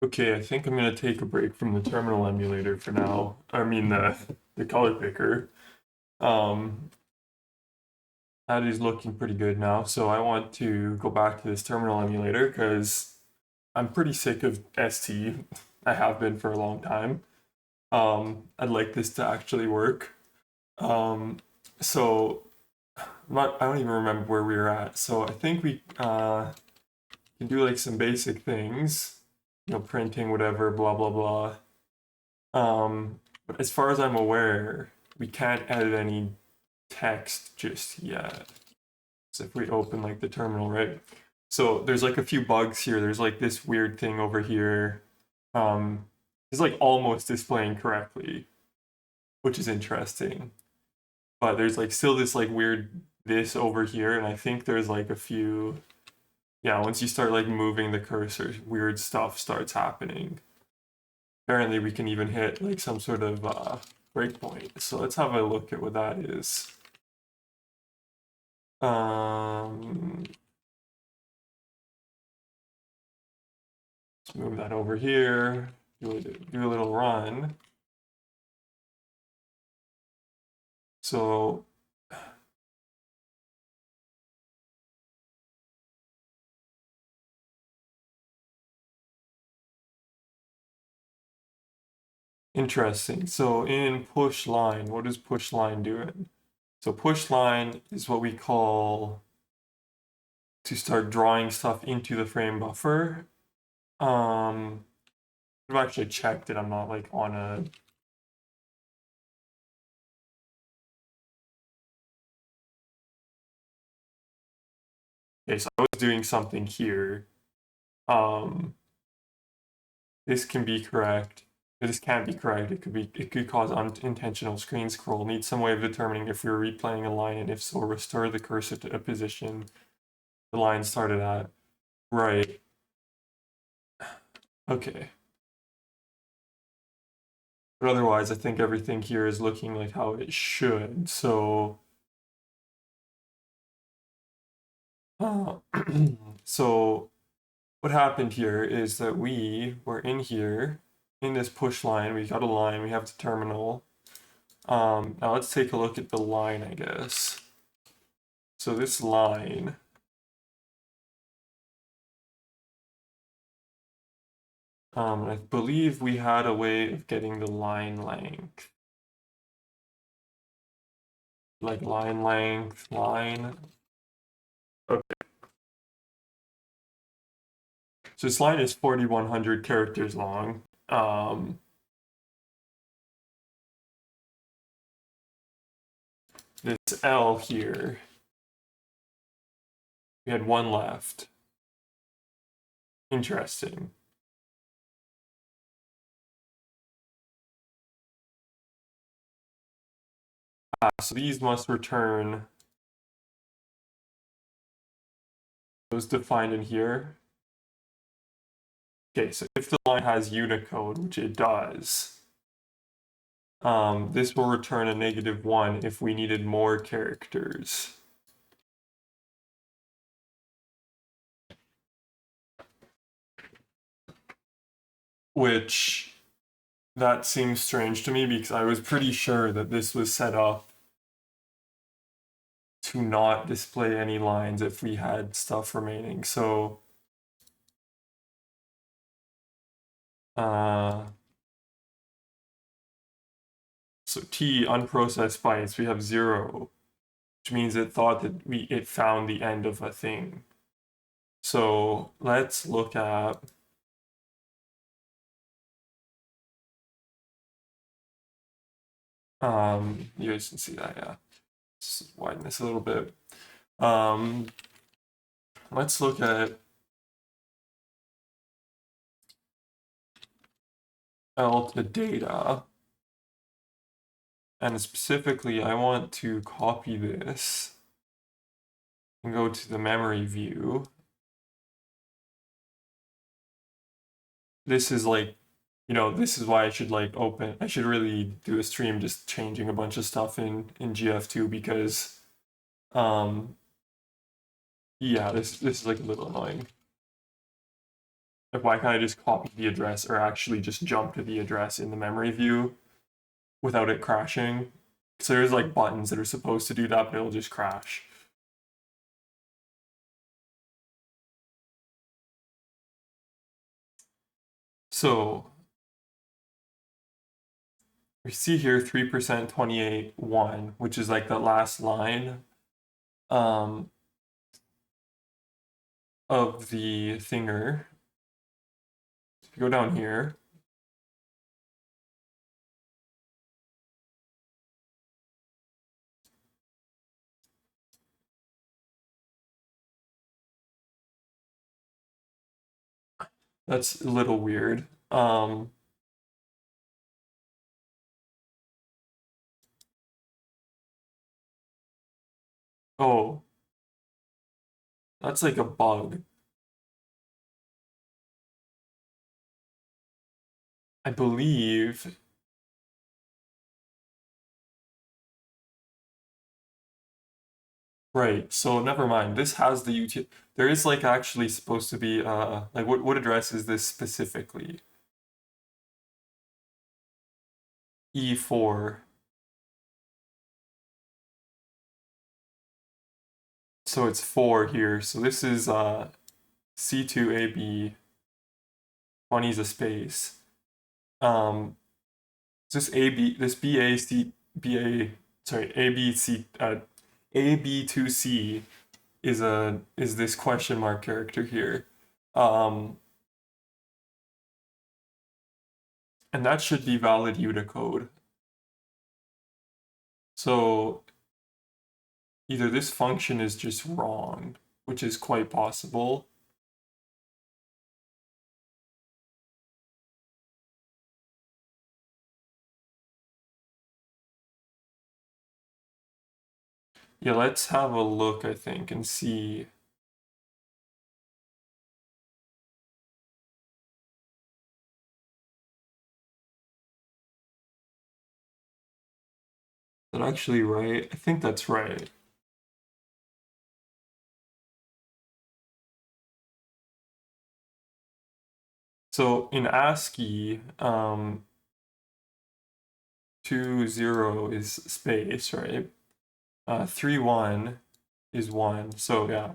Okay, I think I'm gonna take a break from the terminal emulator for now. I mean the color picker. Um, that is looking pretty good now, so I want to go back to this terminal emulator because I'm pretty sick of ST. I have been for a long time. I'd like this to actually work. Um, so I don't even remember where we were at. So I think we can do like some basic things, printing whatever, blah blah blah. But as far as I'm aware, we can't edit any text just yet. So if we open like the terminal, right? So there's like a few bugs here. There's like this weird thing over here. It's like almost displaying correctly, which is interesting. But there's like still this like weird this over here, and I think there's like a few. Yeah, once you start like moving the cursor, weird stuff starts happening. Apparently we can even hit like some sort of breakpoint. So let's have a look at what that is. Let's move that over here, do a little run. So interesting. So in push line, what is push line doing? So push line is what we call to start drawing stuff into the frame buffer. I've actually checked it. I'm not like on a okay, so I was doing something here. Um, this can be correct. This can't be correct. It could cause unintentional screen scroll. Need some way of determining if we're replaying a line, and if so, restore the cursor to a position the line started at. Right. Okay. But otherwise, I think everything here is looking like how it should. So, so what happened here is that we were in here in this push line. We got a line. We have the terminal. Now let's take a look at the line, I guess. So this line. I believe we had a way of getting the line length. Like line length, line. Okay. So this line is 4,100 characters long. This L here, we had one left. Interesting. So these must return those defined in here. Okay, so if the line has Unicode, which it does, this will return a -1 if we needed more characters. Which, that seems strange to me because I was pretty sure that this was set up to not display any lines if we had stuff remaining. So, so T unprocessed bytes, we have 0, which means it thought that it found the end of a thing. So let's look at you guys can see that, yeah. Let's widen this a little bit. Let's look at L to data. And specifically, I want to copy this and go to the memory view. This is like, this is why I should like I should really do a stream just changing a bunch of stuff in GF2 because, yeah, this is like a little annoying. Like, why can't I just copy the address or actually just jump to the address in the memory view without it crashing? So there's like buttons that are supposed to do that, but it'll just crash. So we see here 3%, 28, 1, which is like the last line of the thinger. If you go down here, that's a little weird. Oh, that's like a bug. I believe. Right, so never mind. This has the UT. There is like actually supposed to be like what address is this specifically? E4. So it's 4 here. So this is C2AB. 20 is a space. This AB this BAC BA sorry ABC AB2C is this question mark character here. And that should be valid Unicode. So either this function is just wrong, which is quite possible. Yeah, let's have a look, I think, and see. Is that actually right? I think that's right. So in ASCII, 2, 0 is space, right? 3, 1 is 1. So yeah,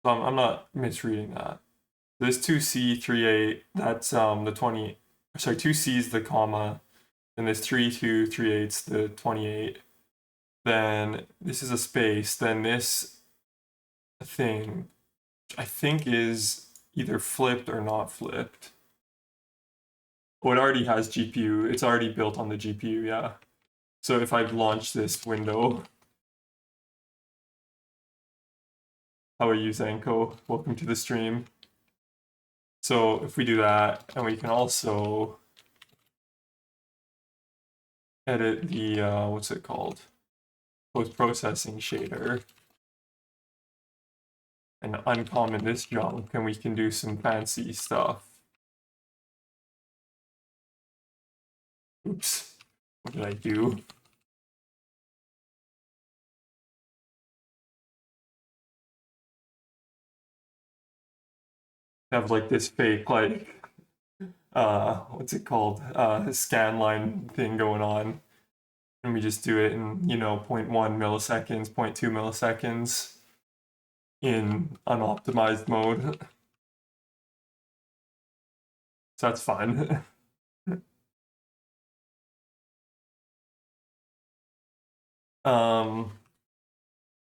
so I'm not misreading that. This 2C, 3, 8, that's the 20, sorry, 2C is the comma, and this 3, 2, 3, 8's the 28. Then this is a space, then this thing, I think is either flipped or not flipped. Oh, it already has GPU. It's already built on the GPU, yeah. So if I launch this window, how are you, Zanko? Welcome to the stream. So if we do that, and we can also edit the, what's it called? Post-processing shader. And uncomment this junk, and we can do some fancy stuff. Oops, what did I do? Have like this fake like what's it called? Scan line thing going on. And we just do it in, 0.1 milliseconds, 0.2 milliseconds in unoptimized mode. So that's fun. um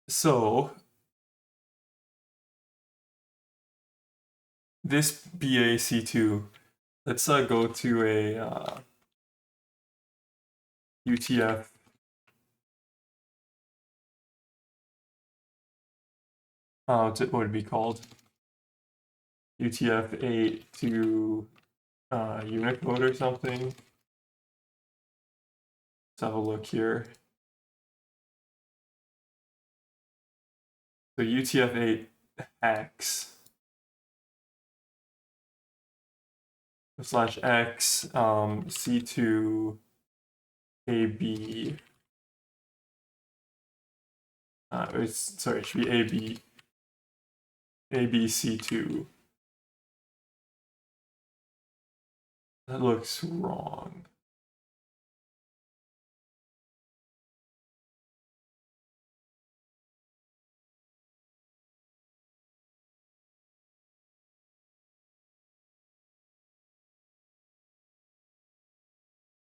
so this BAC2, let's go to a UTF what would it be called? UTF-8 to Unicode or something. Let's have a look here. So UTF-8X /X C2 AB. Sorry, it should be AB ABC2. That looks wrong.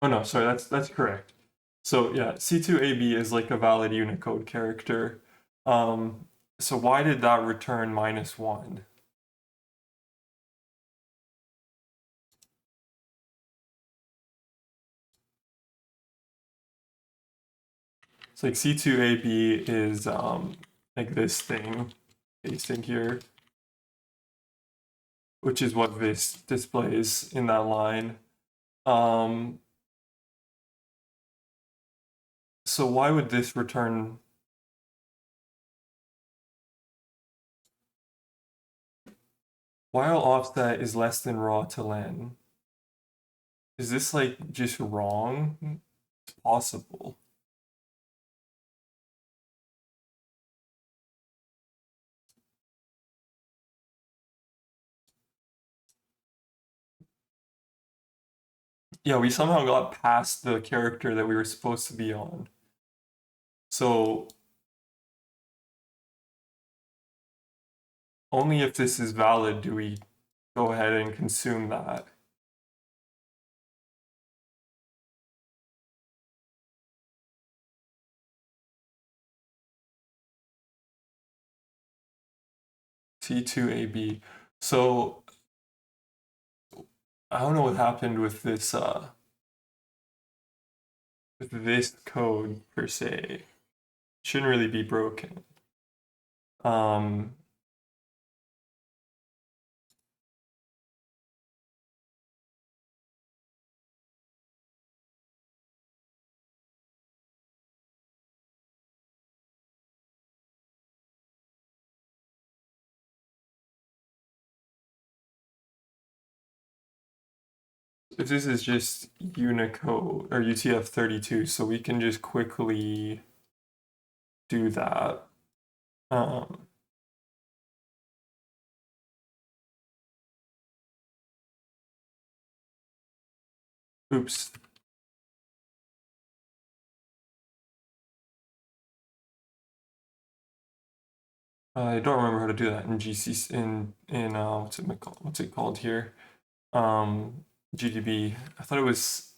Oh no, sorry, that's correct. So yeah, C2AB is like a valid Unicode character. Um, so why did that return -1? It's like C2AB is like this thing pasting here, which is what this displays in that line. Um, so why would this return? While offset is less than raw to len, is this like just wrong? It's possible. Yeah, we somehow got past the character that we were supposed to be on. So only if this is valid do we go ahead and consume that. C2AB. So I don't know what happened with this code per se. Shouldn't really be broken. Um, if this is just Unicode or UTF-32, so we can just quickly do that. Um, oops. I don't remember how to do that in GC in what's it called here? GDB. I thought it was.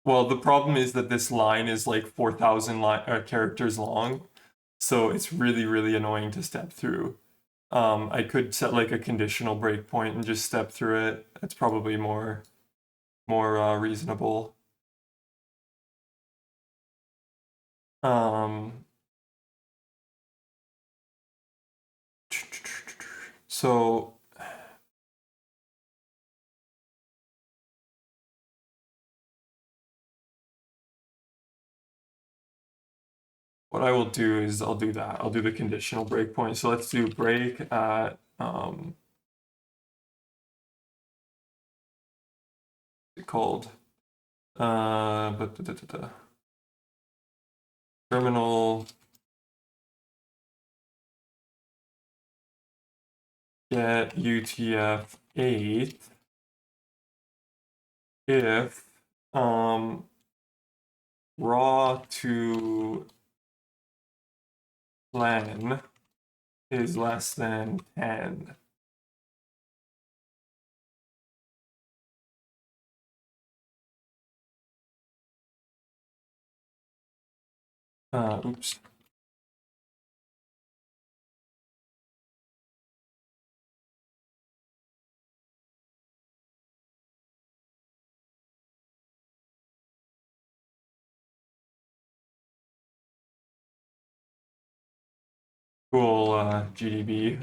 Well, the problem is that this line is like 4,000 characters long, so it's really really annoying to step through. I could set like a conditional breakpoint and just step through it. That's probably more reasonable. Um, so what I will do is I'll do that. I'll do the conditional breakpoint. So let's do break at called terminal get UTF-8 if raw to len is less than 10. Oops. Cool, GDB.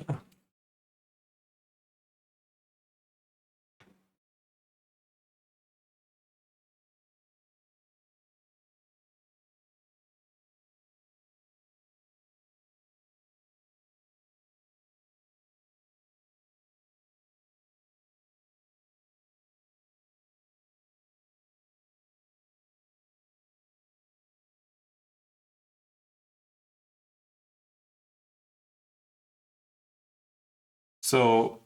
So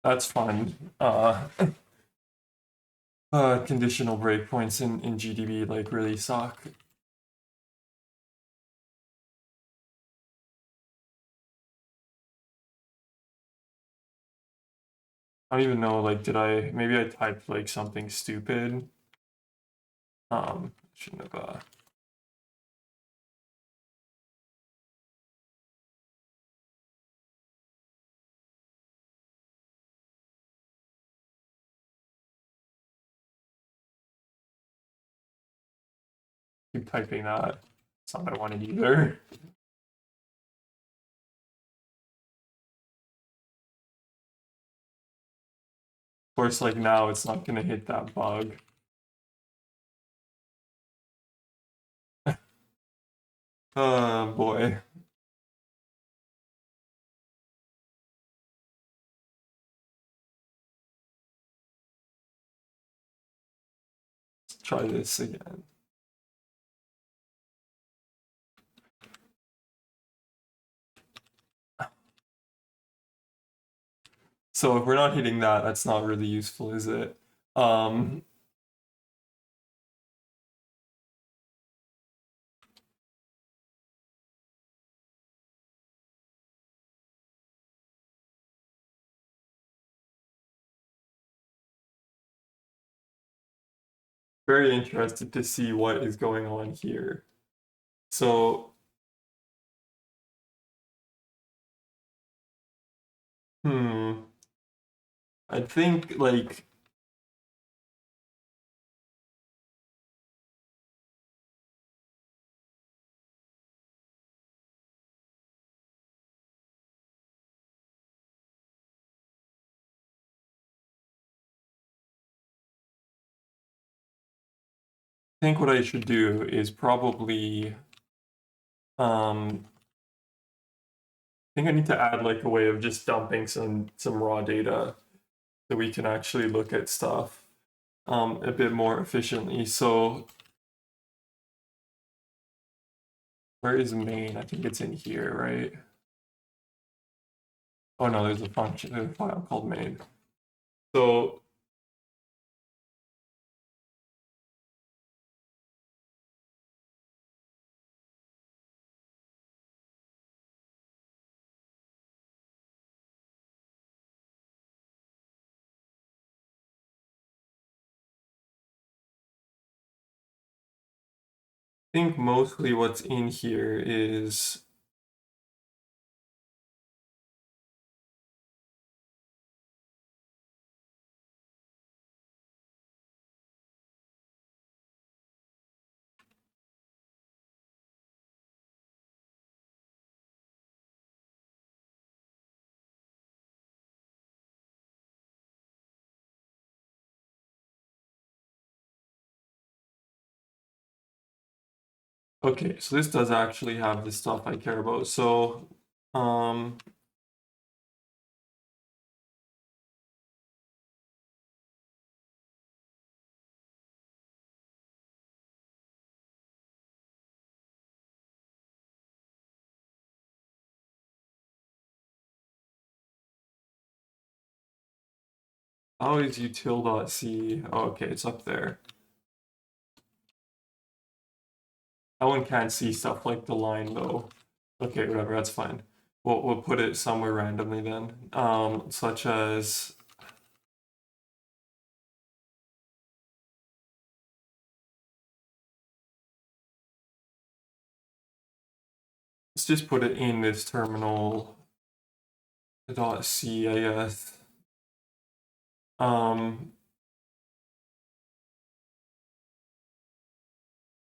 that's fun. Conditional breakpoints in GDB like really suck. I don't even know, like, maybe I typed like something stupid. Shouldn't have, keep typing that. It's not what I wanted either. Of course, like now it's not gonna hit that bug. Oh boy. Let's try this again. So if we're not hitting that, that's not really useful, is it? Very interested to see what is going on here. So, I think like what I should do is probably I think I need to add like a way of just dumping some raw data so we can actually look at stuff a bit more efficiently. So where is main? I think it's in here, right? Oh no, there's a function, there's a file called main. So I think mostly what's in here is okay, so this does actually have the stuff I care about. So how is util.c? Oh, okay, it's up there. That one can't see stuff like the line though. Okay, whatever, that's fine. We'll put it somewhere randomly then. Such as let's just put it in this terminal .c, I guess.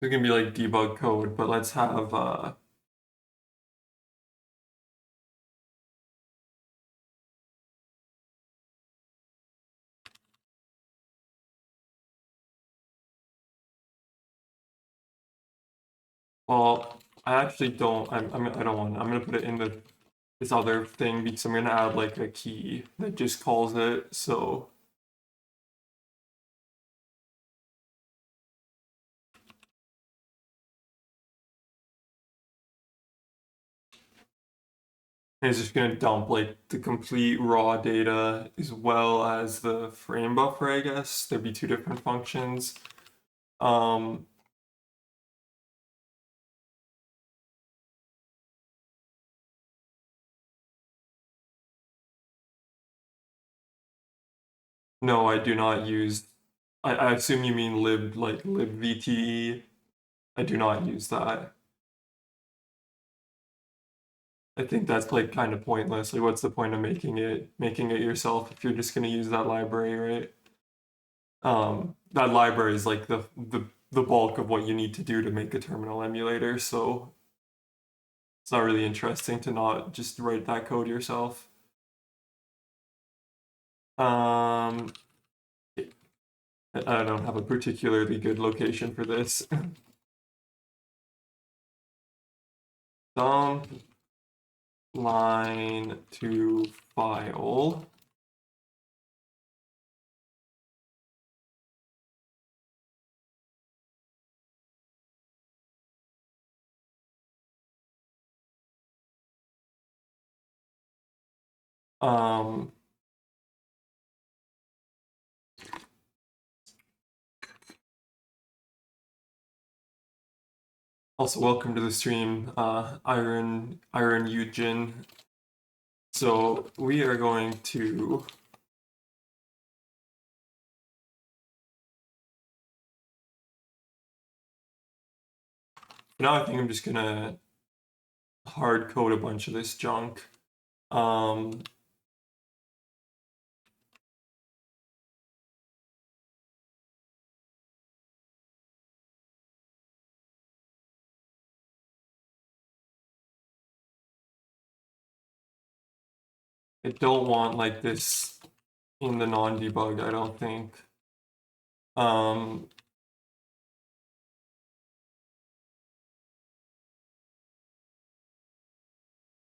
It can be like debug code, but let's have well, I actually don't. I don't want. I'm gonna put it in this other thing because I'm gonna add like a key that just calls it. So And it's just gonna dump like the complete raw data as well as the frame buffer, I guess. There'd be two different functions. Um, no, I do not use. I assume you mean libvte. I do not use that. I think that's like kind of pointless. Like, what's the point of making it yourself if you're just gonna use that library, right? That library is like the bulk of what you need to do to make a terminal emulator. So it's not really interesting to not just write that code yourself. Um, I don't have a particularly good location for this. Line to file. Um, Also, welcome to the stream, Iron Yujin. So we are going to now. I think I'm just gonna hard code a bunch of this junk. Um, I don't want like this in the non-debug, I don't think. Um,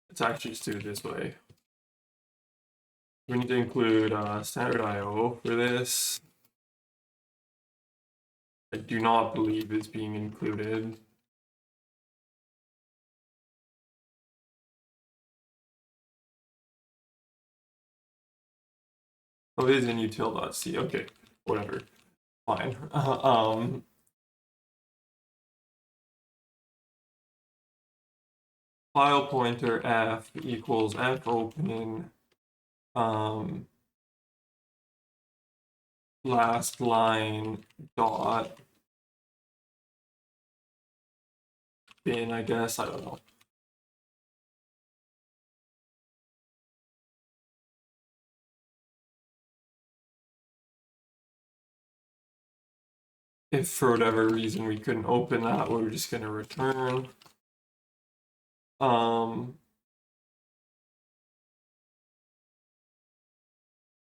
let's actually just do it this way. We need to include standard IO for this. I do not believe is being included. Oh, it is in util.c. Okay, whatever. Fine. File pointer f equals f opening last line dot bin, I guess. I don't know. If for whatever reason we couldn't open that, we're just going to return.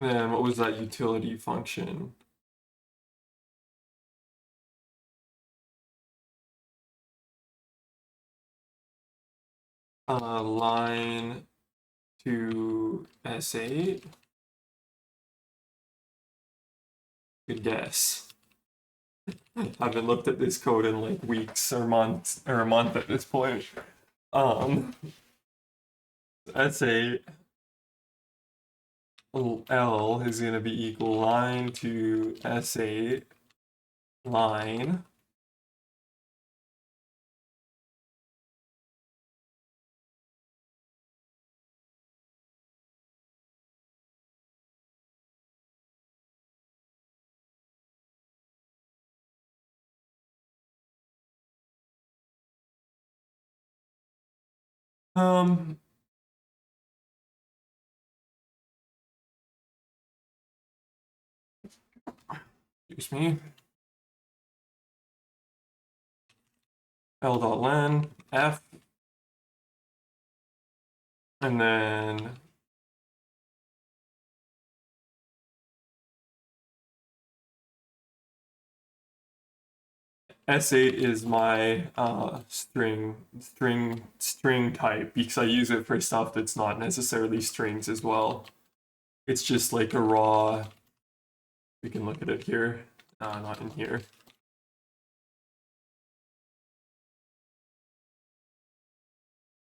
Then what was that utility function? Line to S8. Good guess. I haven't looked at this code in like weeks or months or a month at this point. S8 L is going to be equal line to S8 line. Excuse me. L.len f, and then S8 is my string type because I use it for stuff that's not necessarily strings as well. It's just like a raw. We can look at it here, not in here.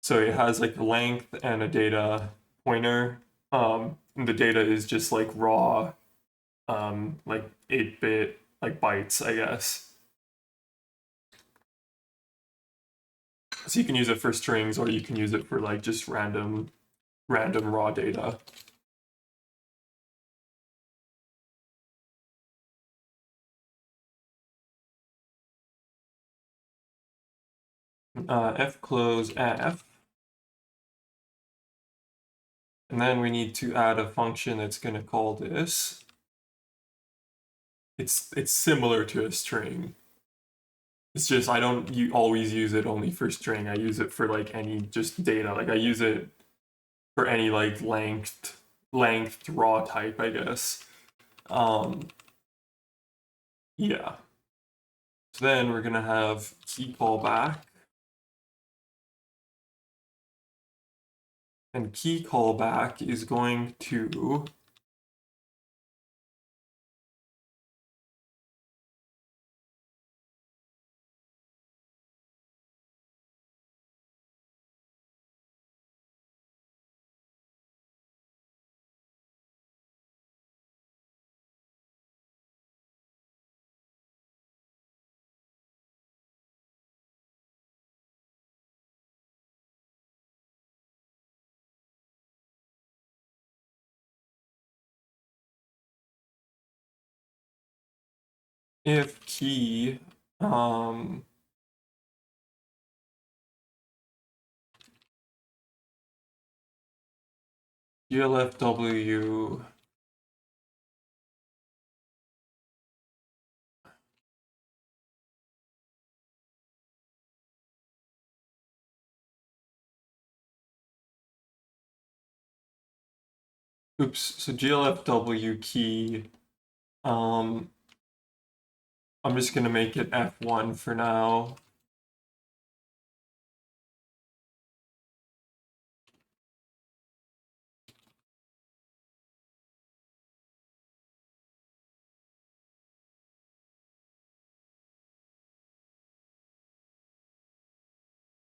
So it has like a length and a data pointer. And the data is just like raw, like 8-bit like bytes, I guess. So you can use it for strings, or you can use it for like just random raw data. F close F. And then we need to add a function that's going to call this. It's similar to a string. It's just I don't always use it only for string. I use it for like any just data. Like I use it for any like length raw type, I guess. Yeah. So then we're gonna have key callback. And key callback is going to if key glfw oops, so glfw key, I'm just gonna make it F1 for now.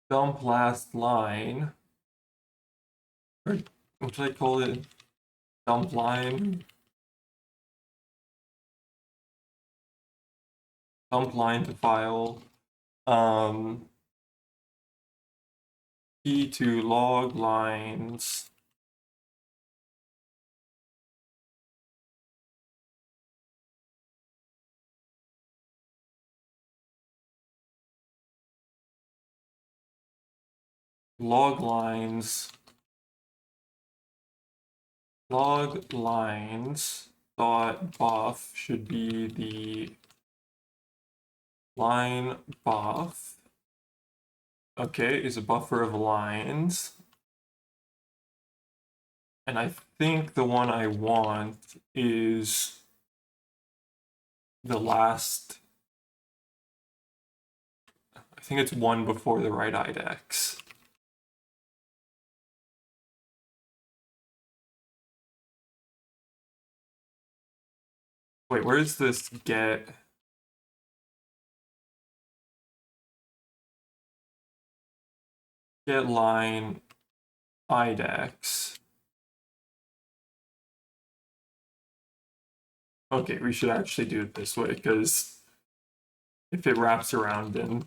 Dump last line, or what should I call it? Dump line. Dump line to file. Key to log lines. Log lines dot buff should be the line buff. Okay, is a buffer of lines. And I think the one I want is the last. I think it's one before the right IDEX. Wait, where's this get line IDEX? Okay, we should actually do it this way, because if it wraps around and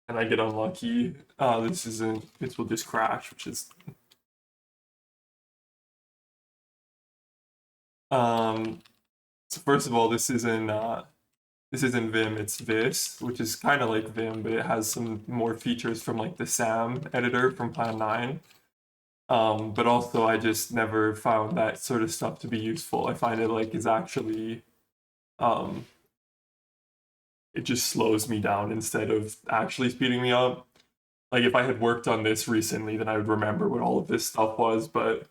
I get unlucky, this will just crash, which is so first of all, this isn't Vim, it's Vis, which is kind of like Vim, but it has some more features from like the SAM editor from Plan 9. But also I just never found that sort of stuff to be useful. I find it like is actually it just slows me down instead of actually speeding me up. Like if I had worked on this recently, then I would remember what all of this stuff was, but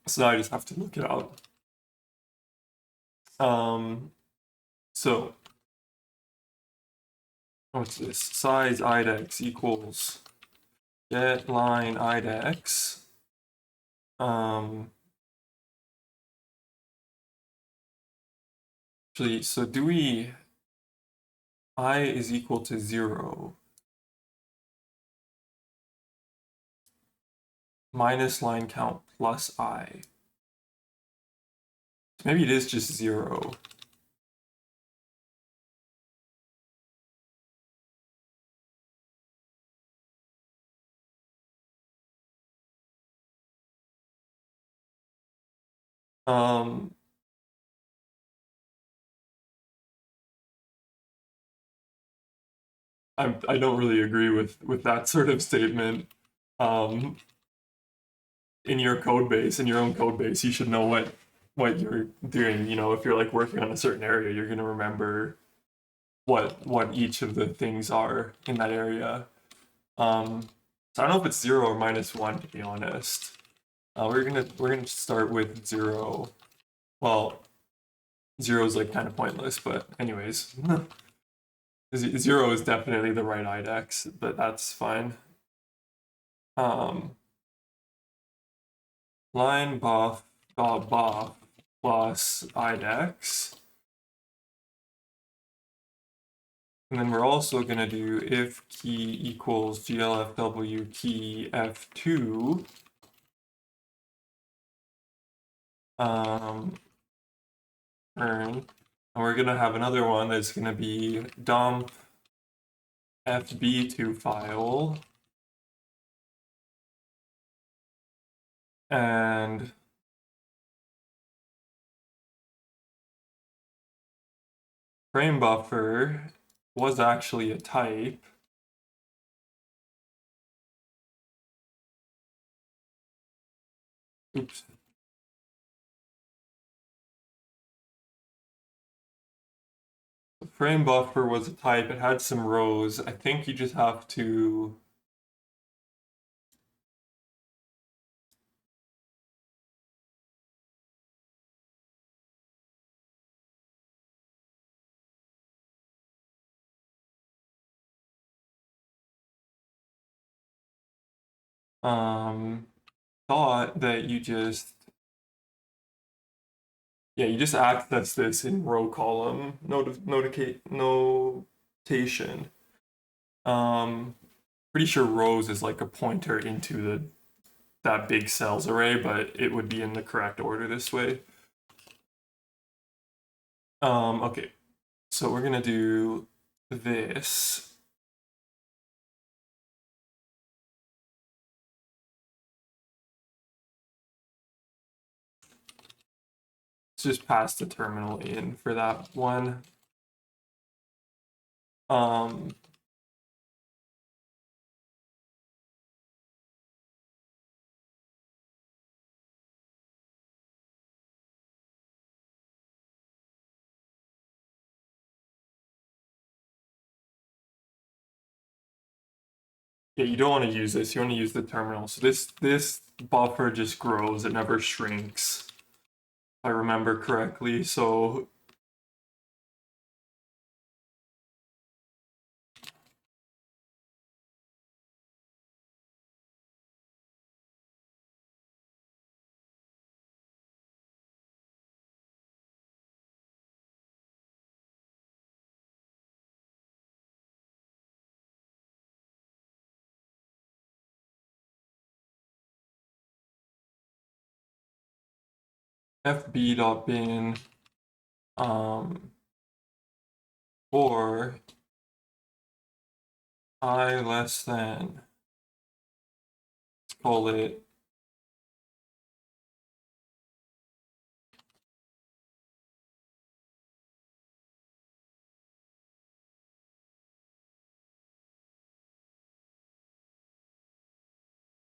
so now I just have to look it out. So what's this? Size IDEX equals get line IDEX. Actually, so do we I is equal to 0. minus line count plus I. Maybe it is just 0. I don't really agree with that sort of statement. Um, in your code base, in your own code base, you should know what you're doing. You know, if you're like working on a certain area, you're gonna remember what each of the things are in that area. So I don't know if it's 0 or -1 to be honest. We're gonna start with 0. Well, 0 is like kind of pointless, but anyways, 0 is definitely the right IDEX, but that's fine. Line buff buff plus IDEX. And then we're also going to do if key equals glfw key f2. And we're going to have another one that's going to be dump fb2 file. And frame buffer was actually a type. Oops. The frame buffer was a type. It had some rows. I think you just have to thought that you just you just access this in row column notation. Pretty sure rows is like a pointer into that big cells array, but it would be in the correct order this way. Okay, so we're gonna do this. Let's just pass the terminal in for that one. Yeah, you don't want to use this. You want to use the terminal. So this buffer just grows. It never shrinks, if I remember correctly. So fb.bin or I less than, let's call it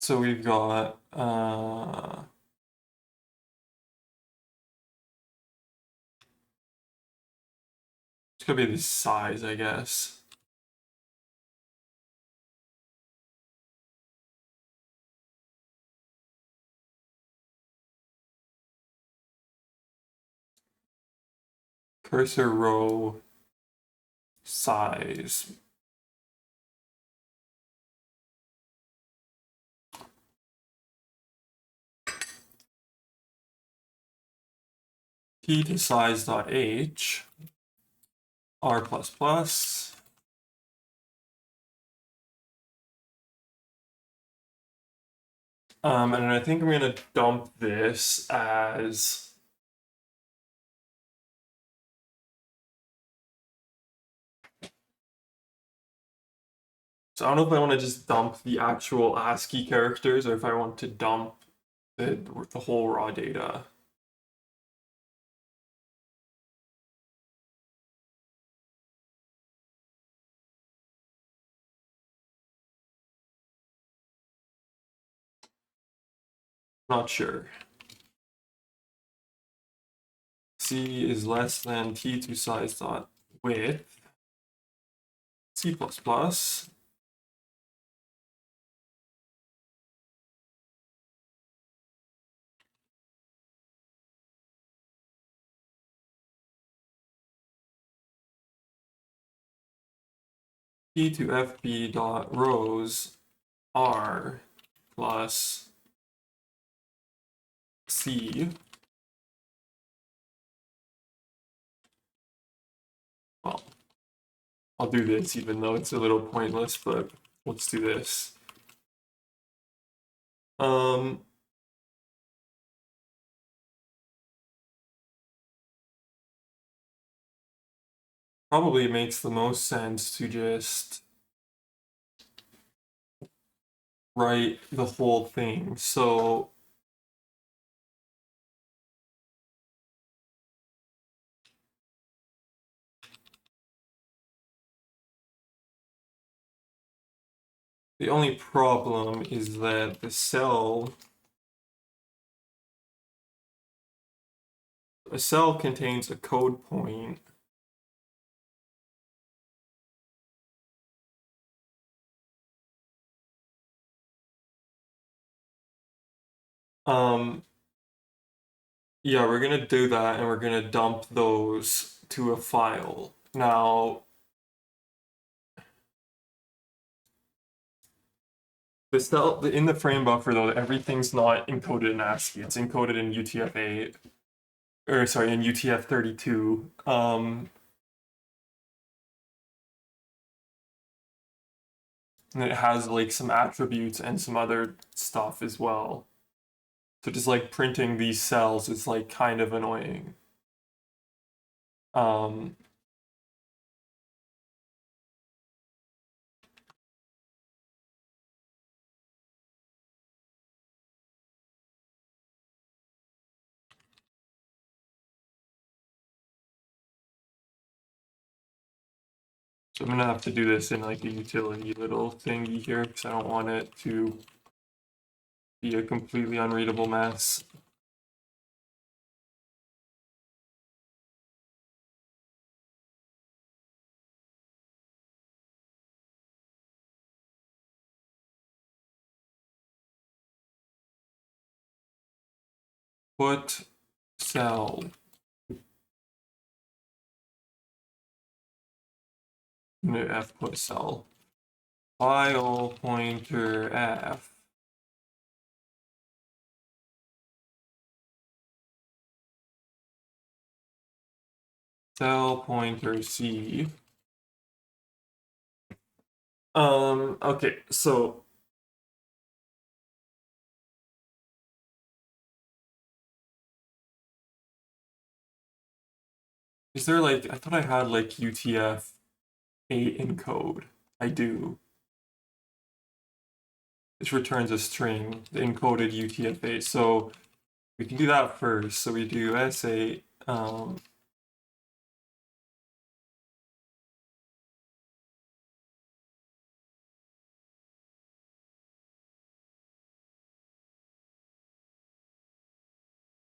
so we've got it's gonna be the size, I guess. Cursor row size. T to size.h r++. And I think I'm gonna dump this as so I don't know if I want to just dump the actual ASCII characters or if I want to dump the whole raw data. Not sure. C is less than t2 size dot width. C++. P to fb dot rows r plus c. Well, I'll do this even though it's a little pointless, but let's do this. Probably makes the most sense to just write the whole thing. So the only problem is that a cell contains a code point. Yeah, we're gonna do that and we're gonna dump those to a file. Now, the cell in the frame buffer though, everything's not encoded in ASCII. It's encoded in UTF-8, or sorry, in UTF-32. And it has like some attributes and some other stuff as well. So just like printing these cells is like kind of annoying. So I'm gonna have to do this in like a utility little thingy here because I don't want it to be a completely unreadable mess. Put cell. No, F put cell. File pointer F. Cell pointer C. Okay, so is there like, I thought I had like UTF-8 encode. I do. This returns a string, the encoded UTF-8. So we can do that first. So we do S8,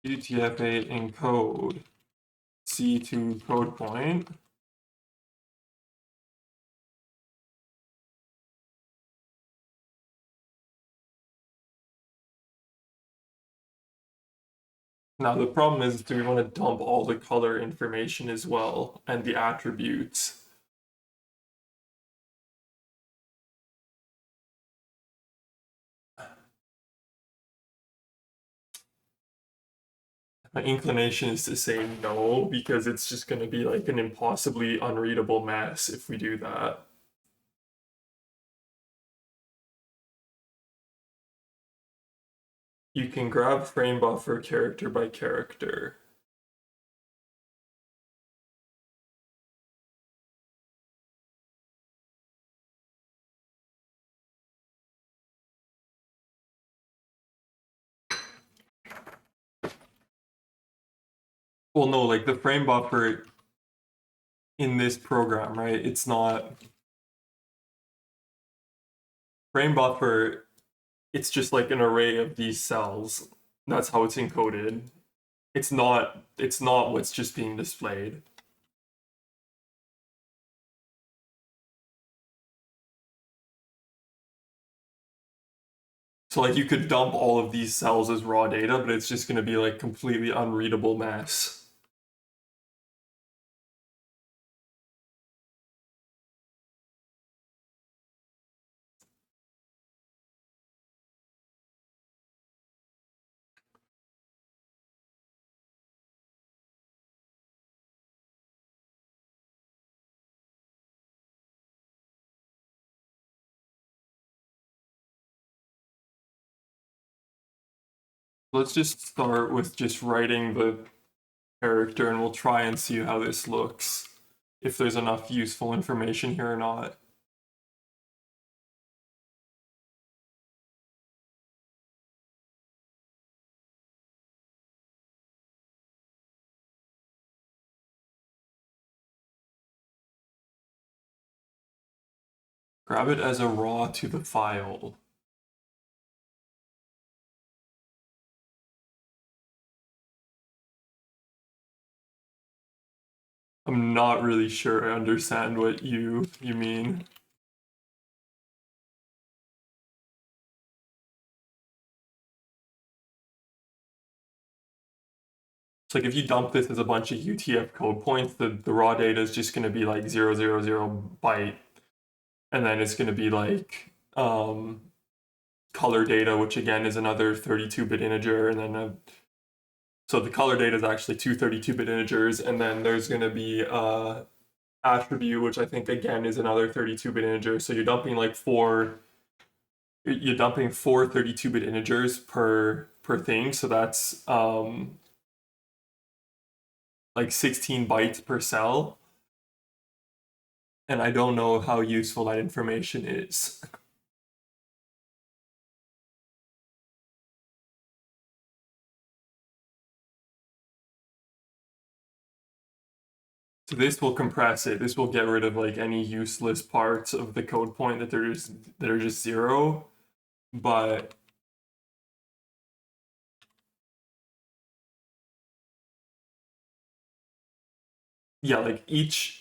UTF-8 encode C2 code point. Now the problem is, do we want to dump all the color information as well and the attributes? My inclination is to say no, because it's just going to be like an impossibly unreadable mess if we do that. you can grab frame buffer character by character. Well, no, like the frame buffer in this program, right? It's not frame buffer, it's just like an array of these cells. That's how it's encoded. It's not what's just being displayed. So like you could dump all of these cells as raw data, but it's just going to be like completely unreadable mess. Let's just start with just writing the character and we'll try and see how this looks, if there's enough useful information here or not. Grab it as a raw to the file. I'm not really sure I understand what you mean. It's like if you dump this as a bunch of UTF code points, the raw data is just going to be like 000 byte, and then it's going to be like color data, which again is another 32-bit integer, and then so the color data is actually two 32-bit integers, and then there's going to be attribute, which I think again is another 32-bit integer. So you're dumping like four 32-bit integers per thing. So that's like 16 bytes per cell. And I don't know how useful that information is. So this will compress it. This will get rid of like any useless parts of the code point that are just zero. But yeah, like each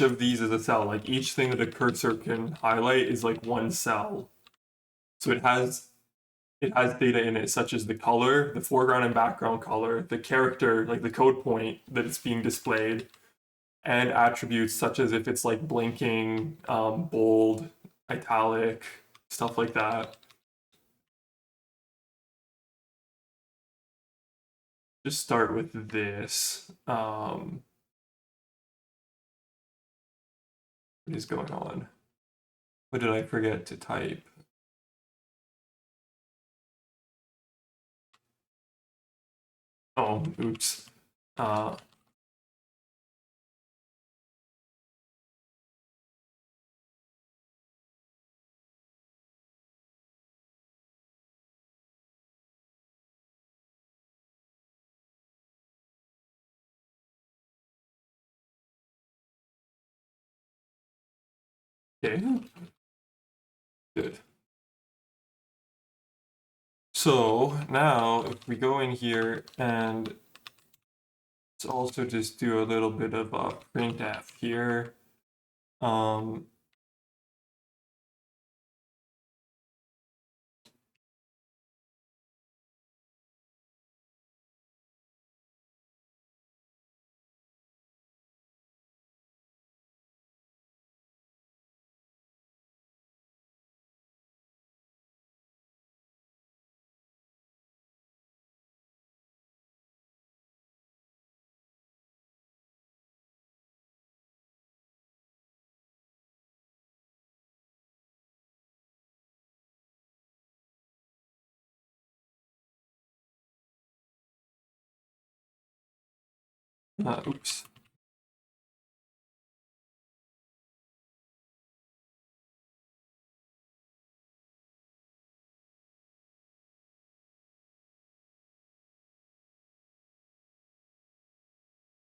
of these is a cell. Like each thing that a cursor can highlight is like one cell. So it has data in it such as the color, the foreground and background color, the character, like the code point that it's being displayed, and attributes such as if it's like blinking, bold, italic, stuff like that. Just start with this. What is going on? What did I forget to type? Oh, oops. Uh, okay, good. So now if we go in here and let's also just do a little bit of a printf here. Oops.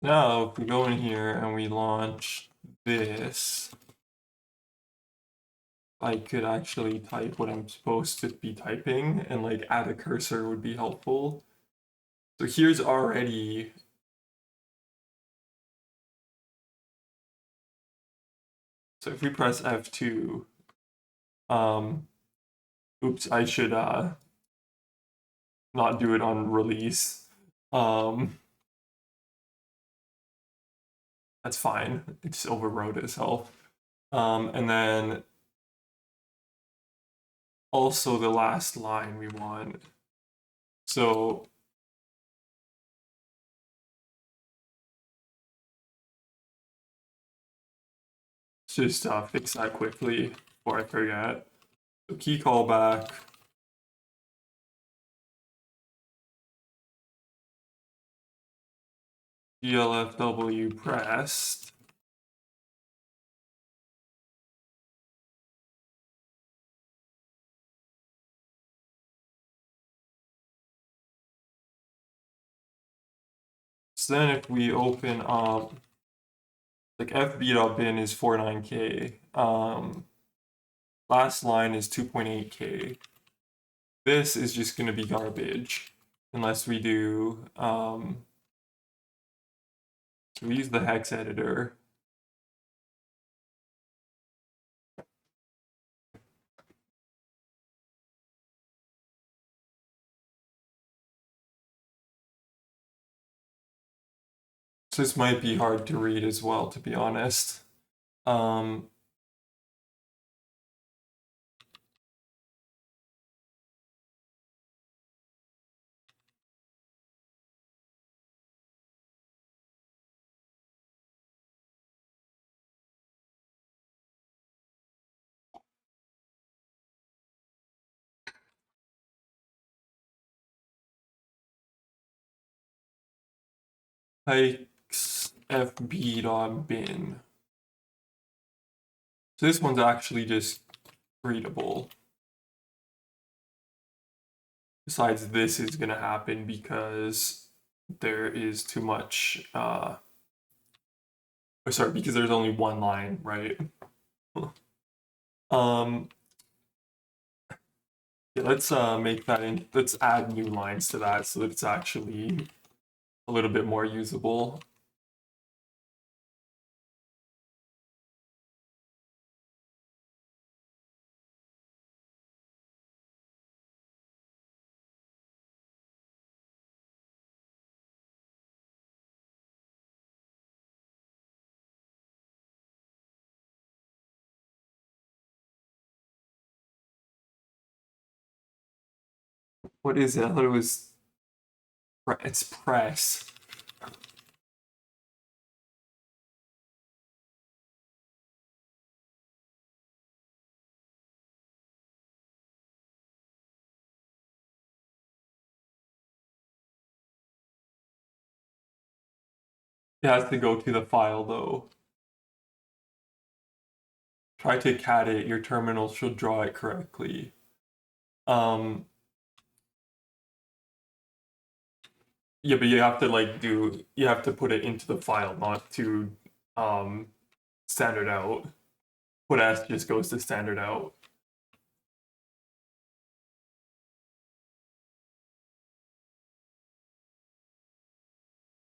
Now, if we go in here and we launch this, I could actually type what I'm supposed to be typing, and like add a cursor would be helpful. So here's already. So if we press F2, oops, I should not do it on release. That's fine. It just overwrote itself. And then also the last line we want. So just fix that quickly before I forget. So key callback. GLFW pressed. So then if we open up, like fb.bin is 49k. Last line is 2.8k. This is just going to be garbage unless we do, so we use the hex editor. So this might be hard to read as well, to be honest. Hex fb.bin. So this one's actually just readable. Besides, this is going to happen because there is too much, because there's only one line, right? Yeah, let's make that in, let's add new lines to that so that it's actually a little bit more usable. What is it? I thought it was, it's press. It has to go to the file though. Try to cat it, your terminal should draw it correctly. Yeah, but you have to you have to put it into the file, not to standard out. Put S just goes to standard out.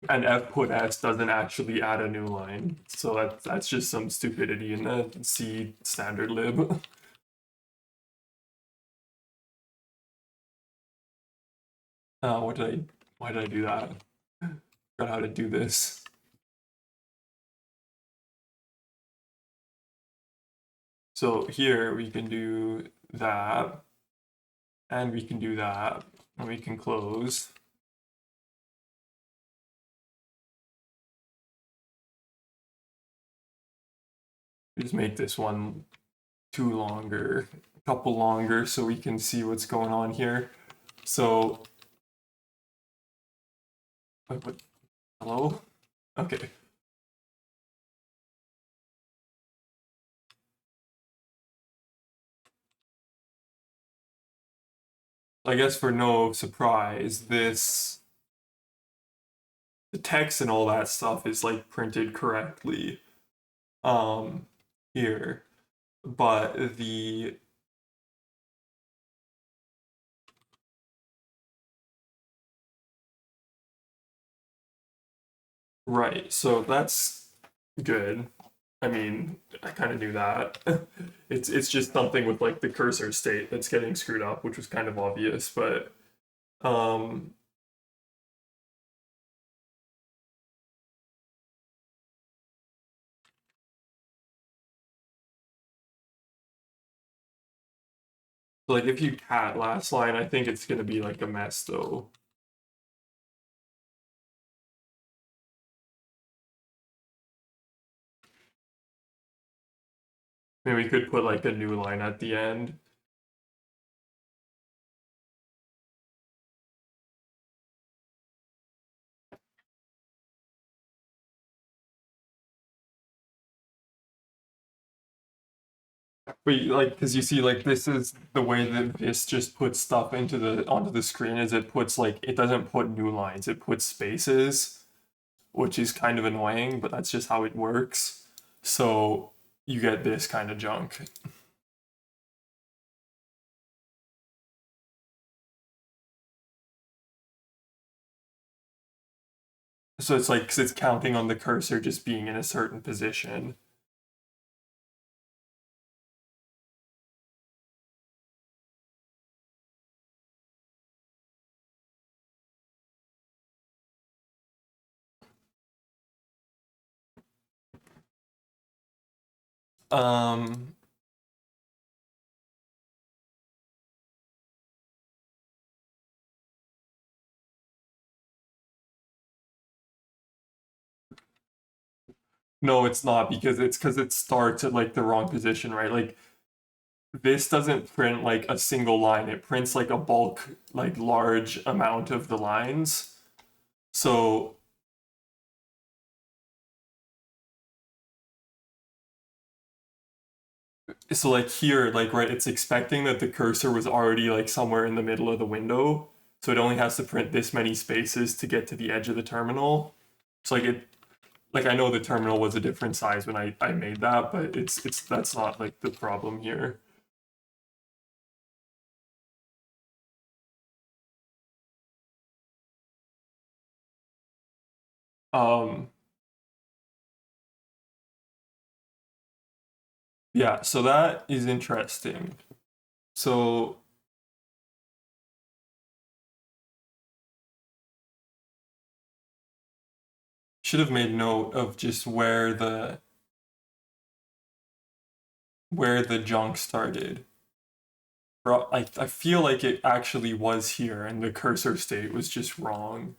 And F put S doesn't actually add a new line. So that's just some stupidity in the C standard lib. Why did I do that? Forgot how to do this. So here we can do that, and we can do that, and we can close. Just make this one a couple longer so we can see what's going on here. So, hello? Okay. I guess for no surprise, the text and all that stuff is like printed correctly um here, but the right, so that's good. I mean, I kind of knew that. It's just something with like the cursor state that's getting screwed up, which was kind of obvious, but um like if you cat last line, I think it's gonna be like a mess though. Maybe we could put like a new line at the end. But like, because you see, like this is the way that this just puts stuff into the onto the screen. Is it puts like it doesn't put new lines, it puts spaces, which is kind of annoying, but that's just how it works. So you get this kind of junk. So it's like 'cause it's counting on the cursor just being in a certain position. Um, no, it's not because it starts at like the wrong position, right? Like this doesn't print like a single line; it prints like a bulk, like large amount of the lines. So like here, like right, it's expecting that the cursor was already like somewhere in the middle of the window, so it only has to print this many spaces to get to the edge of the terminal. So like it, like I know the terminal was a different size when I made that, but it's that's not like the problem here. Um, yeah, so that is interesting. So should have made note of just where the junk started. I feel like it actually was here, and the cursor state was just wrong.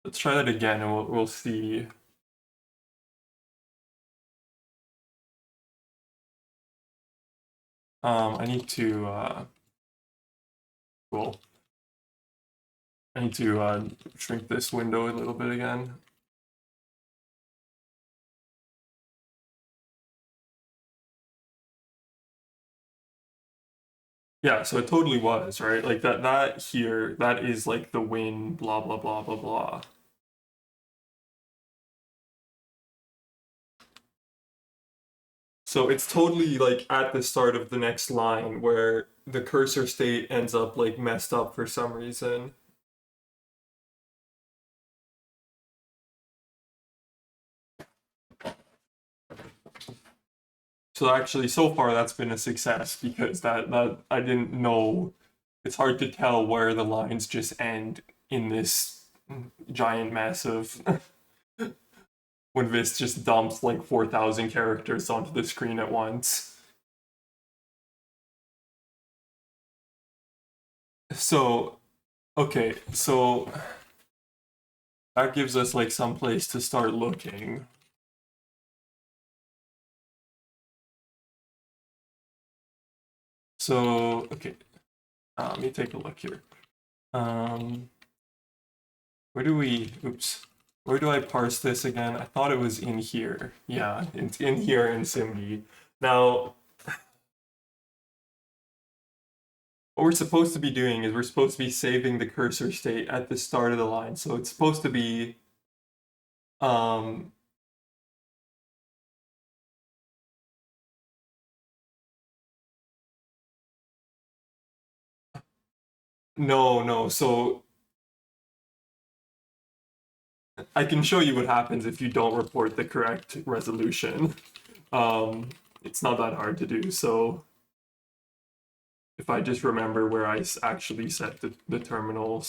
Let's try that again, and we'll see. I need to cool. I need to shrink this window a little bit again. Yeah, so it totally was, right? Like that here, that is like the win, blah blah blah blah blah. So it's totally like at the start of the next line where the cursor state ends up like messed up for some reason. So actually, so far that's been a success because that I didn't know. It's hard to tell where the lines just end in this giant mess of when Vis just dumps like 4,000 characters onto the screen at once. So okay, so that gives us like some place to start looking. So okay, Let me take a look here. Where do I parse this again? I thought it was in here. Yeah, it's in here in SIMD. Now, what we're supposed to be doing is we're supposed to be saving the cursor state at the start of the line. So it's supposed to be um, no. So I can show you what happens if you don't report the correct resolution. It's not that hard to do. So if I just remember where I actually set the terminal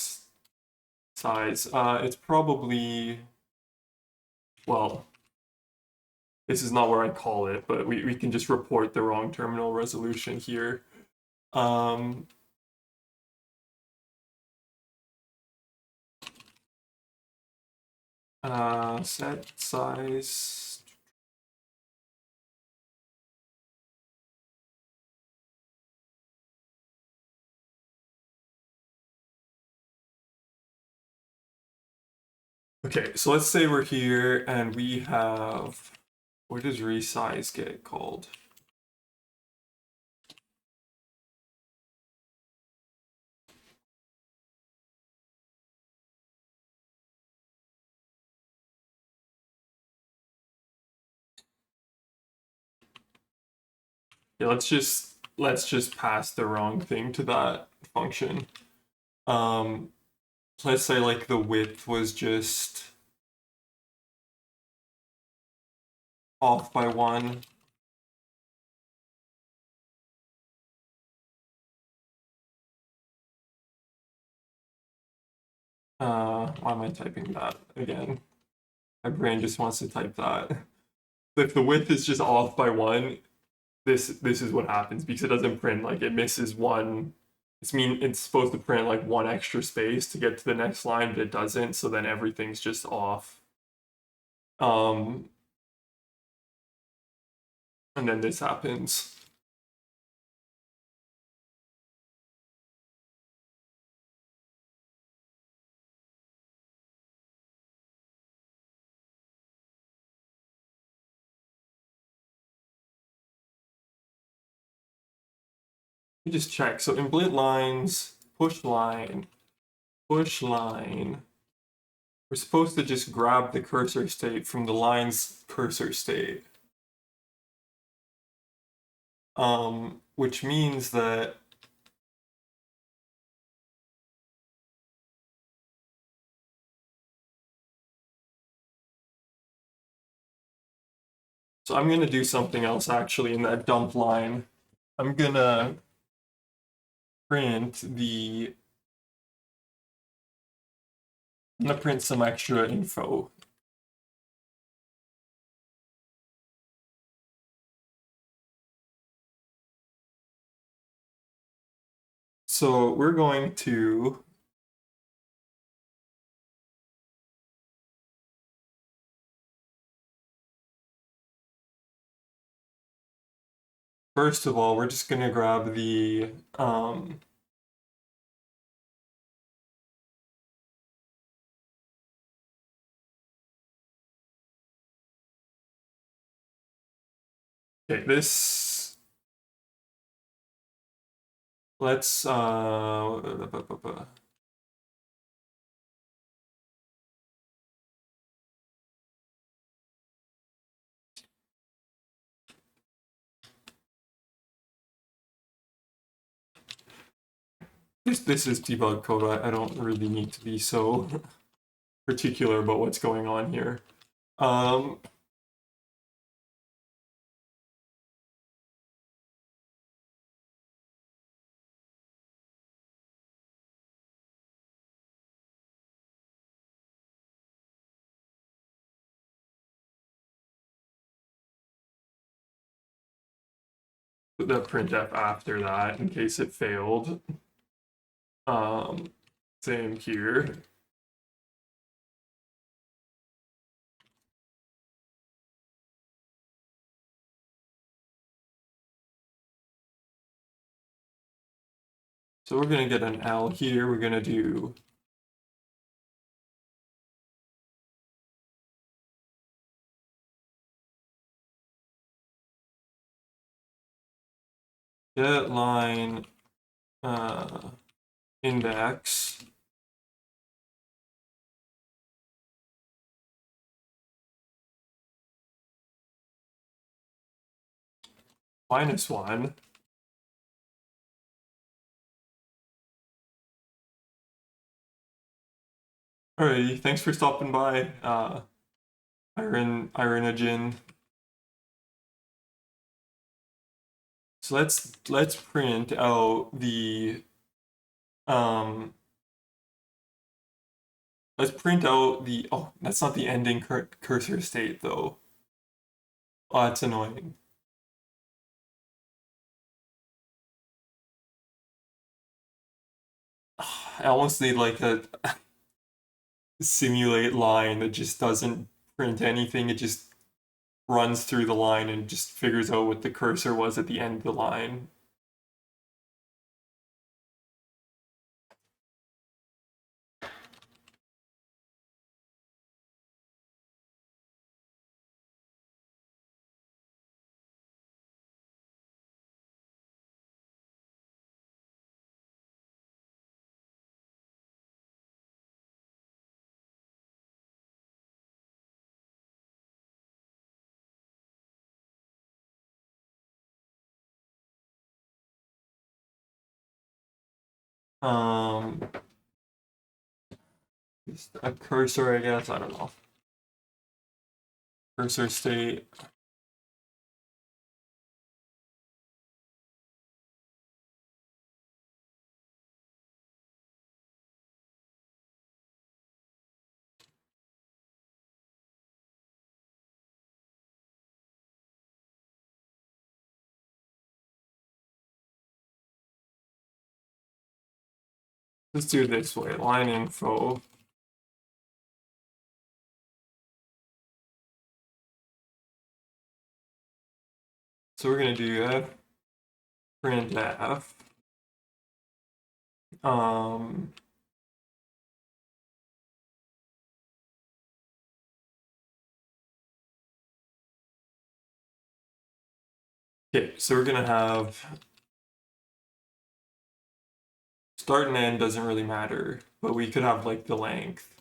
size, it's probably, well, this is not where I call it, but we can just report the wrong terminal resolution here. Set size. Okay, so let's say we're here and we have, what does resize get called? Yeah, let's just pass the wrong thing to that function. Let's say like the width was just off by 1. Why am I typing that again? My brain just wants to type that. If the width is just off by 1, this is what happens because it doesn't print, like it misses one. It's supposed to print like one extra space to get to the next line, but it doesn't, so then everything's just off. And then this happens. You just check. So in blit lines, push line, we're supposed to just grab the cursor state from the line's cursor state. Which means that so I'm gonna do something else actually in that dump line. I'm gonna print some extra info. So we're going to first of all, we're just gonna grab the okay, let's this is debug code. I don't really need to be so particular about what's going on here. Put the printf after that in case it failed. Same here. So we're going to get an L here. We're going to do get line index -1. Alrighty, thanks for stopping by, Irenogen. So let's print out the let's print out the oh, that's not the ending cursor state though. Oh, that's annoying. I almost need like a simulate line that just doesn't print anything. It just runs through the line and just figures out what the cursor was at the end of the line. Um, just a cursor, I guess. I don't know. Cursor state. Let's do it this way. Line info. So we're gonna do f printf. Um, okay, so we're gonna have start and end doesn't really matter, but we could have like the length.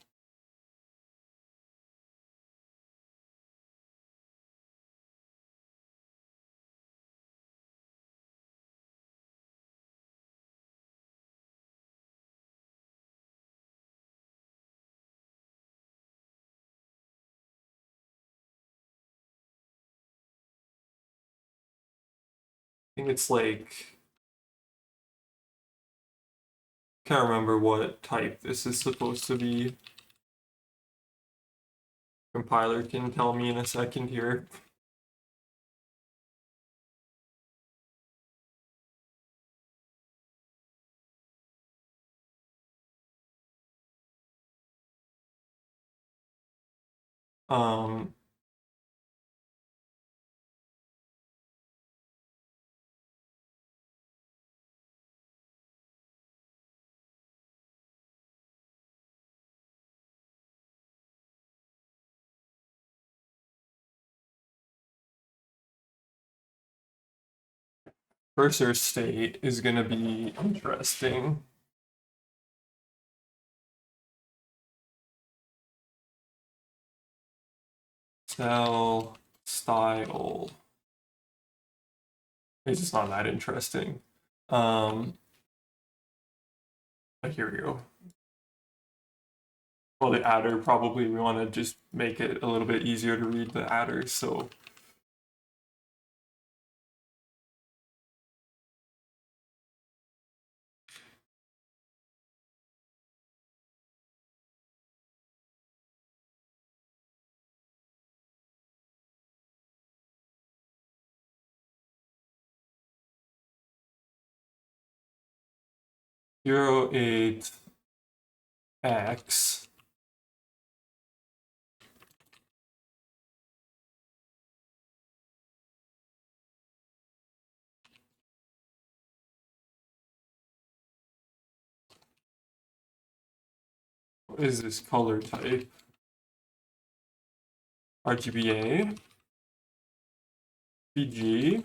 I think it's like, can't remember what type this is supposed to be. Compiler can tell me in a second here. Um, cursor state is gonna be interesting. Cell style. It's just not that interesting. But here we go. Well, the adder, probably we want to just make it a little bit easier to read the adder, so 08x What is this color type? RGBA, PG.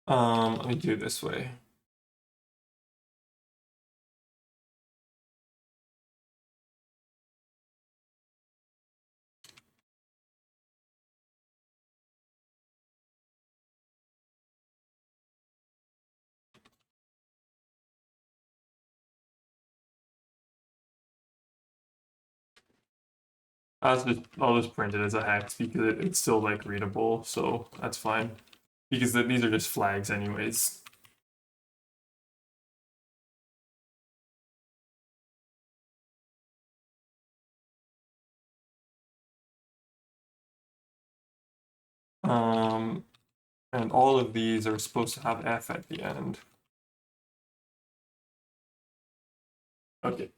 Let me do it this way. I'll just print it as a hex because it's still like readable, so that's fine. Because these are just flags anyways. And all of these are supposed to have F at the end. Okay.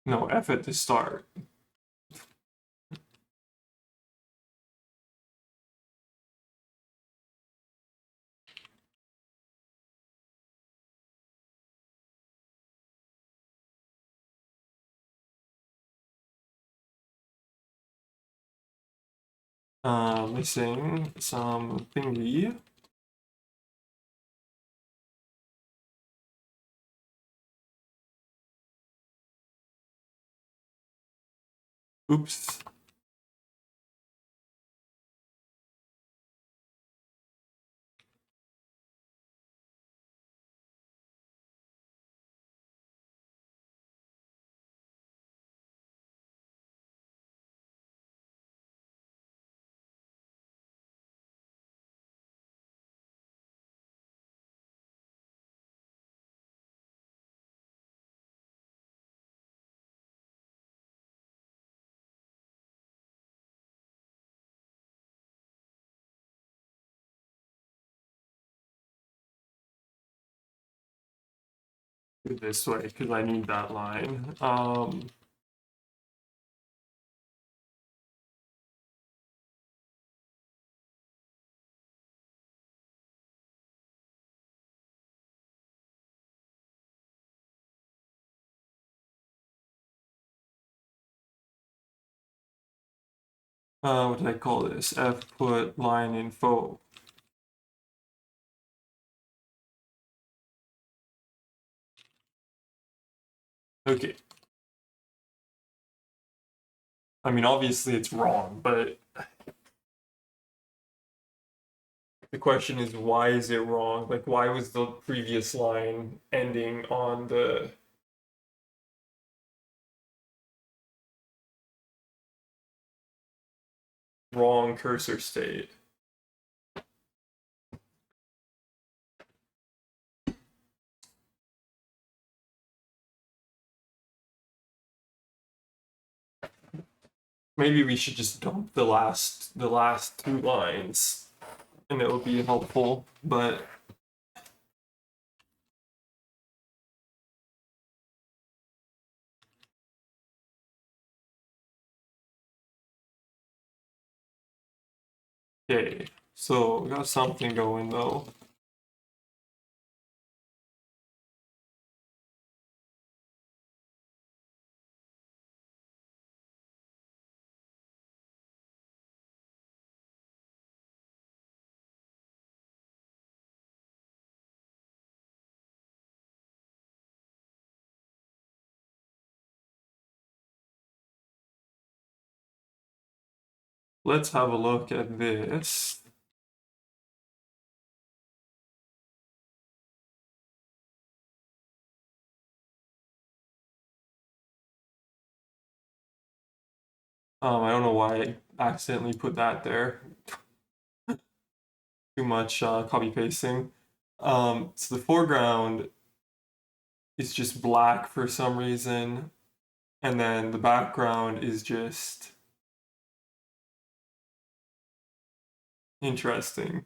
No, F at the start. Missing some thingy. Oops. Do it this way because I need that line. What did I call this? F put line info. Okay. I mean, obviously it's wrong, but the question is why is it wrong? Like, why was the previous line ending on the wrong cursor state? Maybe we should just dump the last two lines and it would be helpful, but okay. So we got something going though. Let's have a look at this. I don't know why I accidentally put that there. Too much copy pasting. So the foreground it's just black for some reason, and then the background is just interesting.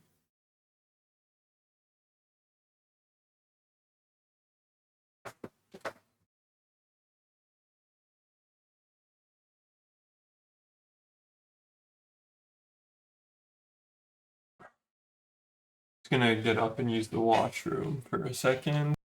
Just gonna get up and use the washroom for a second.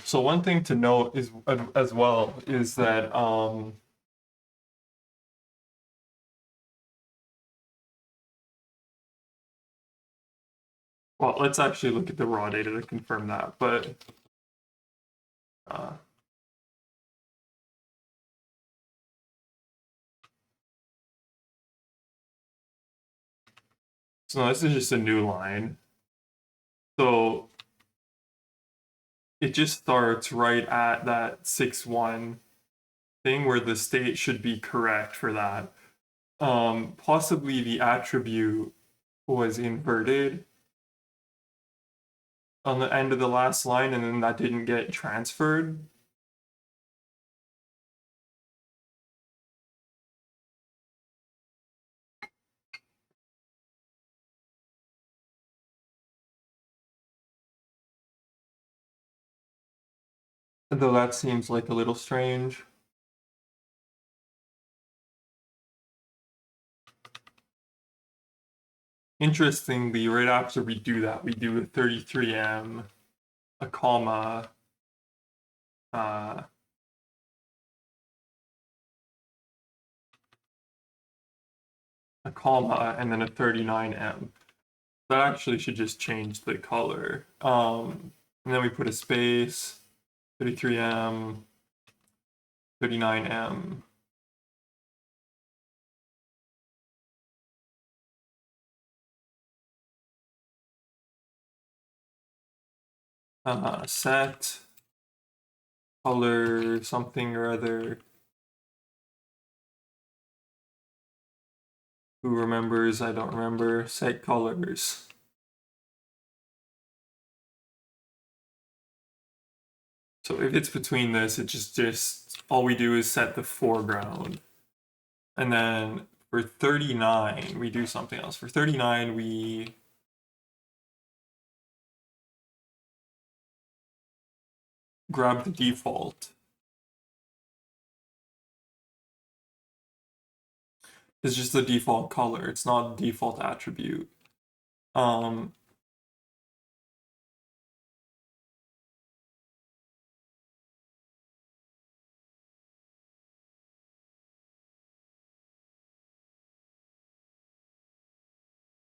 So one thing to note is as well is that well, let's actually look at the raw data to confirm that, but so no, this is just a new line. So it just starts right at that 6.1 thing where the state should be correct for that. Possibly the attribute was inverted on the end of the last line, and then that didn't get transferred. Though that seems like a little strange. Interestingly, right after we do that, we do a 33M, a comma, a comma, and then a 39M. That actually should just change the color. And then we put a space, 33M, 39M. Set color something or other. Who remembers? I don't remember. Set colors. So if it's between this, it just all we do is set the foreground. And then for 39, we do something else. For 39, we grab the default. It's just the default color. It's not the default attribute.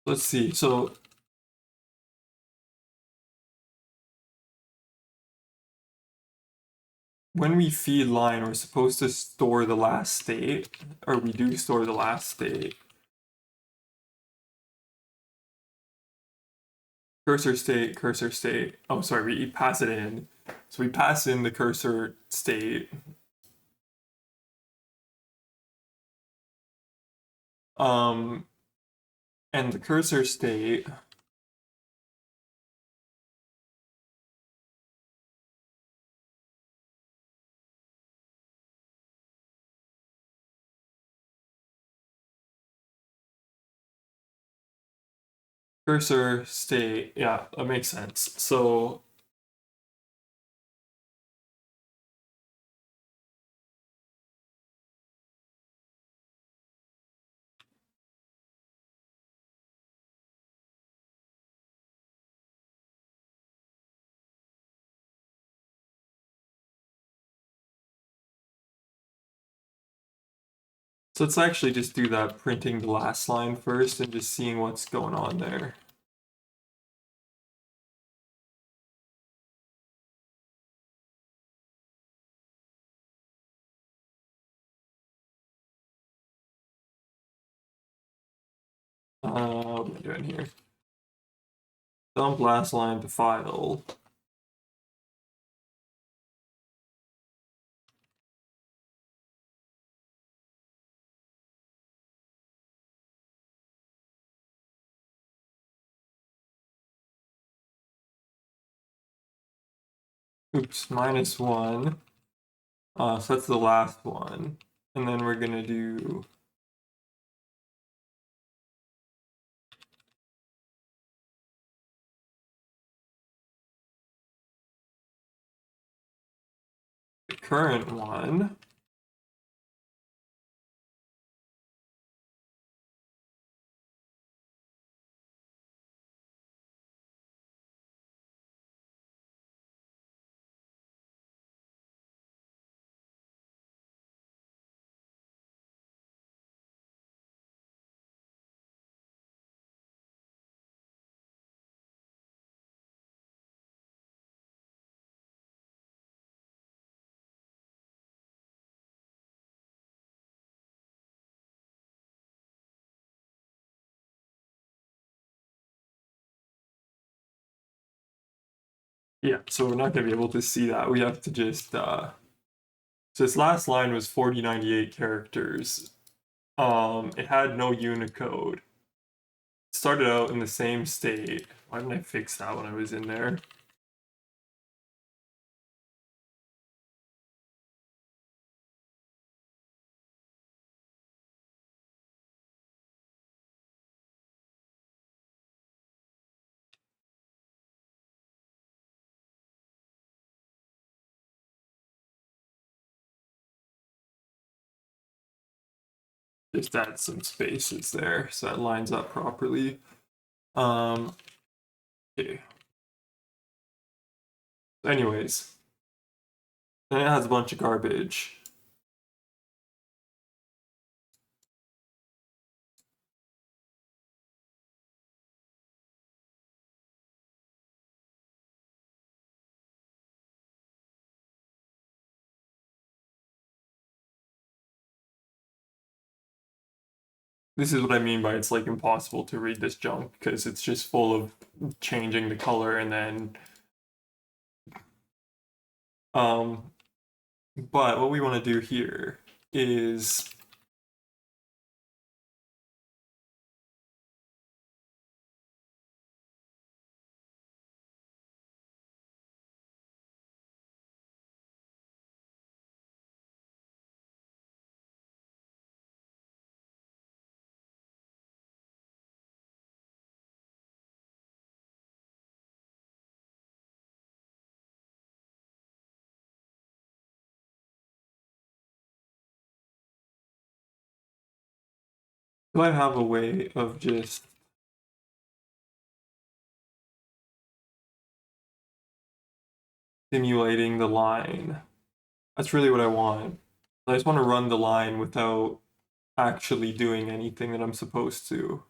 Let's see. So when we feed line, we're supposed to store the last state, or we do store the last state. Cursor state, cursor state. Oh, sorry, we pass it in. So we pass in the cursor state. And the cursor state yeah, that makes sense. So let's actually just do that printing the last line first and just seeing what's going on there. What am I doing here? Dump last line to file. Oops, -1. So that's the last one. And then we're gonna do the current one. Yeah, so we're not gonna be able to see that. We have to just so this last line was 4098 characters. It had no Unicode. Started out in the same state. Why didn't I fix that when I was in there? Just add some spaces there so that lines up properly. Okay. Anyways, then it has a bunch of garbage. This is what I mean by it's like impossible to read this junk because it's just full of changing the color and then but what we want to do here is do I have a way of just simulating the line? That's really what I want. I just want to run the line without actually doing anything that I'm supposed to.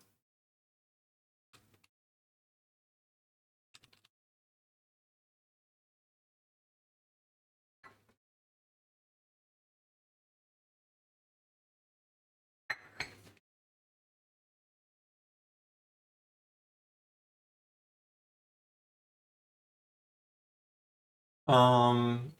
Um,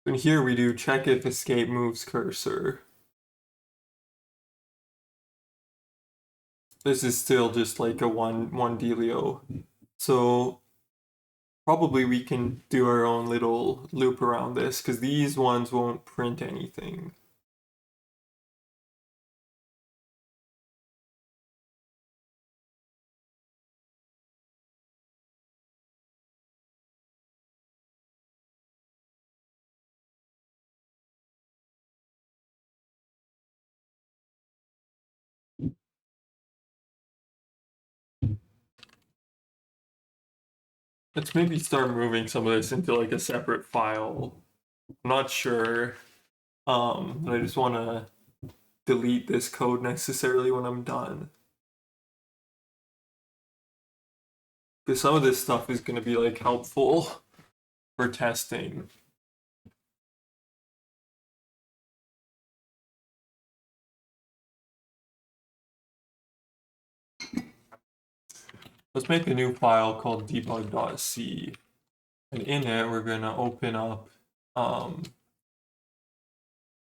And here we do check if escape moves cursor. This is still just like a one dealio. So probably we can do our own little loop around this because these ones won't print anything. Let's maybe start moving some of this into like a separate file. I'm not sure, but I just want to delete this code necessarily when I'm done. Because some of this stuff is going to be like helpful for testing. Let's make a new file called debug.c. And in it, we're going to open up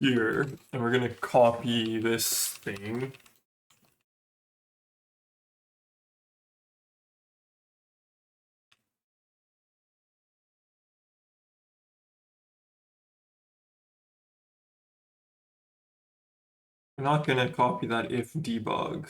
here, and we're going to copy this thing. We're not going to copy that if debug.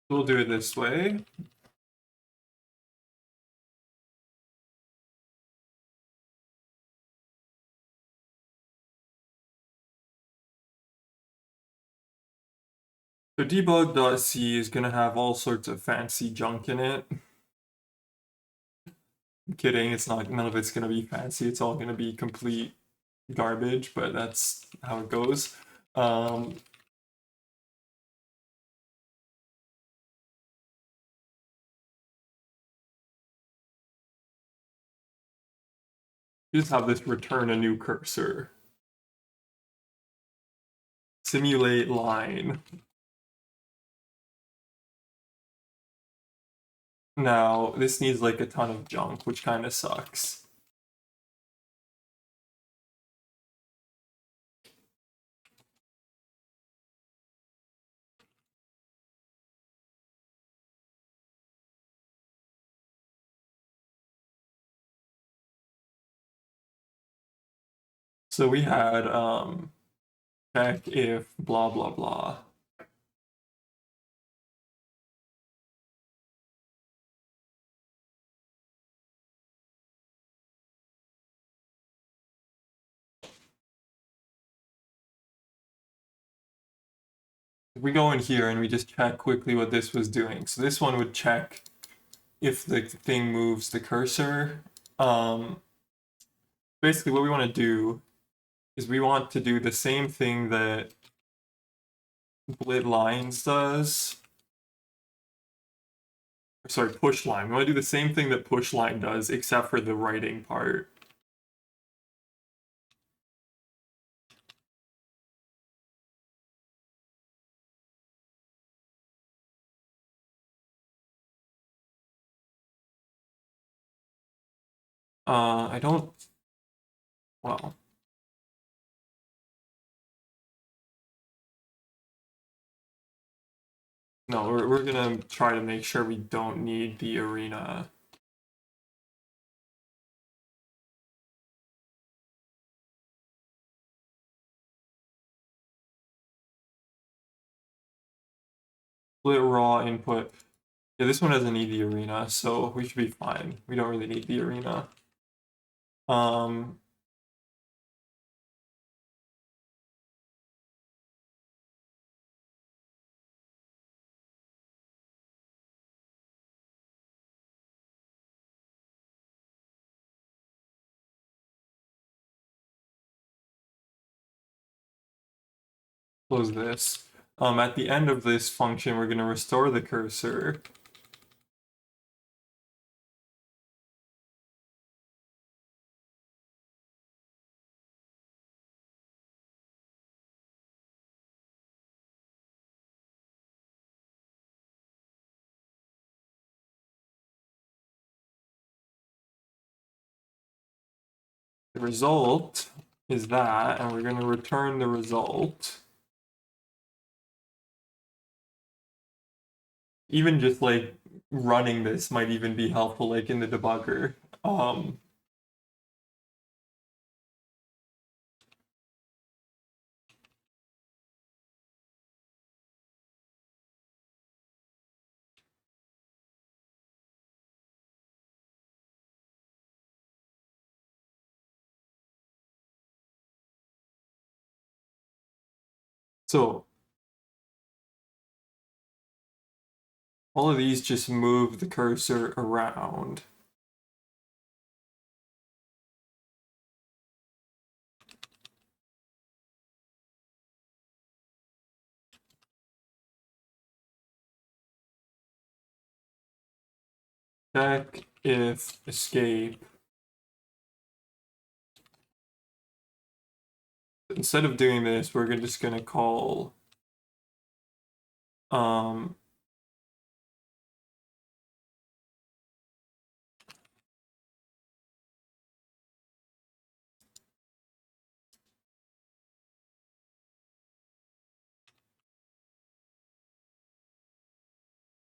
We'll do it this way. So debug.c is going to have all sorts of fancy junk in it. I'm kidding, it's not, none of it's going to be fancy, it's all going to be complete garbage, but that's how it goes. You just have this return a new cursor. Simulate line. Now, this needs like a ton of junk, which kind of sucks. So we had check if blah blah blah. We go in here and we just check quickly what this was doing. So this one would check if the thing moves the cursor. Basically what we want to do is we want to do the same thing that blit lines does. Sorry, push line. We want to do the same thing that push line does, except for the writing part. I don't, well. No, we're gonna try to make sure we don't need the arena. Split raw input. Yeah, this one doesn't need the arena, so we should be fine. We don't really need the arena. Close this. At the end of this function, we're gonna restore the cursor. the result is that, and we're going to return the result. Even just like running this might even be helpful, like in the debugger. So all of these just move the cursor around. Check if escape. Instead of doing this, we're just going to call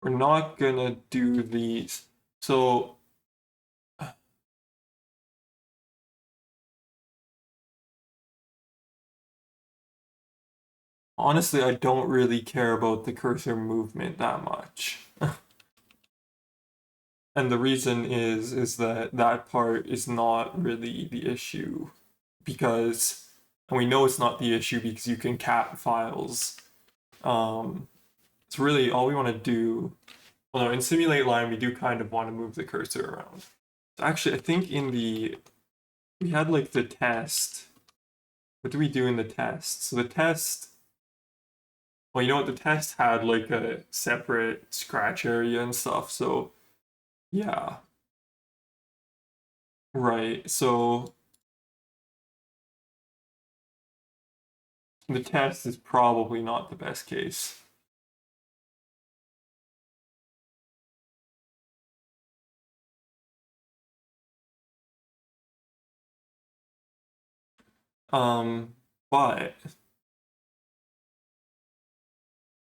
we're not gonna do these. So honestly, I don't really care about the cursor movement that much. And the reason is that that part is not really the issue because, and we know it's not the issue because you can cat files. It's really all we want to do. Well, no, in simulate line, we do kind of want to move the cursor around. Actually, I think we had like the test. What do we do in the test? So the test, well, you know what? The test had like a separate scratch area and stuff. So yeah, right. So the test is probably not the best case. But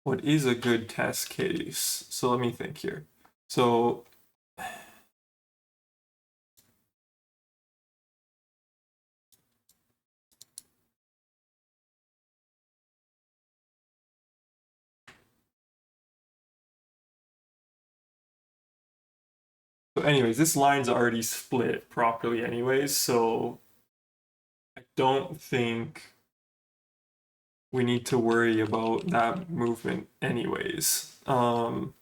what is a good test case? So let me think here. So anyways, this line's already split properly anyways, so I don't think we need to worry about that movement anyways. Oh,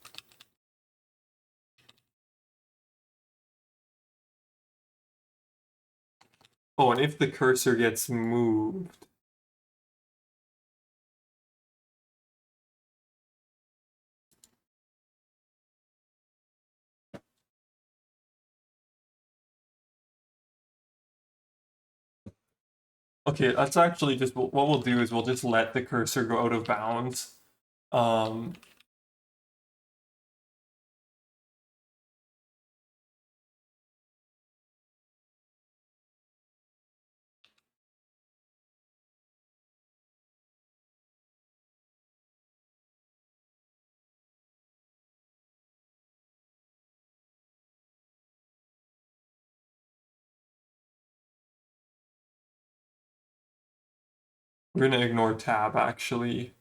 and if the cursor gets moved, okay, that's actually just what we'll do is we'll just let the cursor go out of bounds. We're gonna ignore tab actually.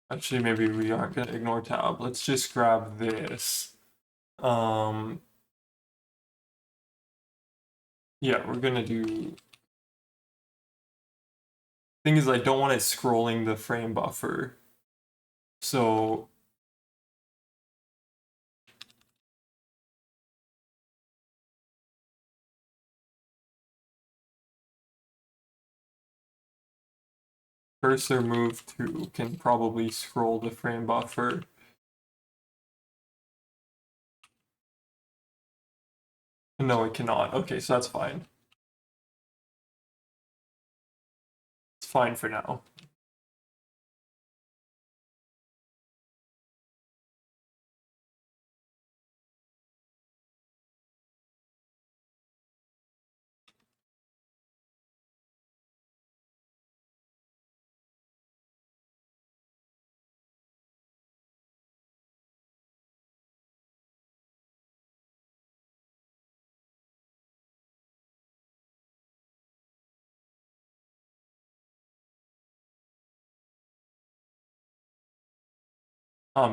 Actually, maybe we aren't gonna ignore tab. Let's just grab this. Yeah, we're gonna do. Thing is, I don't want it scrolling the frame buffer. So cursor move to can probably scroll the frame buffer. No, it cannot. Okay, so that's fine. fine for now.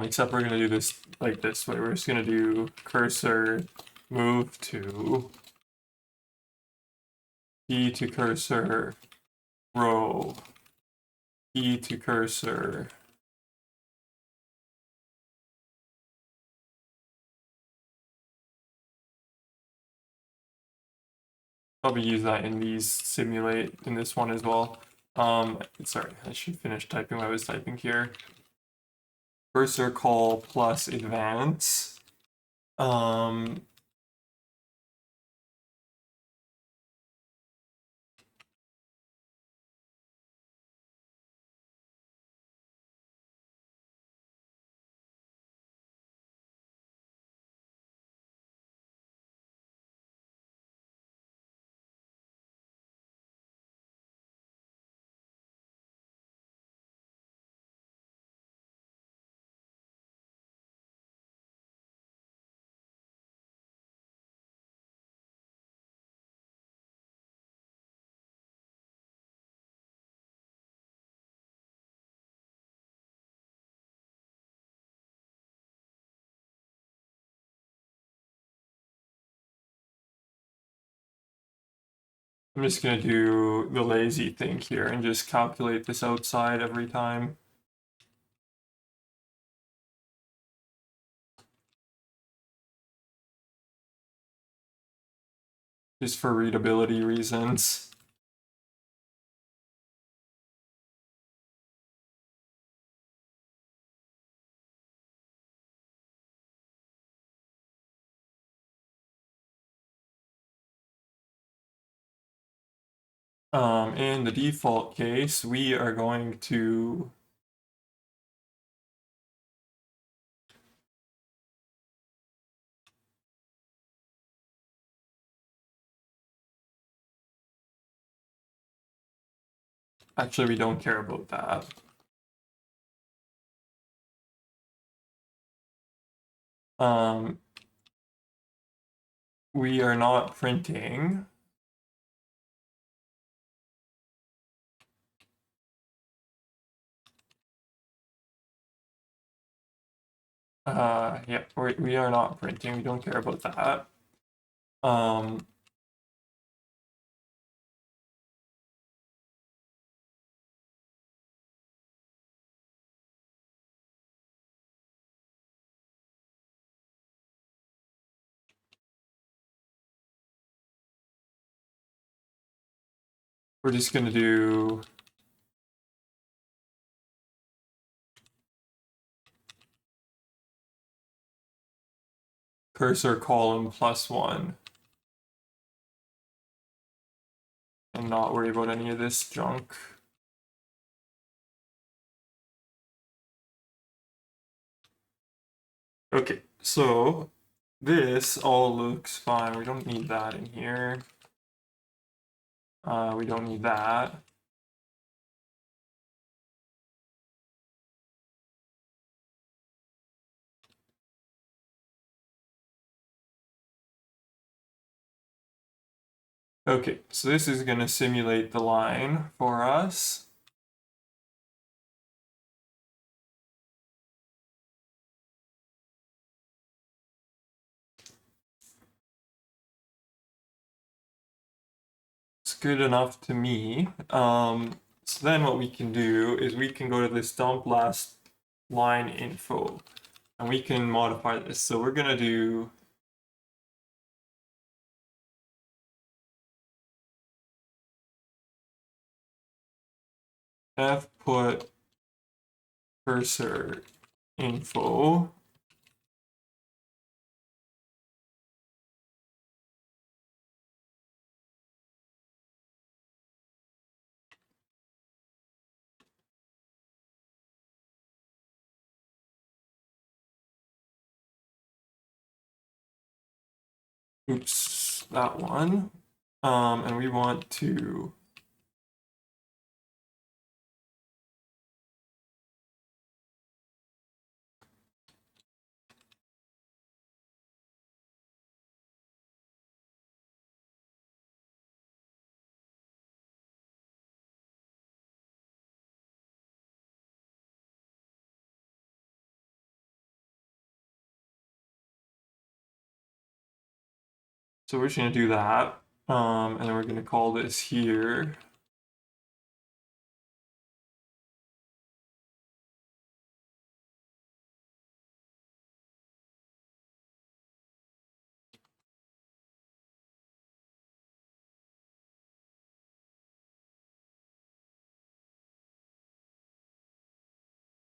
Except we're gonna do this like this way. We're just gonna do cursor move to key to cursor row, key to cursor probably use that in these simulate in this one as well. Sorry, I should finish typing what I was typing here. Cursor call plus advance. I'm just gonna do the lazy thing here and just calculate this outside every time. Just for readability reasons. In the default case, we are going to actually, we don't care about that. We are not printing. Yeah, we are not printing. We don't care about that. We're just gonna do cursor column +1 and not worry about any of this junk. Okay, so this all looks fine. We don't need that in here. We don't need that. Okay, so this is going to simulate the line for us. It's good enough to me. So then what we can do is we can go to this dump last line info and we can modify this. So we're going to do f put cursor info Oops, that one. And we want to so we're just gonna do that. And then we're gonna call this here.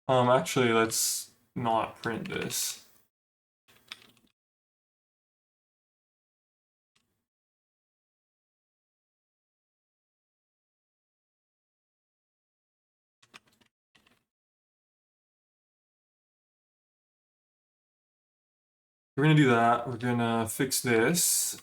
Actually, let's not print this. We're gonna do that. We're gonna fix this.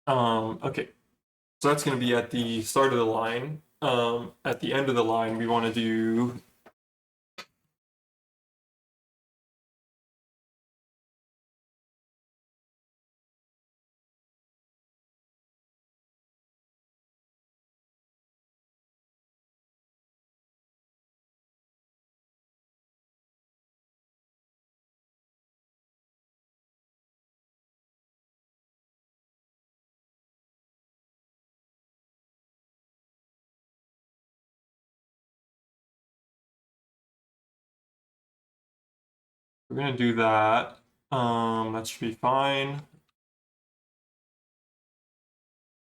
Okay, so that's gonna be at the start of the line. At the end of the line, we want to do we're gonna do that. That should be fine.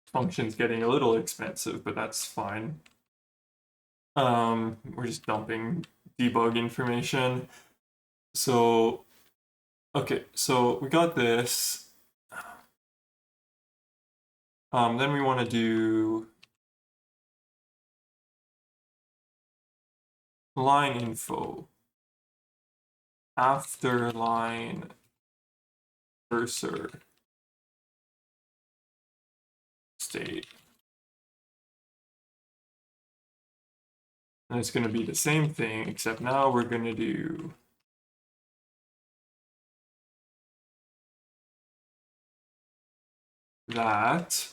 Function's getting a little expensive, but that's fine. We're just dumping debug information. So, okay, so we got this. Then we want to do line info after line cursor state. And it's going to be the same thing, except now we're going to do that.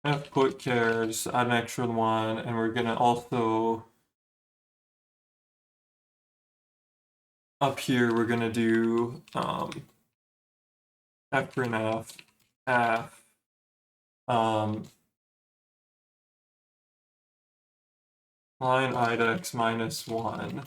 F put chars, add an extra one, and we're going to also up here we're going to do fprintf f line IDEX -1.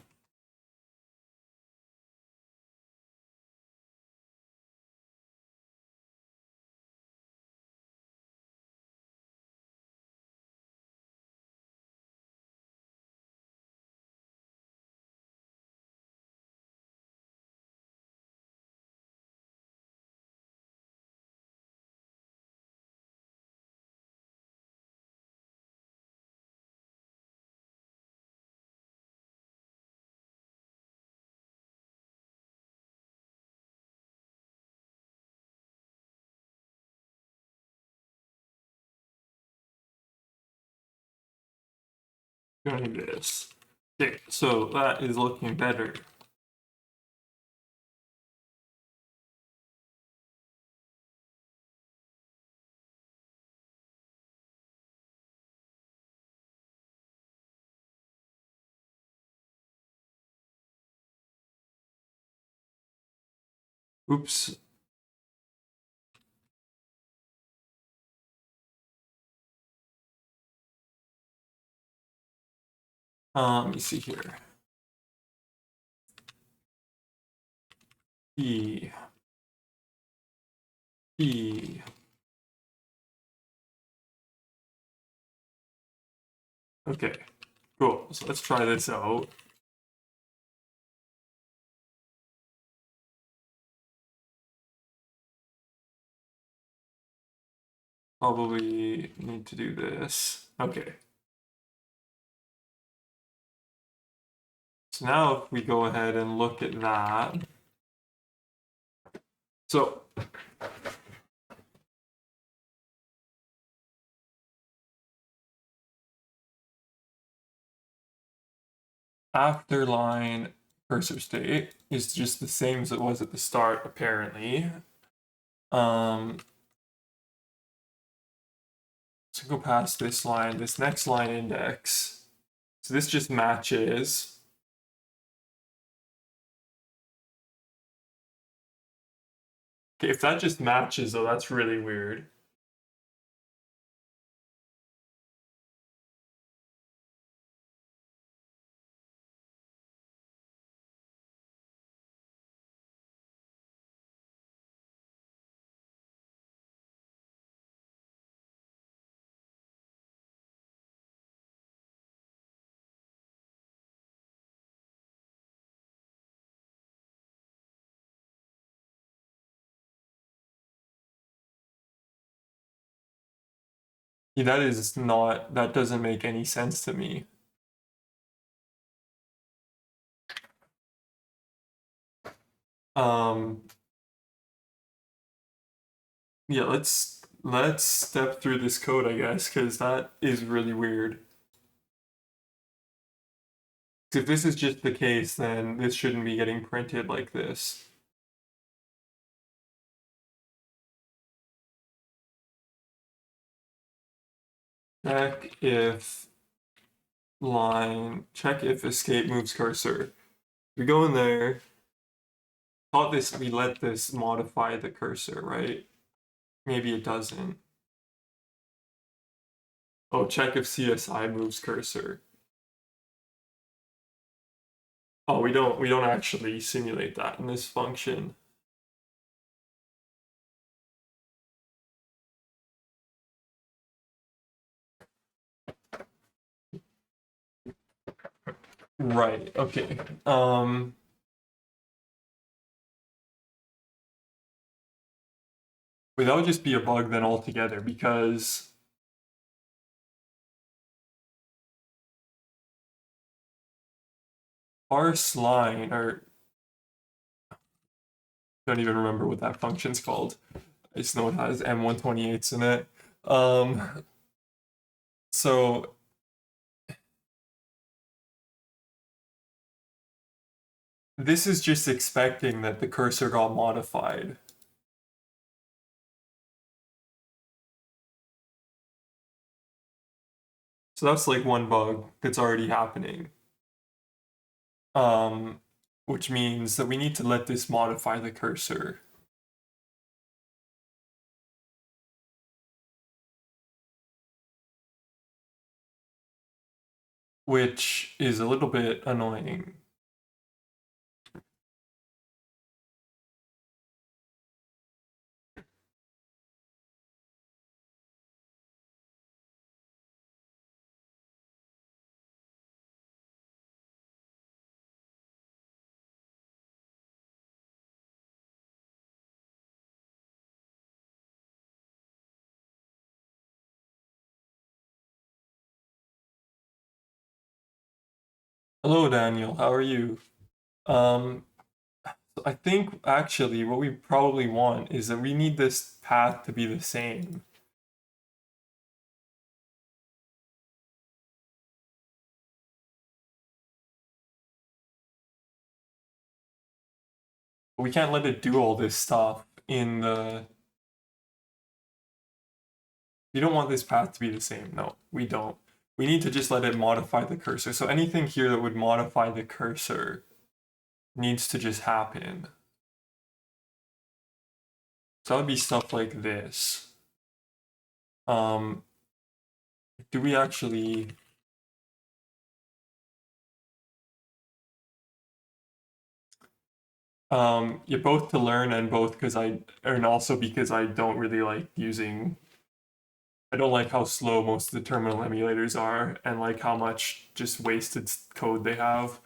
Doing this. Okay, so that is looking better. Oops. Let me see here. E. Okay, cool. So let's try this out. Probably need to do this. Okay. So now if we go ahead and look at that. So after line cursor state is just the same as it was at the start, apparently. So go past this line, this next line index. So this just matches. Okay, if that just matches, though, that's really weird. Yeah, that is not, that doesn't make any sense to me. Yeah, let's step through this code, I guess, because that is really weird. If this is just the case, then this shouldn't be getting printed like this. Check if check if escape moves cursor. We go in there, we let this modify the cursor, right? Maybe it doesn't. Oh, check if CSI moves cursor. Oh, we don't actually simulate that in this function. Right, okay. But that would just be a bug then altogether, because parse line, or don't even remember what that function's called. I just know it has M128s in it. So this is just expecting that the cursor got modified. So that's like one bug that's already happening. Which means that we need to let this modify the cursor. Which is a little bit annoying. Hello, Daniel. How are you? Um, I think actually what we probably want is that we need this path to be the same. We can't let it do all this stuff in the... You don't want this path to be the same. No, we don't. We need to just let it modify the cursor. So anything here that would modify the cursor needs to just happen. So that would be stuff like this. Do we actually... Yeah, both to learn and both and also because I don't really like using. I don't like how slow most of the terminal emulators are, and like how much just wasted code they have,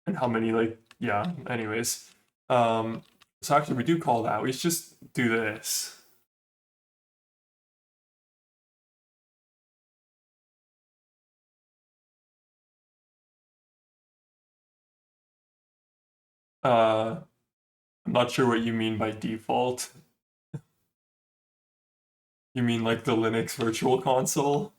and how many like yeah. Anyways, um, so actually we do call that. We just do this. I'm not sure what you mean by default. You mean like the Linux Virtual Console?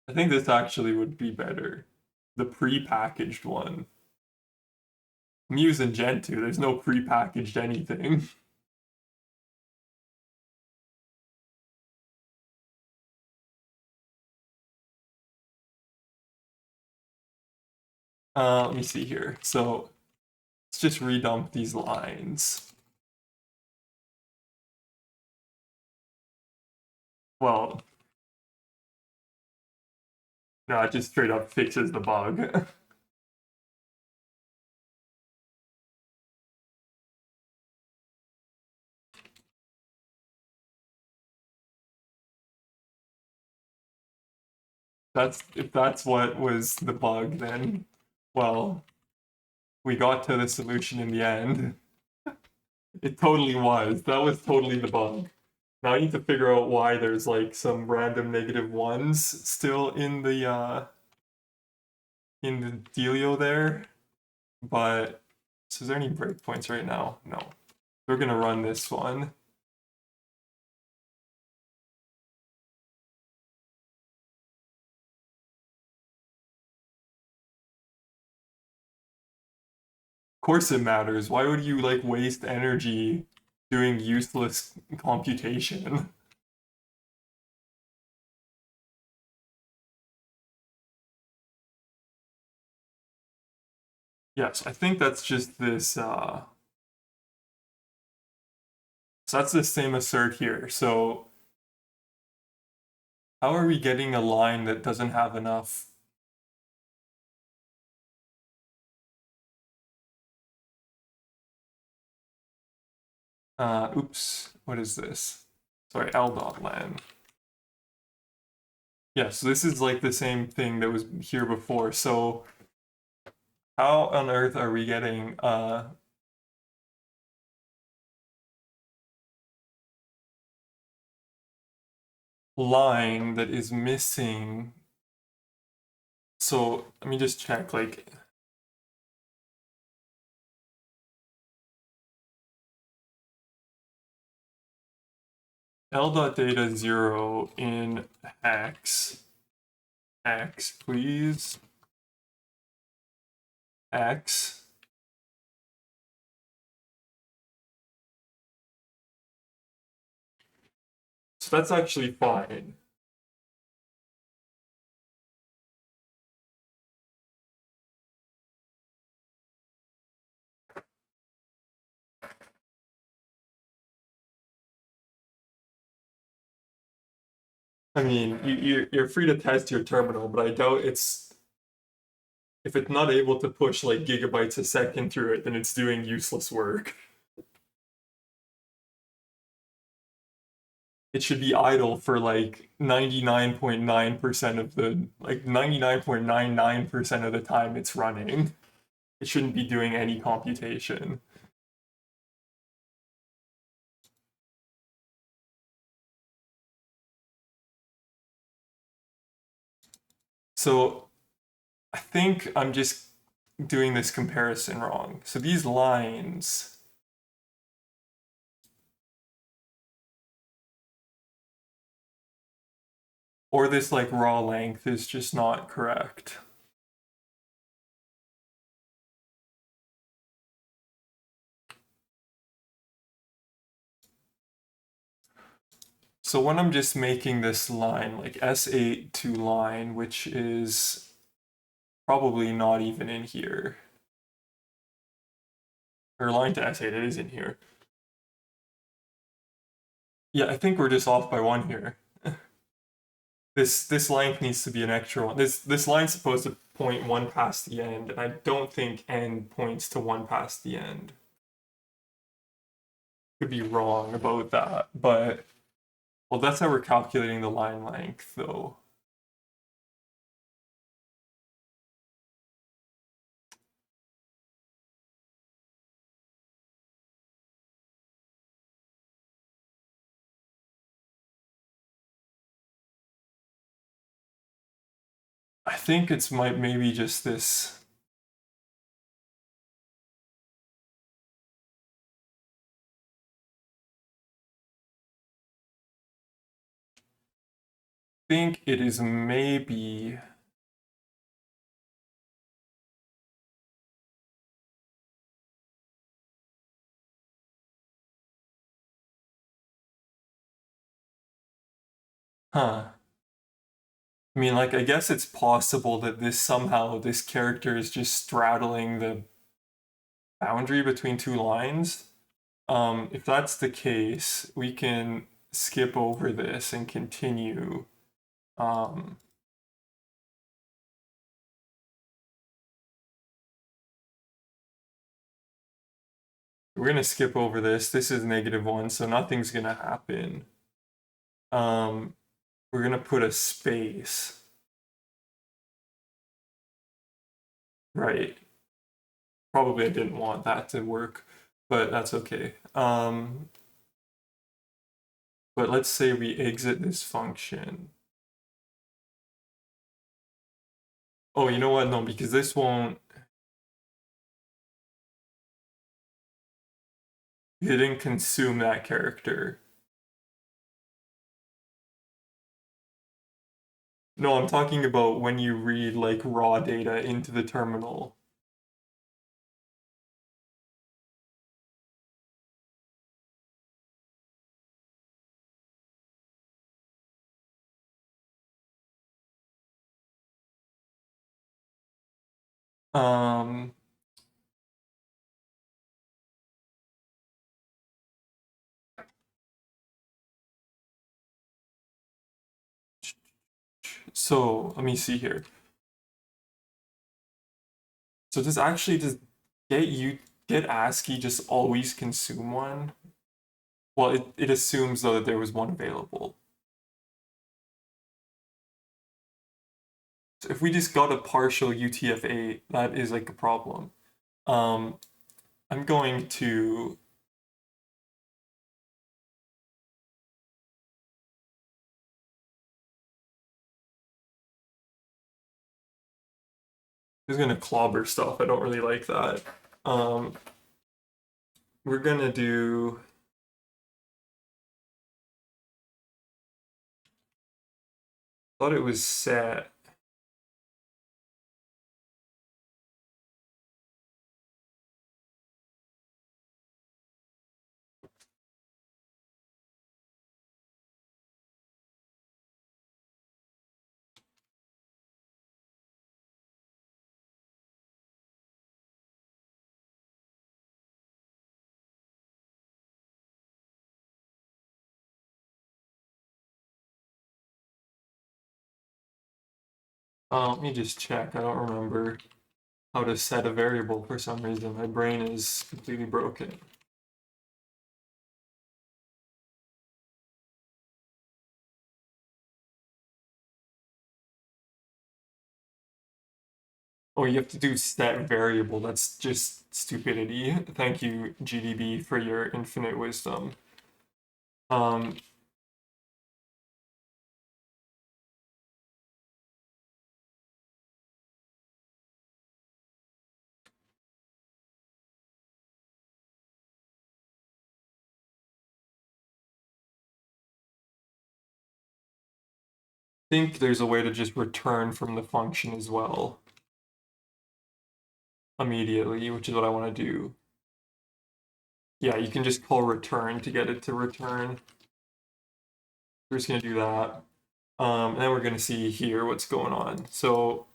I think this actually would be better. The pre-packaged one. I'm using Gentoo. There's no pre-packaged anything. Let me see here. So let's just redump these lines. Well, no, it just straight up fixes the bug. If that's what was the bug, then well, we got to the solution in the end. It totally was. That was totally the bug. Now I need to figure out why there's like some random negative ones still in the dealio there. But so is there any breakpoints right now? No. We're gonna run this one. Of course it matters. Why would you like waste energy doing useless computation? Yes, I think that's just this so that's the same assert here. So how are we getting a line that doesn't have enough? Oops, what is this? Sorry, l.len. Yeah, so this is like the same thing that was here before. So how on earth are we getting line that is missing? So let me just check like l.data 0 in x, please, x. So that's actually fine. I mean, you're free to test your terminal, but I doubt it's if it's not able to push like gigabytes a second through it, then it's doing useless work. It should be idle for like 99.9% of the like 99.99% of the time it's running. It shouldn't be doing any computation. So I think I'm just doing this comparison wrong. So these lines, or this like raw length is just not correct. So when I'm just making this line, like S8 to line, which is probably not even in here, or line to S8, it is in here. Yeah, I think we're just off by 1 here. This length needs to be an extra one. This line's supposed to point 1 past the end, and I don't think n points to 1 past the end. Could be wrong about that, but well, that's how we're calculating the line length, though. I think it's maybe just this. I think it is maybe. Huh. I mean, like, I guess it's possible that this character is just straddling the boundary between 2 lines. If that's the case, we can skip over this and continue. We're gonna skip over this. This is -1, so nothing's gonna happen. We're gonna put a space. Right. Probably I didn't want that to work, but that's okay. But let's say we exit this function. Oh, you know what? No, because this won't. It didn't consume that character. No, I'm talking about when you read like raw data into the terminal. Um, so let me see here. So does actually just get ASCII just always consume one? Well, it assumes though that there was one available. So if we just got a partial UTF-8, that is like a problem. I'm going to just gonna clobber stuff. I don't really like that. We're gonna do. Thought it was set. Let me just check. I don't remember how to set a variable for some reason. My brain is completely broken. Oh, you have to do set variable. That's just stupidity. Thank you, GDB, for your infinite wisdom. Um, I think there's a way to just return from the function as well immediately, which is what I want to do. Yeah, you can just call return to get it to return. We're just going to do that. And then we're going to see here what's going on. So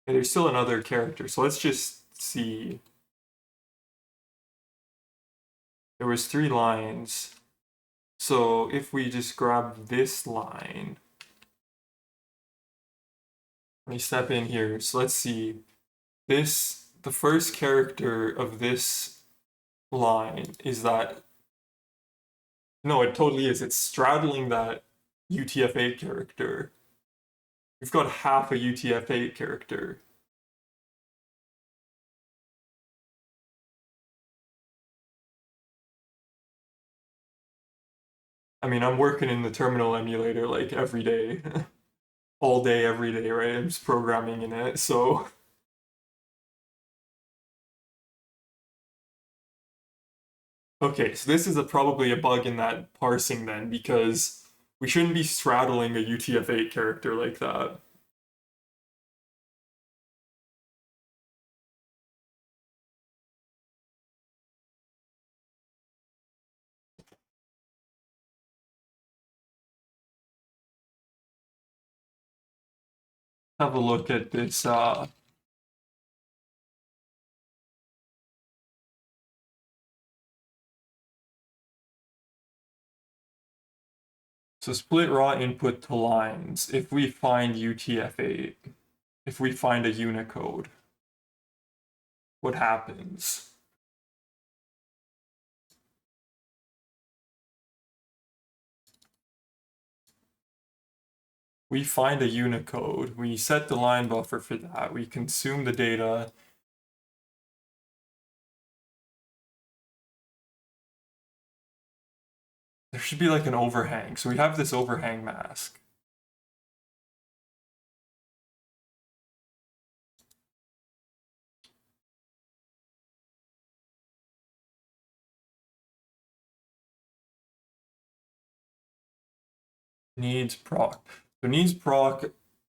there's still another character. So let's just see. there was 3 lines. So if we just grab this line, let me step in here. So let's see. The first character of this line is that, no, it totally is. It's straddling that UTF-8 character. We've got half a UTF-8 character. I mean, I'm working in the terminal emulator like every day, all day, every day, right? I'm just programming in it, so. Okay, so this is probably a bug in that parsing then, because we shouldn't be straddling a UTF-8 character like that. Have a look at this. So split raw input to lines. If we find UTF-8, if we find a Unicode, what happens? We find a Unicode, we set the line buffer for that, we consume the data. There should be like an overhang. So we have this overhang mask. Needs proc. So needs proc.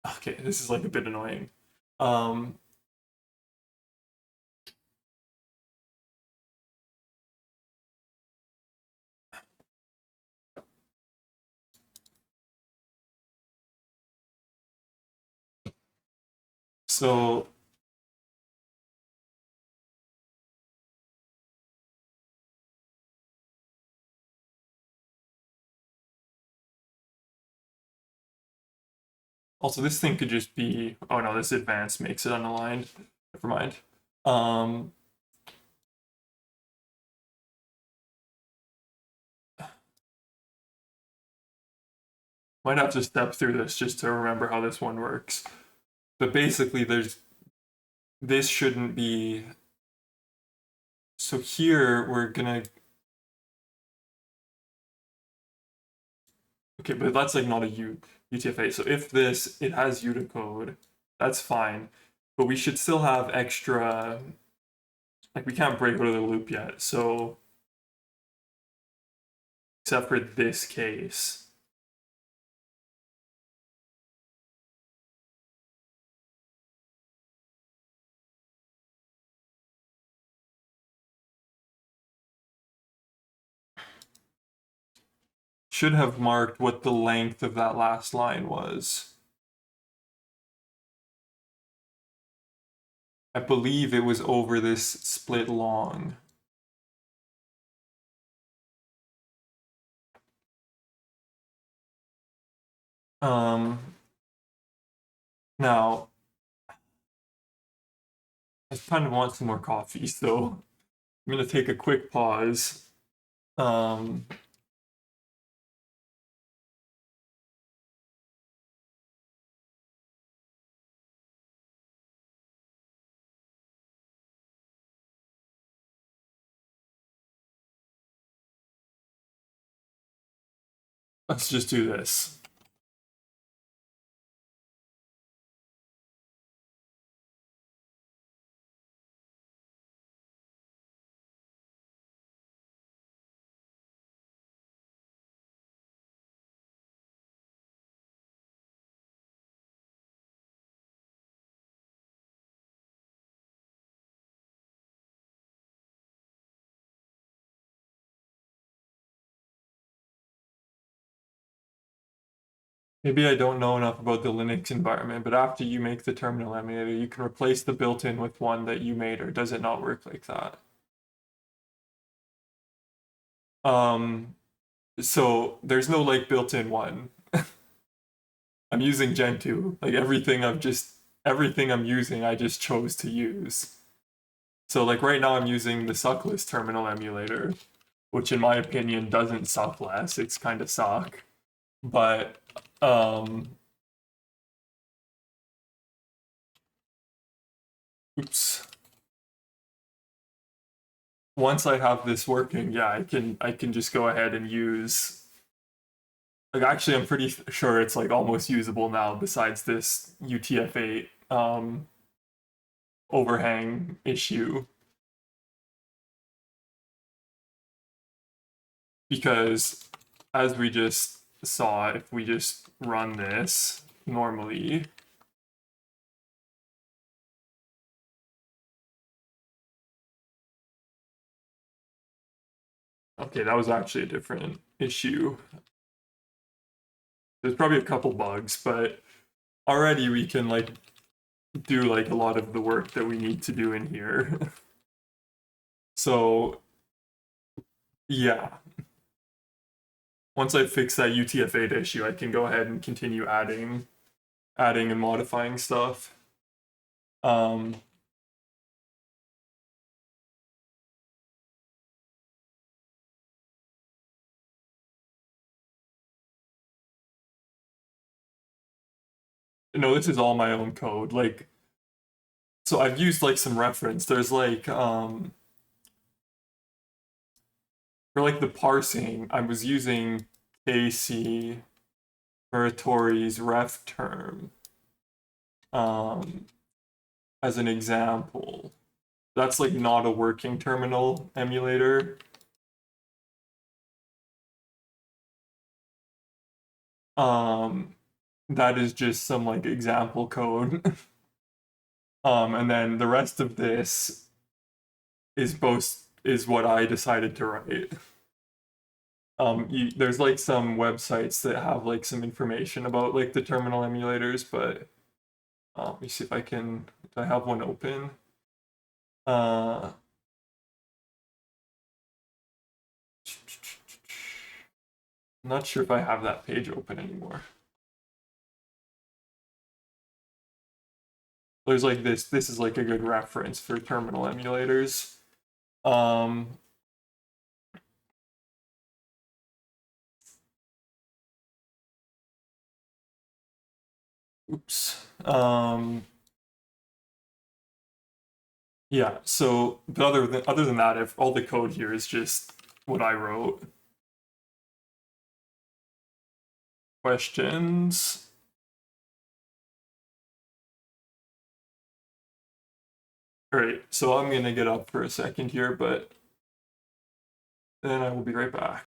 Okay, this is like a bit annoying. So also this thing could just be, oh no, this advanced makes it unaligned. Never mind. Might have to step through this just to remember how this one works. But basically this shouldn't be, so here we're gonna, okay, but that's like not a UTF-8. So if it has Unicode, that's fine. But we should still have extra, like we can't break out of the loop yet. So, except for this case. Should have marked what the length of that last line was. I believe it was over this split long. Now, I kind of want some more coffee, so I'm gonna take a quick pause. Let's just do this. Maybe I don't know enough about the Linux environment, but after you make the terminal emulator, you can replace the built-in with one that you made, or does it not work like that? So there's no like built-in one. I'm using Gen 2. Like everything I'm using, I just chose to use. So like right now I'm using the suckless terminal emulator, which in my opinion doesn't suck less. It's kind of suck. But um oops. Once I have this working, yeah, I can just go ahead and use like actually I'm pretty sure it's like almost usable now besides this UTF-8 overhang issue because as we just saw, if we just run this normally, okay, that was actually a different issue. There's probably a couple bugs, but already we can like do like a lot of the work that we need to do in here. So yeah, once I fix that UTF-8 issue, I can go ahead and continue adding and modifying stuff. Um, no, this is all my own code. Like, so I've used like some reference. There's like for like the parsing, I was using KC Muratori's ref term um, as an example. That's like not a working terminal emulator. Um, that is just some like example code. And then the rest of this is what I decided to write. There's like some websites that have like some information about like the terminal emulators, but let me see if I have one open. I'm not sure if I have that page open anymore. There's like this is like a good reference for terminal emulators. Um, oops. Yeah, so but other than that, if all the code here is just what I wrote. Questions? All right, so I'm gonna get up for a second here, but then I will be right back.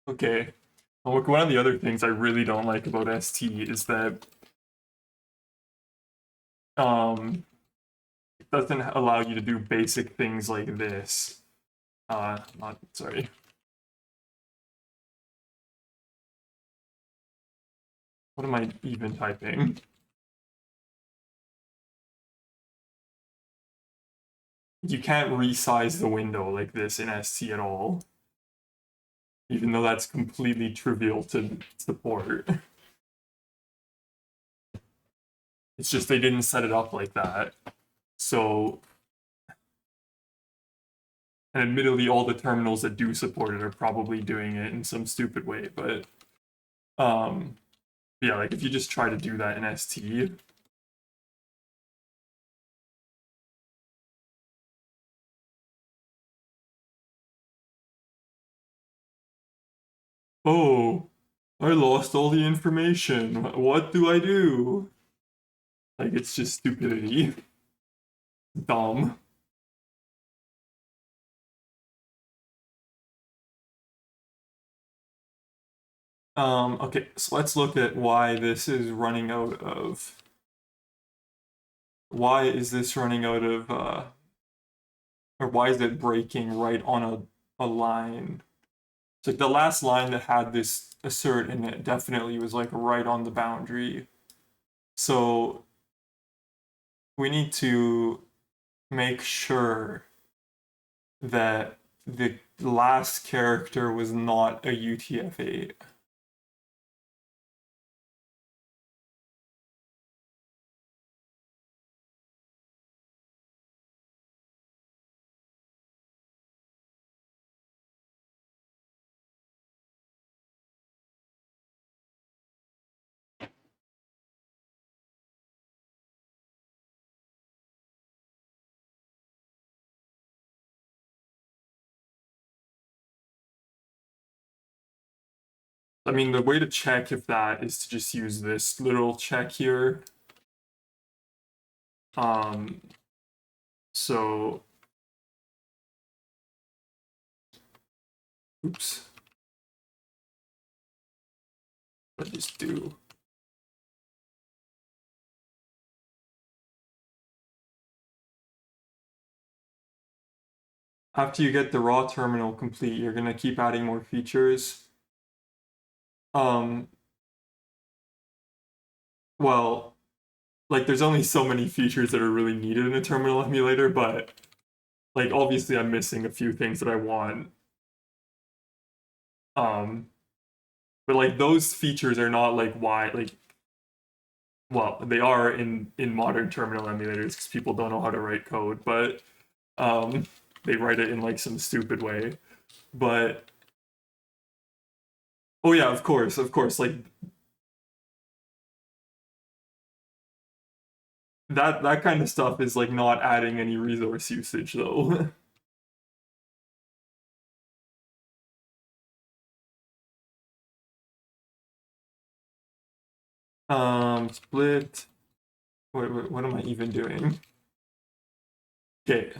Okay. Well, look, one of the other things I really don't like about ST is that it doesn't allow you to do basic things like this. Not sorry. What am I even typing? You can't resize the window like this in ST at all, even though that's completely trivial to support. It's just they didn't set it up like that. So, and admittedly, all the terminals that do support it are probably doing it in some stupid way, but um, yeah, like if you just try to do that in ST, oh, I lost all the information. What do I do? Like it's just stupidity. Dumb. Okay, so let's look at why this is running out of. Why is this running out of, or why is it breaking right on a line? It's like the last line that had this assert in it definitely was like right on the boundary. So we need to make sure that the last character was not a UTF-8. I mean, the way to check if that is to just use this little check here. Um, so, oops. What does this do? After you get the raw terminal complete, you're gonna keep adding more features. Um, well, like there's only so many features that are really needed in a terminal emulator, but like obviously I'm missing a few things that I want. Um, but like those features are not like why like well, they are in modern terminal emulators because people don't know how to write code, but um they write it in like some stupid way. But oh yeah, of course, like that kind of stuff is like not adding any resource usage though. Split. Wait, what am I even doing? Okay,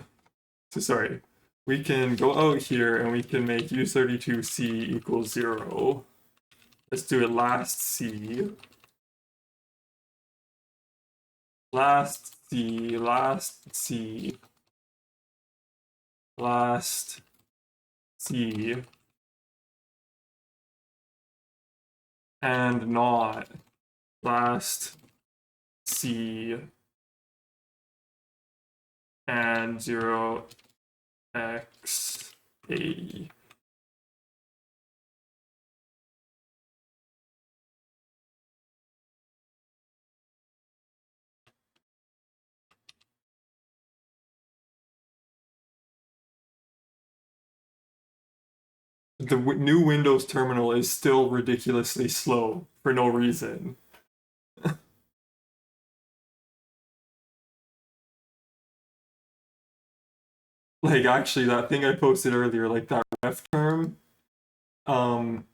so sorry. We can go out here and we can make U32C equals 0. Let's do it last C. Last C, last C, last C, and not last C and 0x A. The new Windows terminal is still ridiculously slow for no reason. Like actually that thing I posted earlier, like that ref term, um,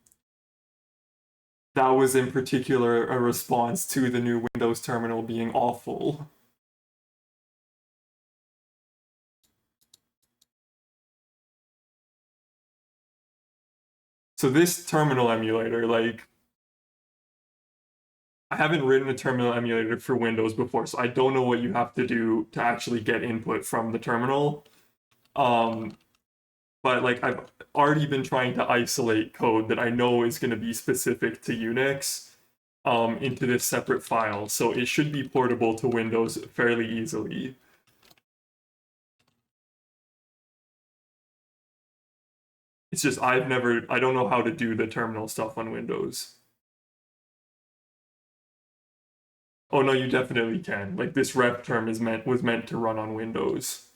that was in particular a response to the new Windows terminal being awful. So this terminal emulator, like, I haven't written a terminal emulator for Windows before, so I don't know what you have to do to actually get input from the terminal. Um, but like I've already been trying to isolate code that I know is going to be specific to Unix into this separate file, so it should be portable to Windows fairly easily. It's just I don't know how to do the terminal stuff on Windows. Oh no, you definitely can. Like this rep term was meant to run on Windows.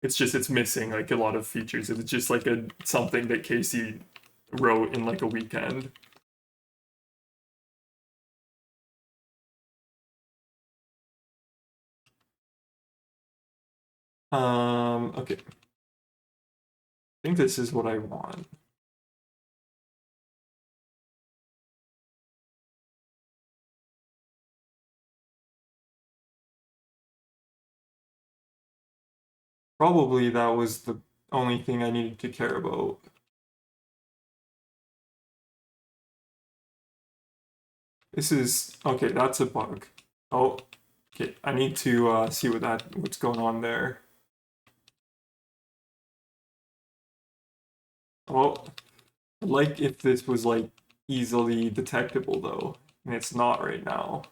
It's just it's missing like a lot of features. It's just like a something that Casey wrote in like a weekend. Okay. I think this is what I want. Probably that was the only thing I needed to care about. This is okay, that's a bug. Oh, okay. I need to see what's going on there. Oh, I'd like if this was like easily detectable though, and it's not right now.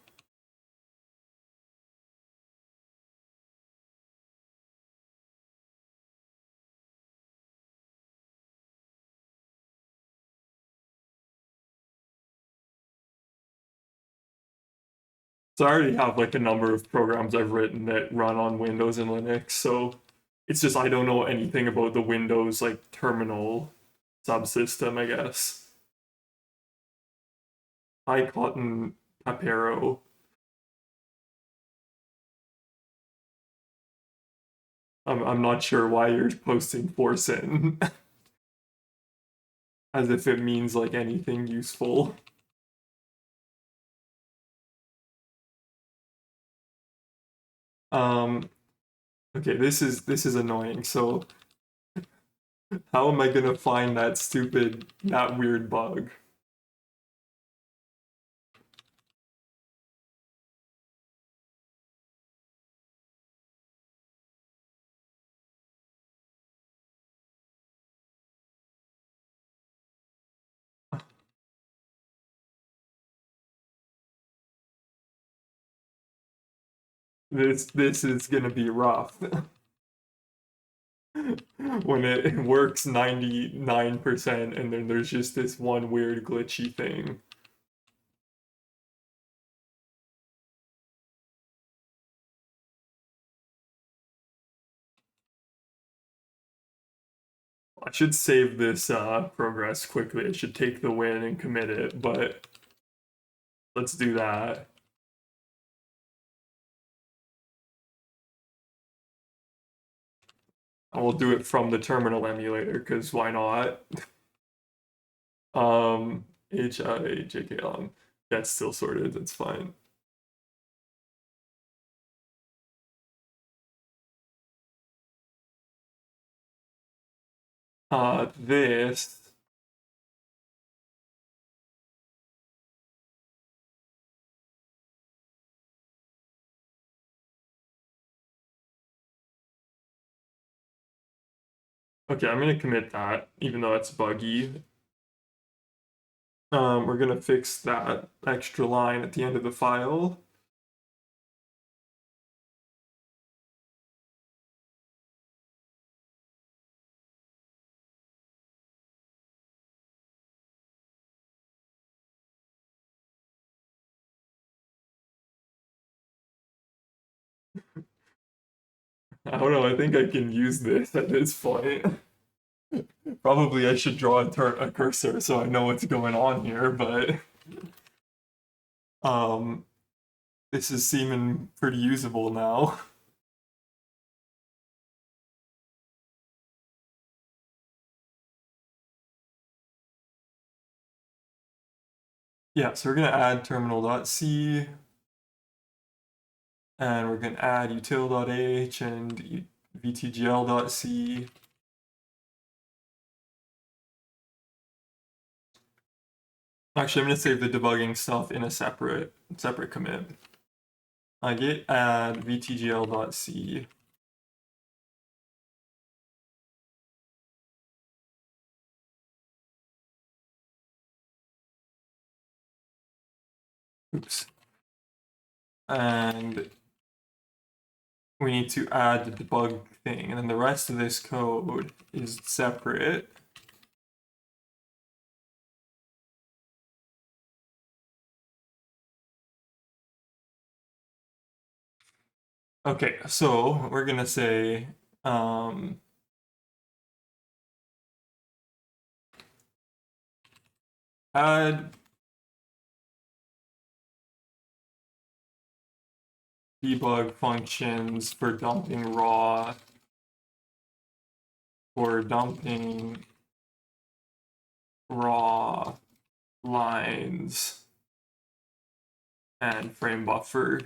So I already have like a number of programs I've written that run on Windows and Linux, so it's just I don't know anything about the Windows like terminal subsystem, I guess. Hi Cotton Papero. I'm not sure why you're posting Forsen as if it means like anything useful. Um, okay, this is annoying. So how am I gonna find that weird bug? This is gonna be rough. When it works 99% and then there's just this one weird glitchy thing. I should save this progress quickly. I should take the win and commit it, but let's do that. And we'll do it from the terminal emulator, because why not? HIJK, that's still sorted, that's fine. This, okay, I'm gonna commit that, even though it's buggy. We're gonna fix that extra line at the end of the file. I don't know, I think I can use this at this point. Probably I should draw a cursor so I know what's going on here, but um, this is seeming pretty usable now. Yeah, so we're gonna add terminal.c, and we're gonna add util.h and vtgl.c. Actually, I'm gonna save the debugging stuff in a separate commit. Git add vtgl.c. Oops. And we need to add the debug thing, and then the rest of this code is separate. Okay, so we're gonna say add debug functions for dumping raw, lines and frame buffer.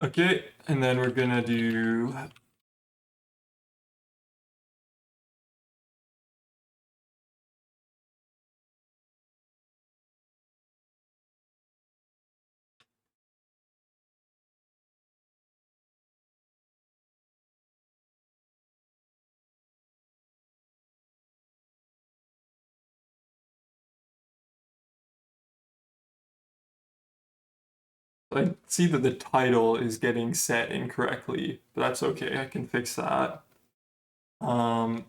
Okay, and then we're gonna do I see that the title is getting set incorrectly, but that's okay, I can fix that. So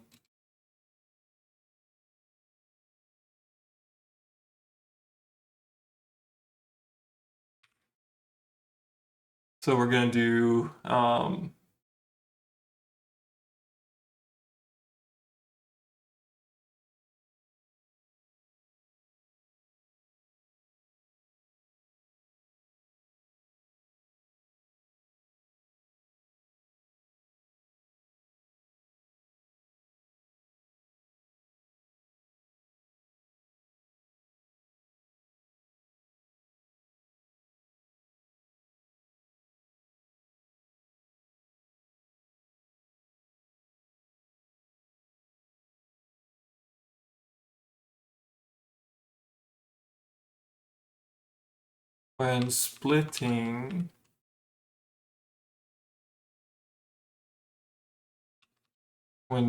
we're gonna do when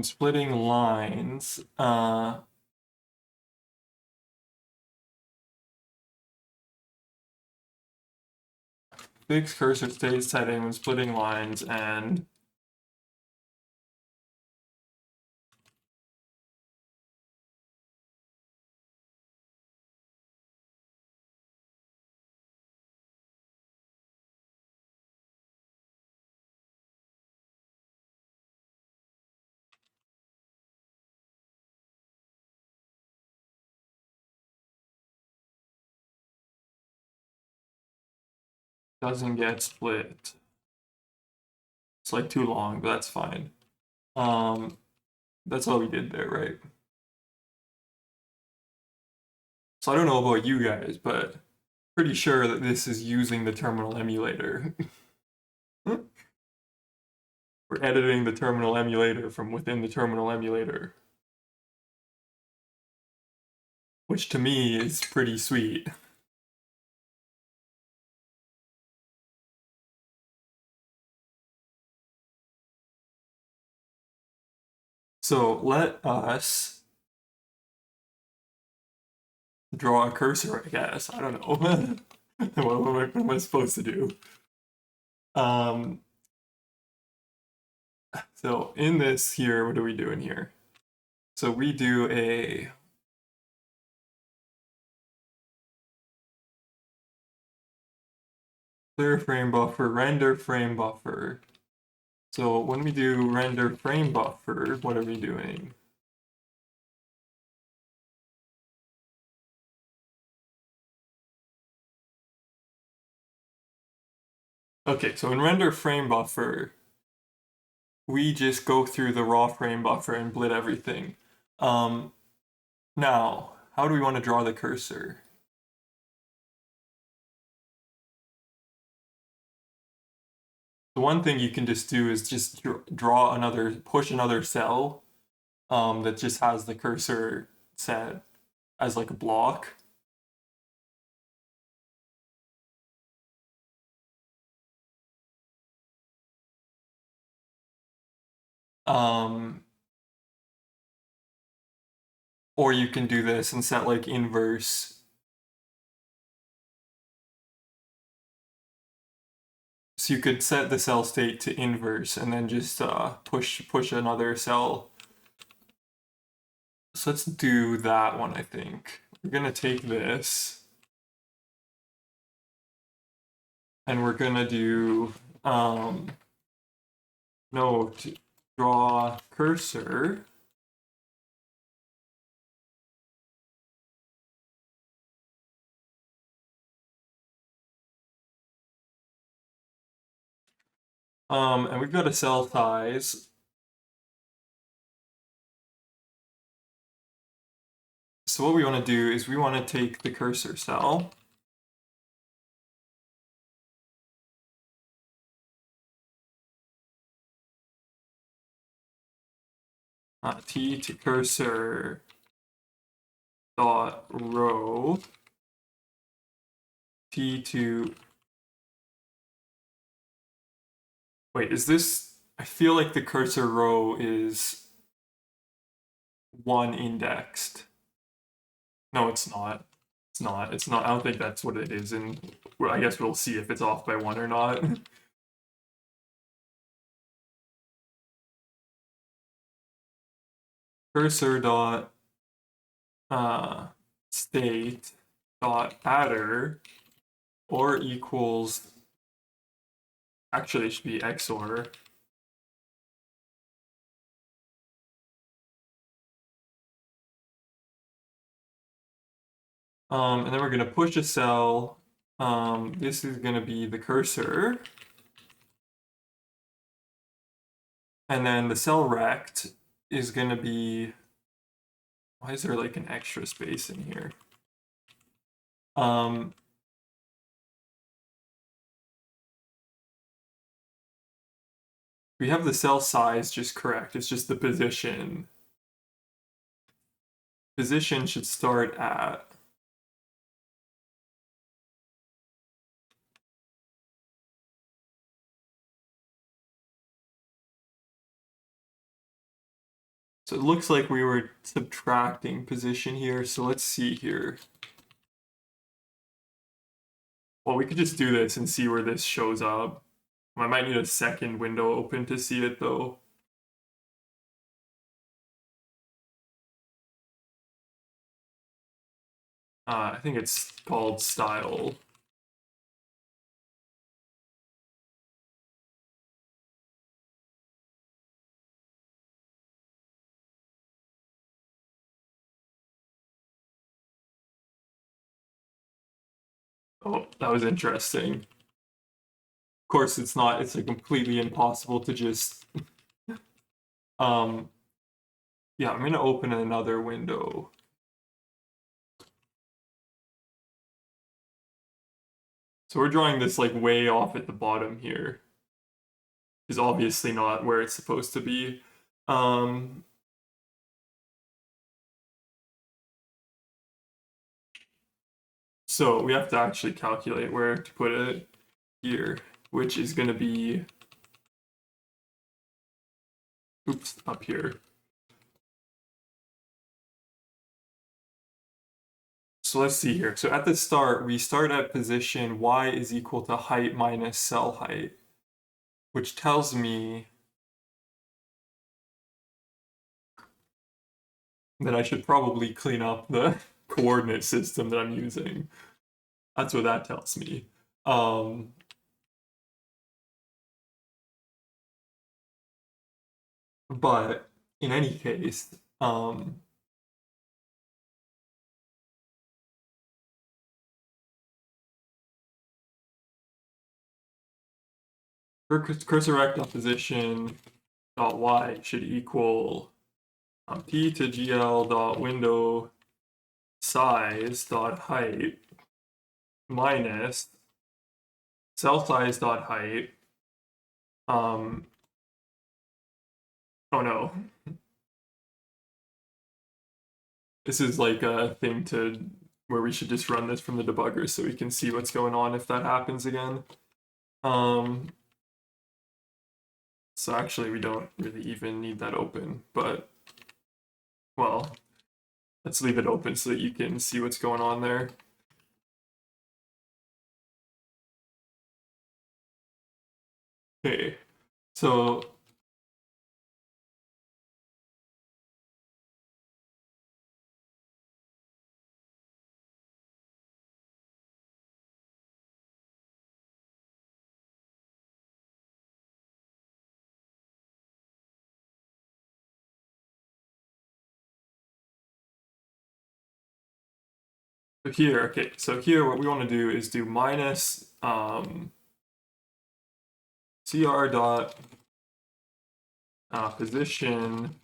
splitting lines, fix cursor state setting when splitting lines and doesn't get split. It's like too long, but that's fine. That's all we did there, right? So I don't know about you guys, but pretty sure that this is using the terminal emulator. We're editing the terminal emulator from within the terminal emulator, which to me is pretty sweet. So let us draw a cursor, I guess. I don't know. what am I supposed to do? So in this here, what are we doing here? So we do a clear frame buffer, render frame buffer. So when we do render frame buffer, what are we doing? Okay, so in render frame buffer, we just go through the raw frame buffer and blit everything. Now, how do we want to draw the cursor? The one thing you can just do is just push another cell that just has the cursor set as like a block. Um, or you can do this and set like inverse. So you could set the cell state to inverse and then just push another cell. So let's do that one, I think. We're gonna take this and we're gonna do note draw cursor. And we've got a cell size. So what we want to do is we want to take the cursor cell. T to cursor dot row. T to... Wait, is this... I feel like the cursor row is 1 indexed. No, it's not. It's not. It's not. I don't think that's what it is. And well, I guess we'll see if it's off by 1 or not. Cursor dot state dot adder or equals... Actually, it should be XOR. And then we're going to push a cell. This is going to be the cursor. And then the cell rect is going to be... Why is there like an extra space in here? We have the cell size just correct. It's just the position. Position should start at... So it looks like we were subtracting position here. So let's see here. Well, we could just do this and see where this shows up. I might need a second window open to see it though. I think it's called style. Oh, that was interesting. Of course, it's not. It's like completely impossible to just... Yeah, I'm gonna open another window. So we're drawing this like way off at the bottom here. Is obviously not where it's supposed to be. So we have to actually calculate where to put it here, which is going to be, oops, up here. So let's see here. So at the start, we start at position y is equal to height minus cell height, which tells me that I should probably clean up the coordinate system that I'm using. That's what that tells me. But in any case, cursor rect opposition dot y should equal p to gl dot window size dot height minus cell size dot height Oh no. This is like a thing to where we should just run this from the debugger so we can see what's going on if that happens again. Um, so actually we don't really even need that open, but well, let's leave it open so that you can see what's going on there. Okay, so here, okay, so here what we want to do is do minus cr dot position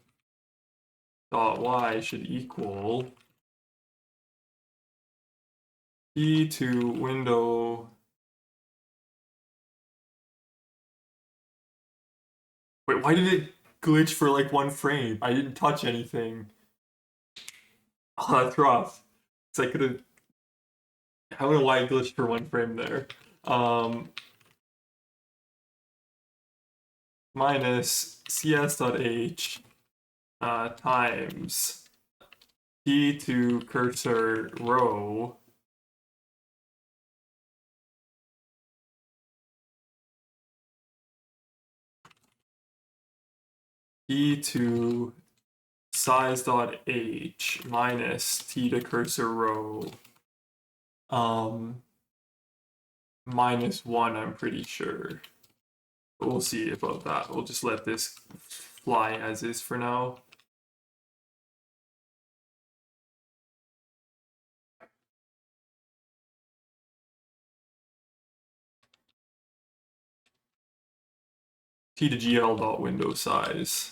dot y should equal key to window. Wait, why did it glitch for like one frame? I didn't touch anything. Oh, that's rough. So I could have. I don't know why it glitched for one frame there. Um, Minus cs.h times key to cursor row key to size.h minus t to cursor row -1, I'm pretty sure. But we'll see about that. We'll just let this fly as is for now. T to GL dot window size.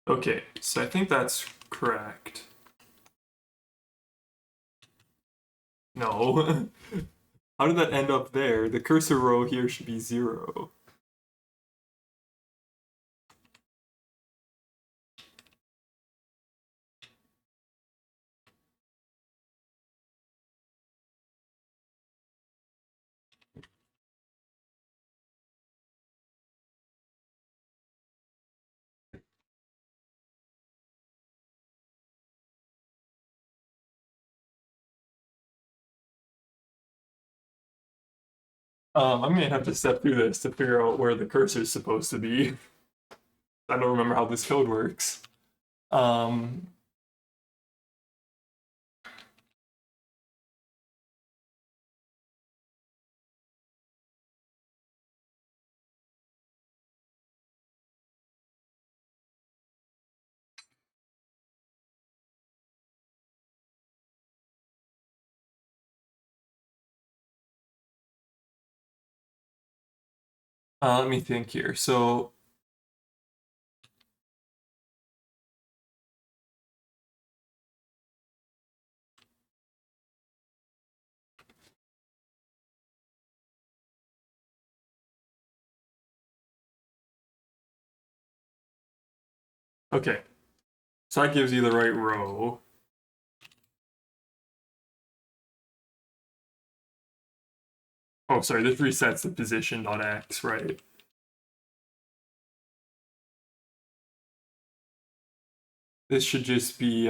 Okay, so I think that's correct. No. How did that end up there? The cursor row here should be 0. I may have to step through this to figure out where the cursor is supposed to be. I don't remember how this code works. Um, Let me think here. So, okay. So that gives you the right row. Oh, sorry, this resets the position.x, right? This should just be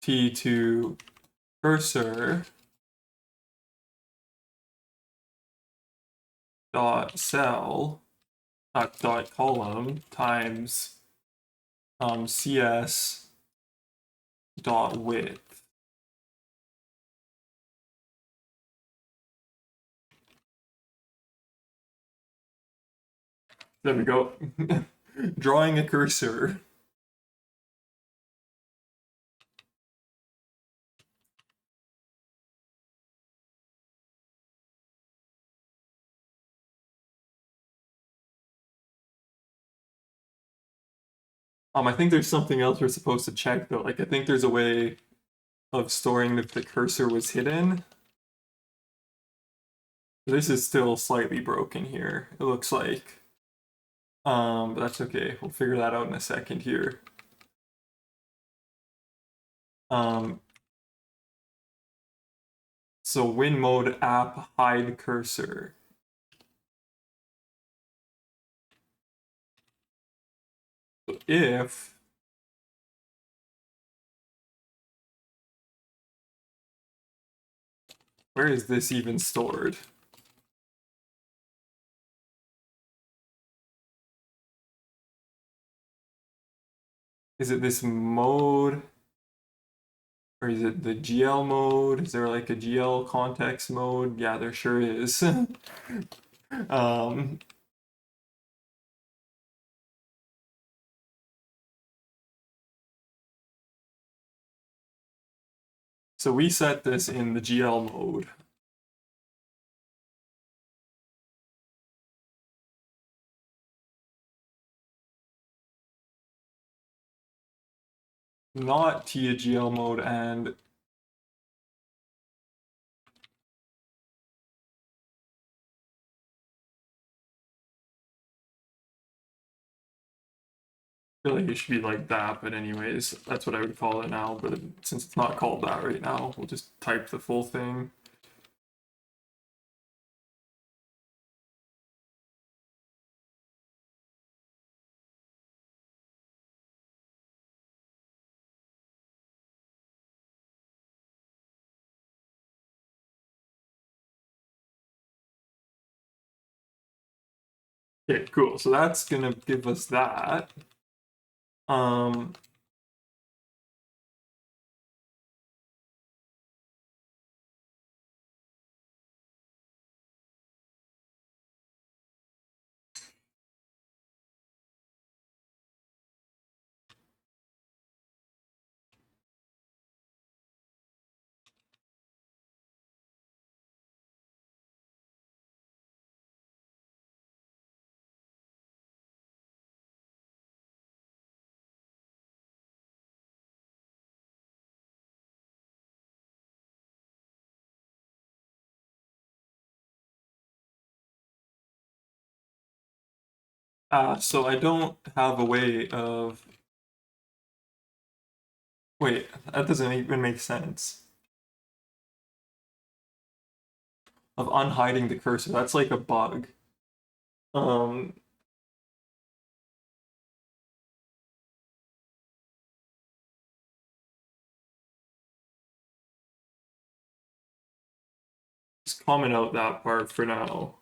t to cursor dot cell dot column times cs dot width. There we go. Drawing a cursor. I think there's something else we're supposed to check though. Like I think there's a way of storing if the cursor was hidden. This is still slightly broken here, it looks like. But that's okay. We'll figure that out in a second here. So win mode app hide cursor. So if where is this even stored? Is it this mode? Or is it the GL mode? Is there like a GL context mode? Yeah, there sure is. um, so we set this in the GL mode. Not TIA GL mode and I feel like it should be like that, but anyways, that's what I would call it now, but since it's not called that right now, we'll just type the full thing. Okay, cool. So that's gonna give us that. Um, so I don't have a way of. Wait, that doesn't even make sense. Of unhiding the cursor. That's like a bug. Um, just comment out that part for now.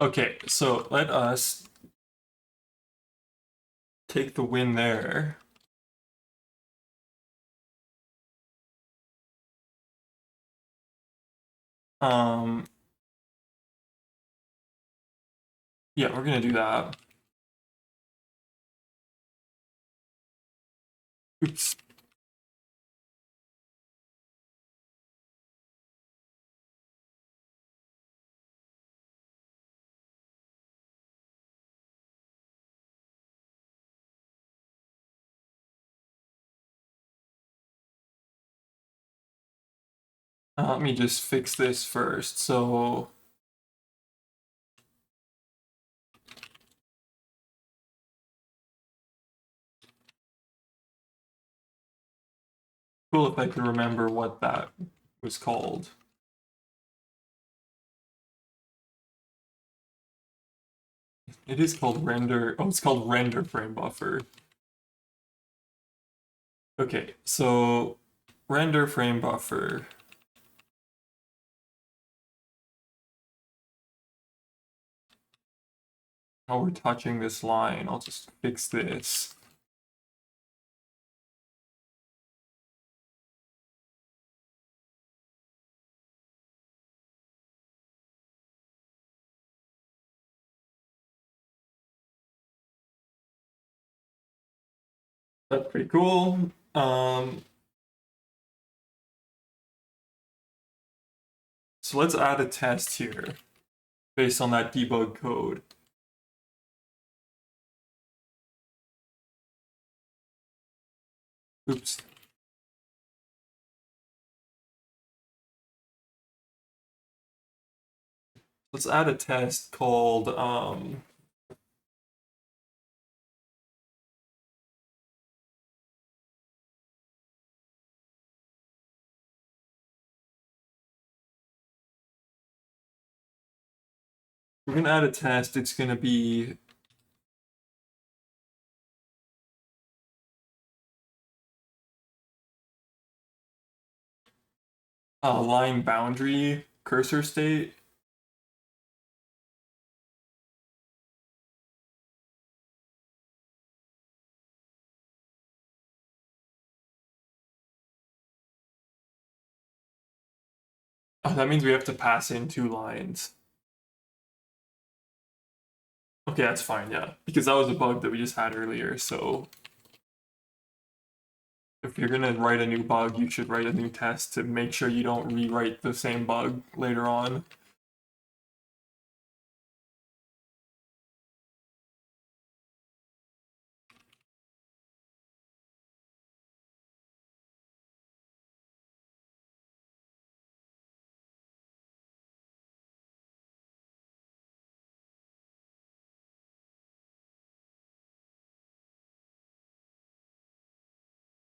Okay, so let us take the win there. Um, yeah, we're gonna do that. Oops. Let me just fix this first. So cool if I can remember what that was called. It is called render. Oh, it's called render frame buffer. Okay, so render frame buffer. While we're touching this line, I'll just fix this. That's pretty cool. So let's add a test here based on that debug code. Oops. Let's add a test called we're gonna add a test. It's gonna be line boundary cursor state. Oh, that means we have to pass in 2 lines. Okay, that's fine, yeah. Because that was a bug that we just had earlier, so if you're gonna write a new bug, you should write a new test to make sure you don't rewrite the same bug later on.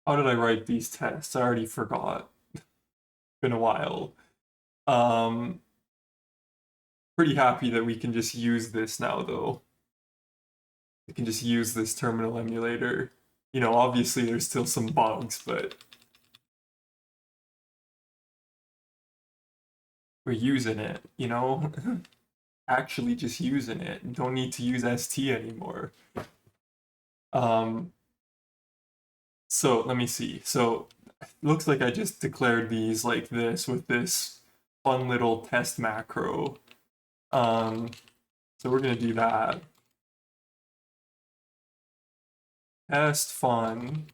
How did I write these tests? I already forgot. Been a while. Um, Pretty happy that we can just use this now, though. We can just use this terminal emulator. You know, obviously there's still some bugs, but we're using it, you know? Actually just using it. Don't need to use ST anymore. Um, so let me see. So it looks like I just declared these like this with this fun little test macro. Um, so we're gonna do that. Test fun.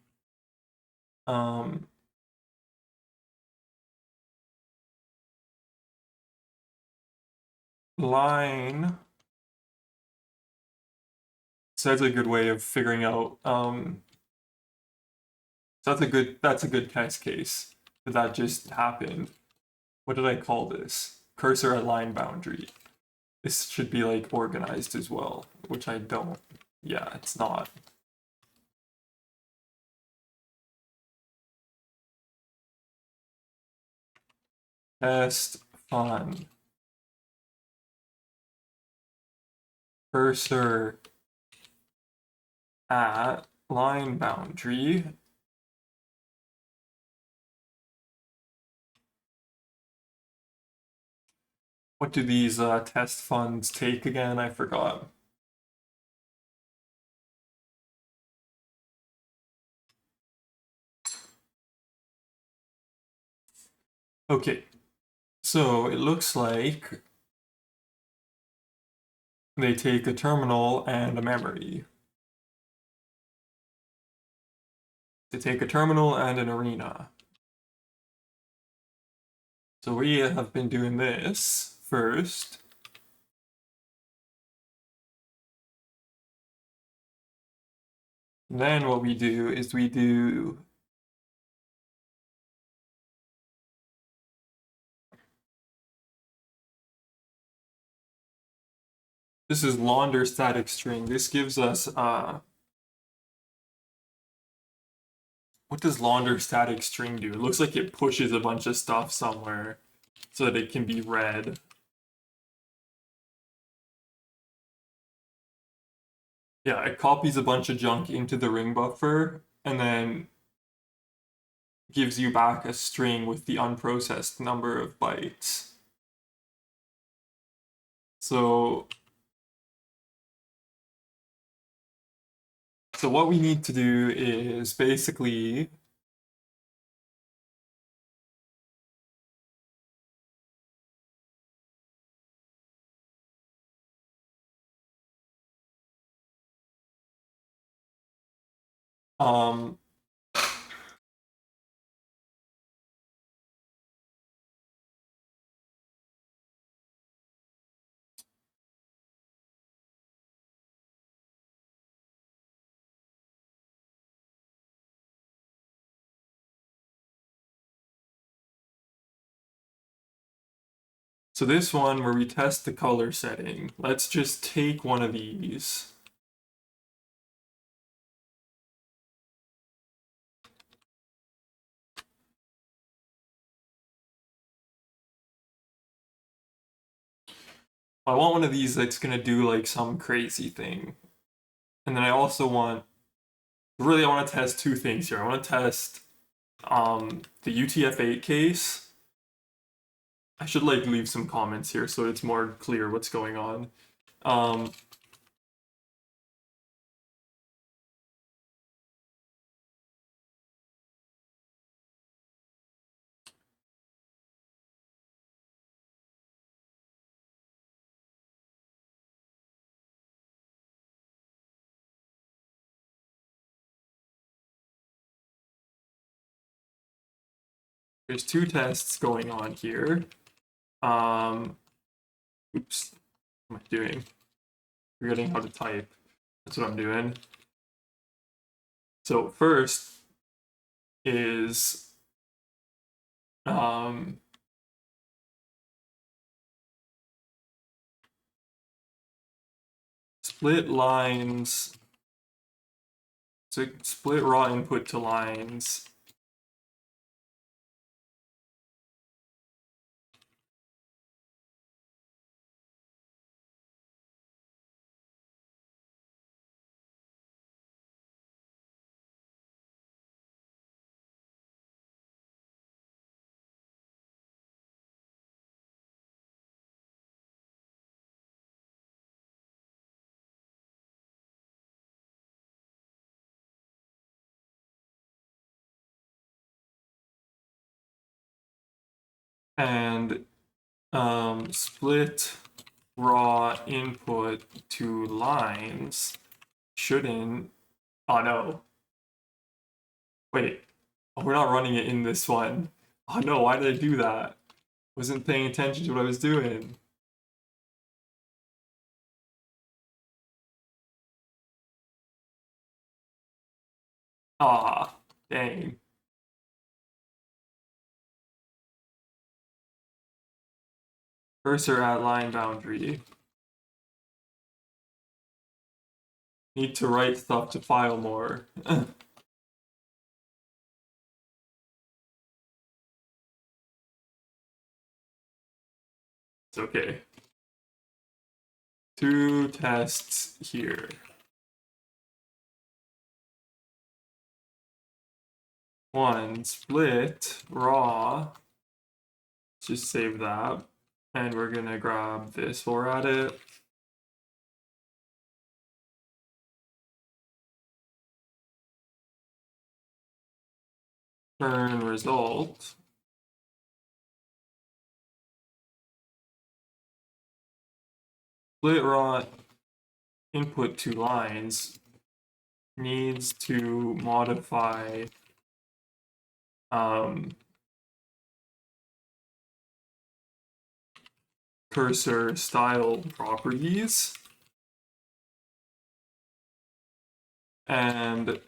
Um, Line. So that's a good way of figuring out. So that's a good test case that just happened. What did I call this? Cursor at line boundary. This should be like organized as well, which I don't. Yeah, it's not. Test fun. Cursor at line boundary. What do these test funds take again? I forgot. Okay, so it looks like they take a terminal and a memory. They take a terminal and an arena. So we have been doing this first. And then what we do is we do this is launder static string. This gives us what does launder static string do? It looks like it pushes a bunch of stuff somewhere so that it can be read. Yeah, it copies a bunch of junk into the ring buffer, and then gives you back a string with the unprocessed number of bytes. So what we need to do is basically so this one where we test the color setting, let's just take one of these. I want one of these that's gonna do like some crazy thing. And then I also want, really I want to test two things here. I want to test the UTF-8 case. I should like leave some comments here so it's more clear what's going on. There's two tests going on here. Oops, what am I doing? Forgetting how to type. That's what I'm doing. So first is split lines. So split raw input to lines. And split raw input to lines shouldn't. Oh no. Wait. Oh, we're not running it in this one. Oh no, why did I do that? Wasn't paying attention to what I was doing. Ah, dang. Cursor at line boundary. Need to write stuff to file more. It's okay. Two tests here. One, split raw. Let's just save that. And we're gonna grab this while we're at it. Turn result. Split raw input to lines needs to modify cursor style properties, and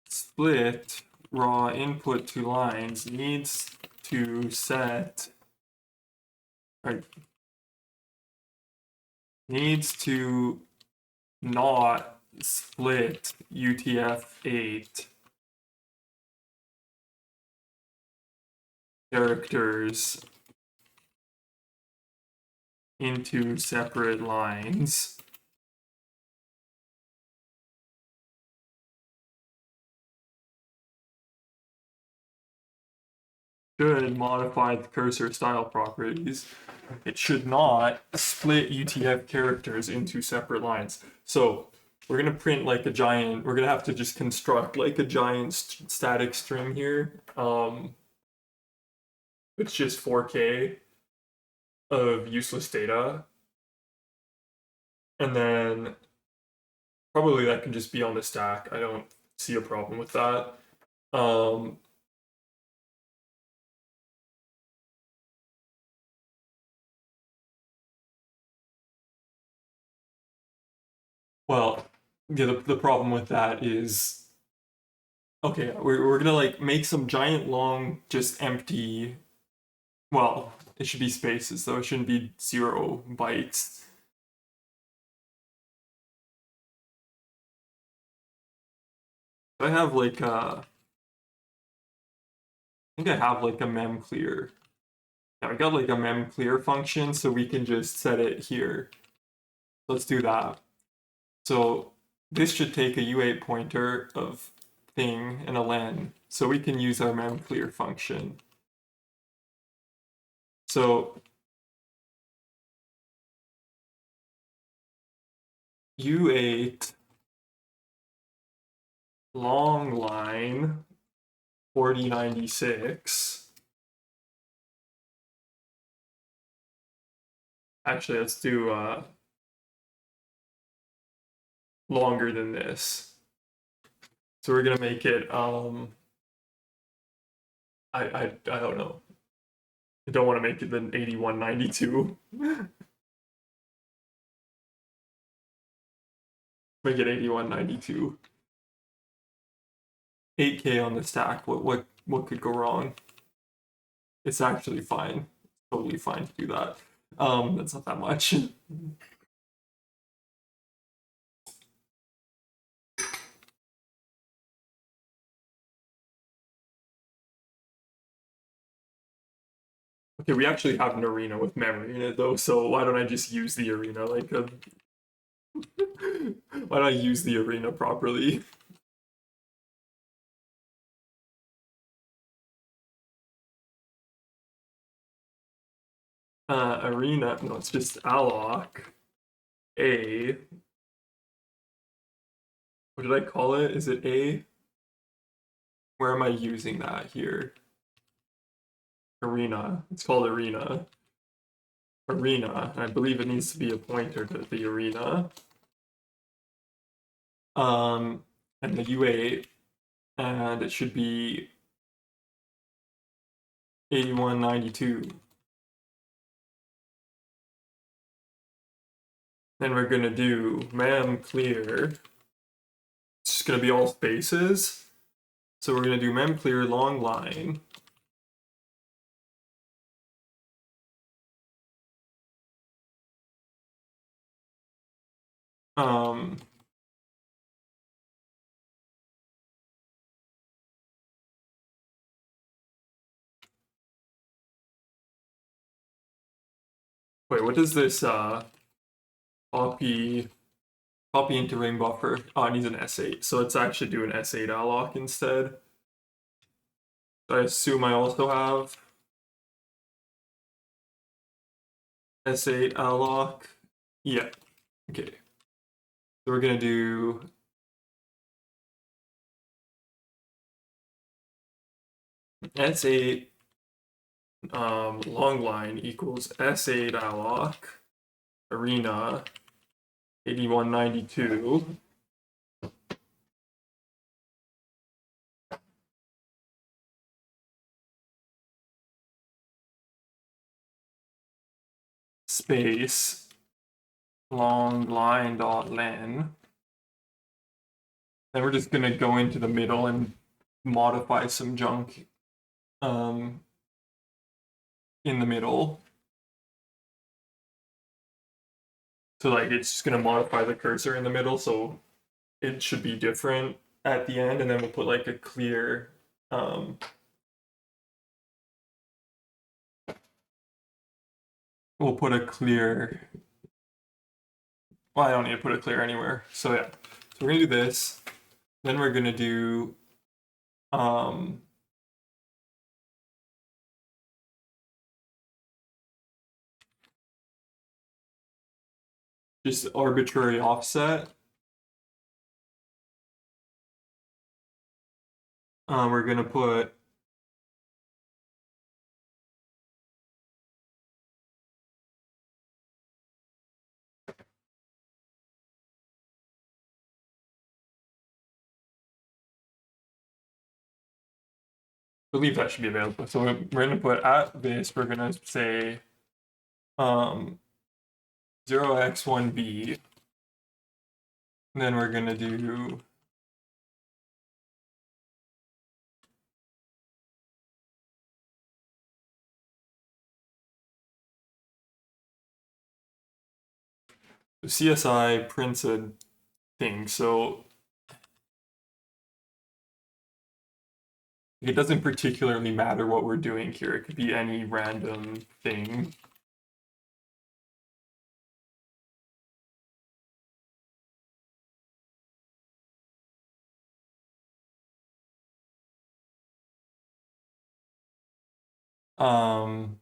split raw input to lines needs to set, right, needs to not split UTF-8 characters into separate lines. should modify the cursor style properties. It should not split UTF characters into separate lines. So we're gonna print like a giant. We're gonna have to just construct like a giant static string here. It's just 4K of useless data, and then probably that can just be on the stack. I don't see a problem with that. Well, yeah, the problem with that is, okay, we're gonna like make some giant long, just empty, well, it should be spaces though, it shouldn't be 0 bytes. I have like I think I have like a mem clear. Yeah, I got like a mem clear function, so we can just set it here. Let's do that. So this should take a U8 pointer of thing and a len, so we can use our mem clear function. So U8 long line 4096. Actually, let's do longer than this. So we're gonna make it I don't know. I don't want to make it the 8192. Make it 8192. 8K on the stack. What could go wrong? It's actually fine. Totally fine to do that. That's not that much. Okay, we actually have an arena with memory in it though, so why don't I just use the arena like a why don't I use the arena properly? Arena, no, it's just alloc a, what did I call it? Is it a? Where am I using that here? Arena, it's called arena. Arena, I believe it needs to be a pointer to the arena. And the U8, and it should be 8192. Then we're gonna do mem clear. It's just gonna be all spaces. So we're gonna do mem clear long line. Wait, what does this copy into ring buffer? Oh, it needs an S8, so let's actually do an S8 alloc instead. I assume I also have S8 alloc. Yeah. Okay. So we're gonna do S8 long line equals S8 alloc arena 8192. Space long line dot len. Then we're just gonna go into the middle and modify some junk in the middle. So like it's just gonna modify the cursor in the middle, so it should be different at the end, and then we'll put like a clear we'll put a clear, well, I don't need to put a clear anywhere. So yeah. So we're gonna do this. Then we're gonna do just arbitrary offset. We're gonna put I believe that should be available. So we're gonna put at this, we're gonna say 0x1b, and then we're gonna do CSI prints a thing, so it doesn't particularly matter what we're doing here. It could be any random thing. Um,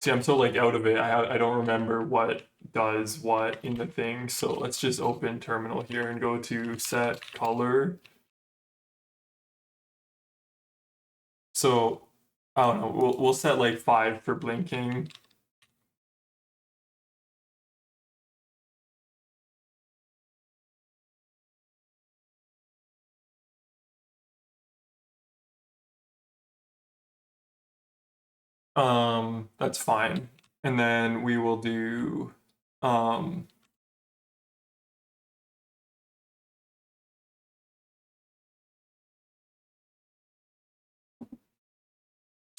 See, I'm so like out of it. I don't remember what does what in the thing. So let's just open terminal here and go to set color. So I don't know. We'll set like 5 for blinking. That's fine. And then we will do so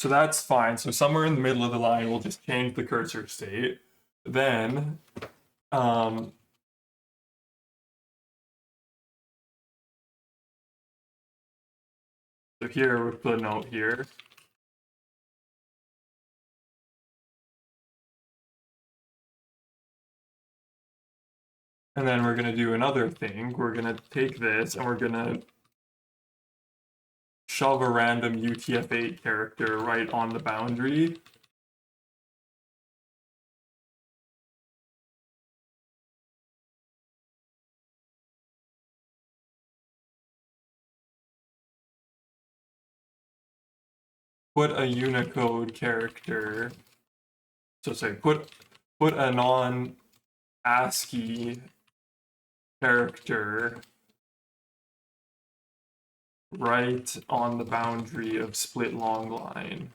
that's fine. So somewhere in the middle of the line, we'll just change the cursor state. Then so here we'll put a note here. And then we're going to do another thing. We're going to take this and we're going to shove a random UTF-8 character right on the boundary. Put a Unicode character. So say put a non-ASCII character right on the boundary of split long line.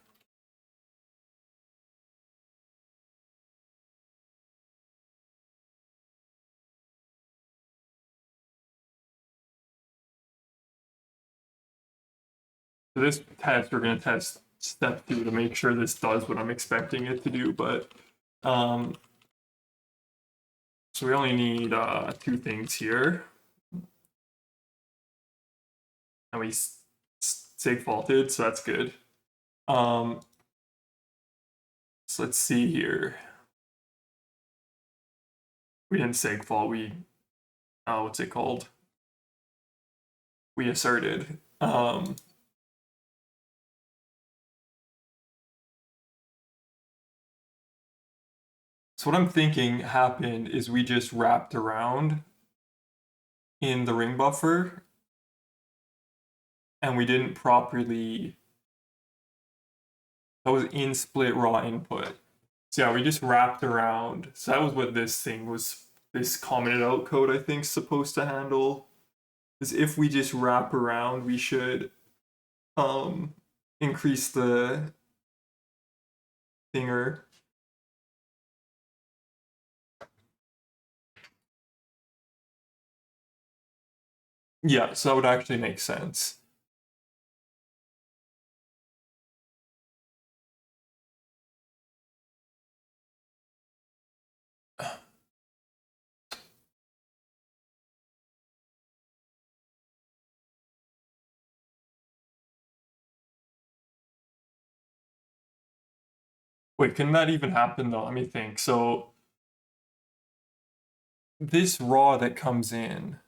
So this test, we're going to test step 2 to make sure this does what I'm expecting it to do, but so we only need 2 things here. And we sig faulted, so that's good. So let's see here. We didn't sig fault, we what's it called? We asserted. So what I'm thinking happened is we just wrapped around in the ring buffer and we didn't properly, that was in split raw input. So yeah, we just wrapped around. So that was what this thing was, this commented out code I think is supposed to handle. Is if we just wrap around, we should increase the thinger. Yeah, so that would actually make sense. Wait, can that even happen though? Let me think. So this raw that comes in,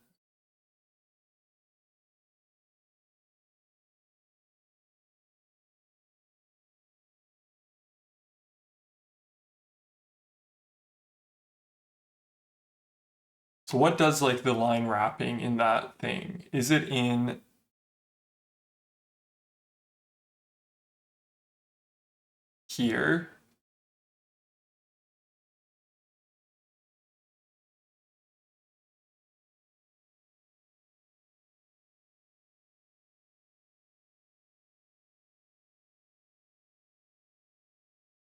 So what does like the line wrapping in that thing? Is it in here?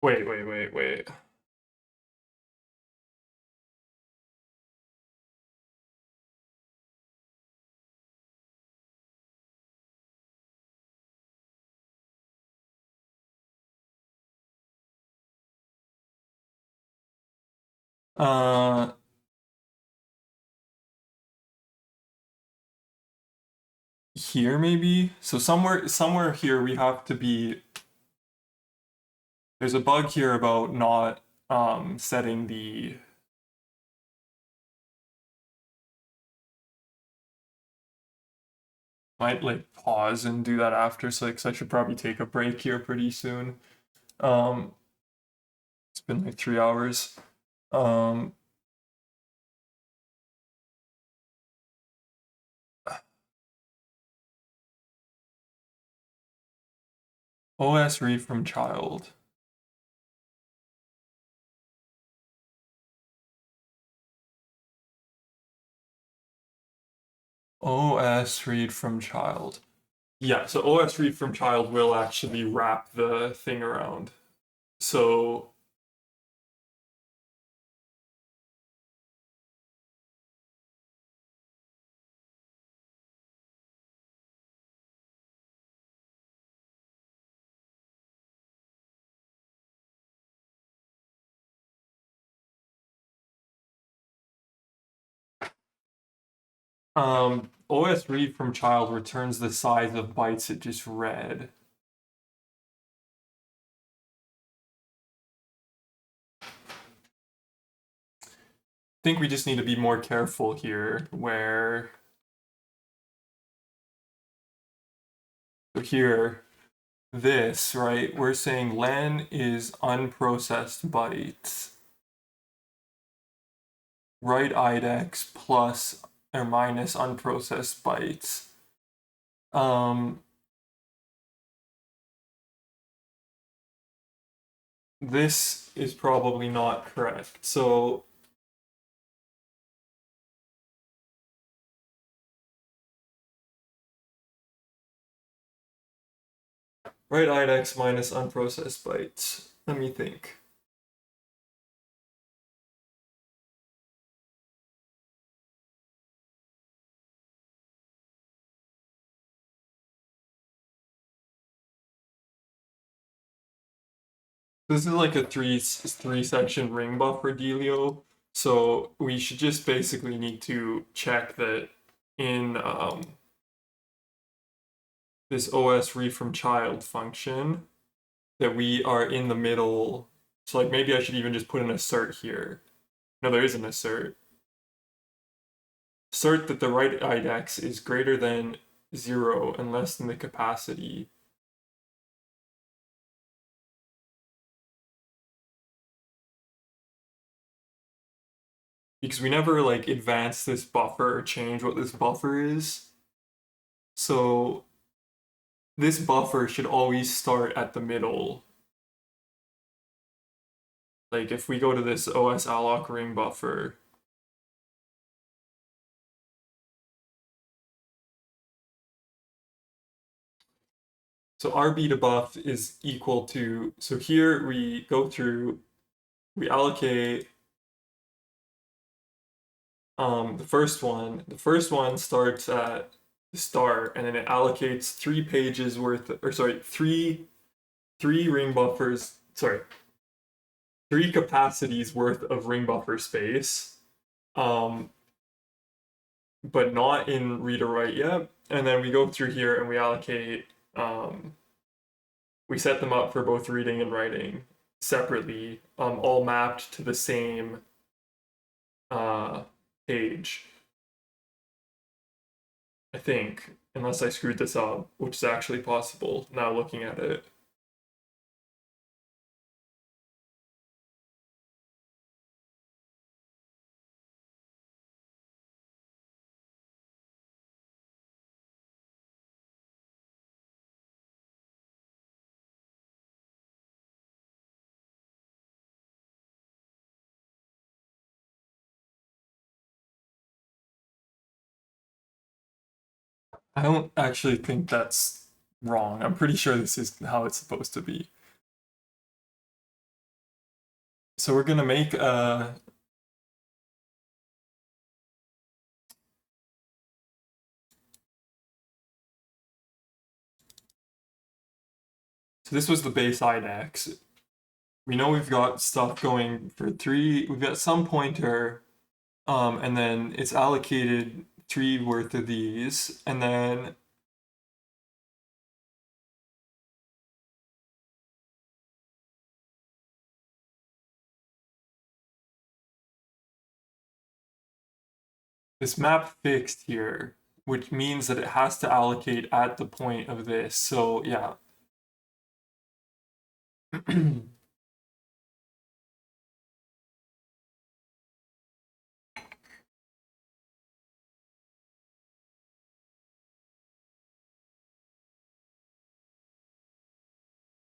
Wait. Uh, Here maybe? So somewhere here we have to be, there's a bug here about not setting the, might like pause and do that after, so like, 'cause I should probably take a break here pretty soon. Um, it's been like 3 hours. Um, OS read from child. OS read from child. Yeah, so OS read from child will actually wrap the thing around. So OS read from child returns the size of bytes it just read. I think we just need to be more careful here where, so here, this, right? We're saying len is unprocessed bytes. Write IDEX plus or minus unprocessed bytes. This is probably not correct. So write IDEX minus unprocessed bytes. Let me think. This is like a three section ring buffer dealio. So we should just basically need to check that in this OS read from child function that we are in the middle. So like maybe I should even just put an assert here. No, there is an assert. Assert that the write IDEX is greater than 0 and less than the capacity. Because we never like advance this buffer or change what this buffer is. So this buffer should always start at the middle. Like if we go to this OS alloc ring buffer, so RB to buff is equal to, so here we go through, we allocate the first one. The first one starts at the start and then it allocates 3 pages worth, or sorry, three ring buffers, sorry, 3 capacities worth of ring buffer space, but not in read or write yet. And then we go through here and we allocate, we set them up for both reading and writing separately, all mapped to the same page. I think, unless I screwed this up, which is actually possible now looking at it. I don't actually think that's wrong. I'm pretty sure this is how it's supposed to be. So we're gonna make a so this was the base IDEX. We know we've got stuff going for 3, we've got some pointer, and then it's allocated 3 worth of these, and then this map fixed here, which means that it has to allocate at the point of this. So yeah.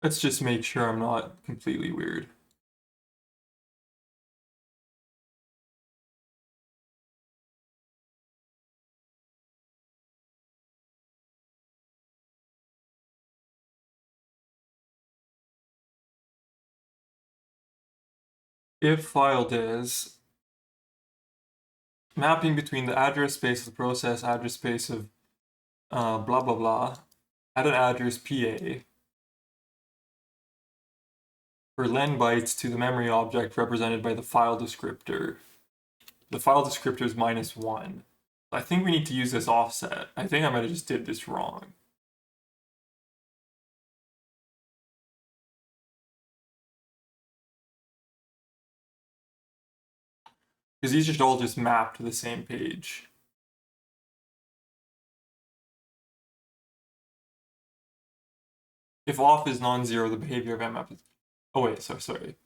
Let's just make sure I'm not completely weird. If file does mapping between the address space of the process, address space of blah blah blah, at an address PA for len bytes to the memory object represented by the file descriptor. The file descriptor is -1. I think we need to use this offset. I think I might have just did this wrong. Because these should all just map to the same page. If off is non-zero, the behavior of mmap is... Oh wait, sorry.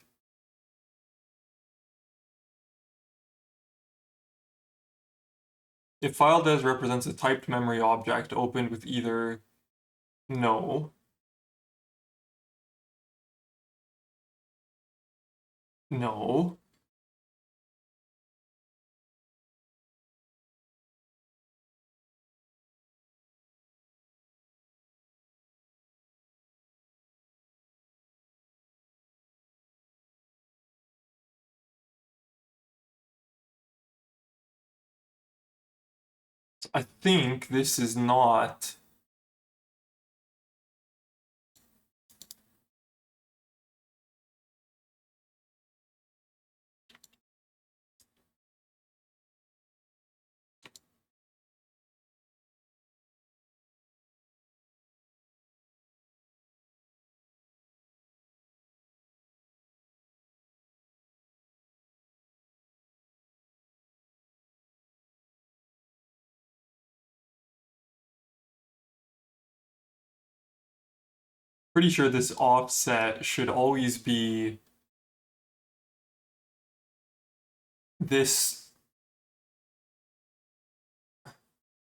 If file des represents a typed memory object opened with either no, no, I think this is not... Pretty sure this offset should always be this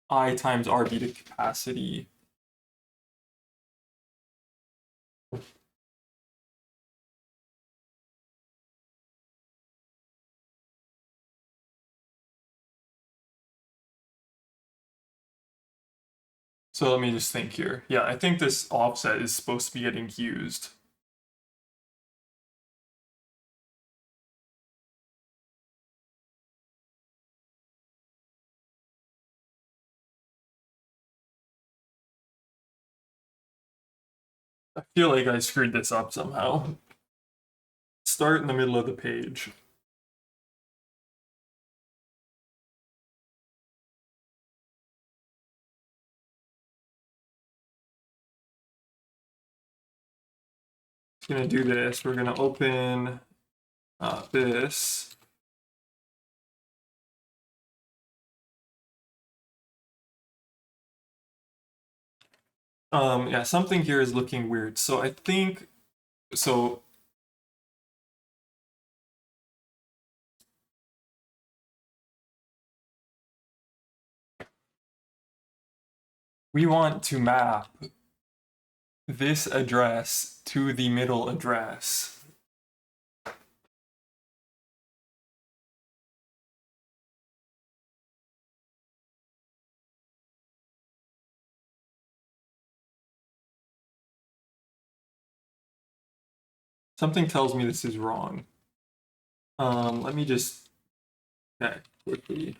I times RB to capacity. So let me just think here. Yeah, I think this offset is supposed to be getting used. I feel like I screwed this up somehow. Start in the middle of the page. Gonna do this. We're gonna open this. Yeah, something here is looking weird. So I think so. We want to map this address to the middle address. Something tells me this is wrong. Let me just check quickly.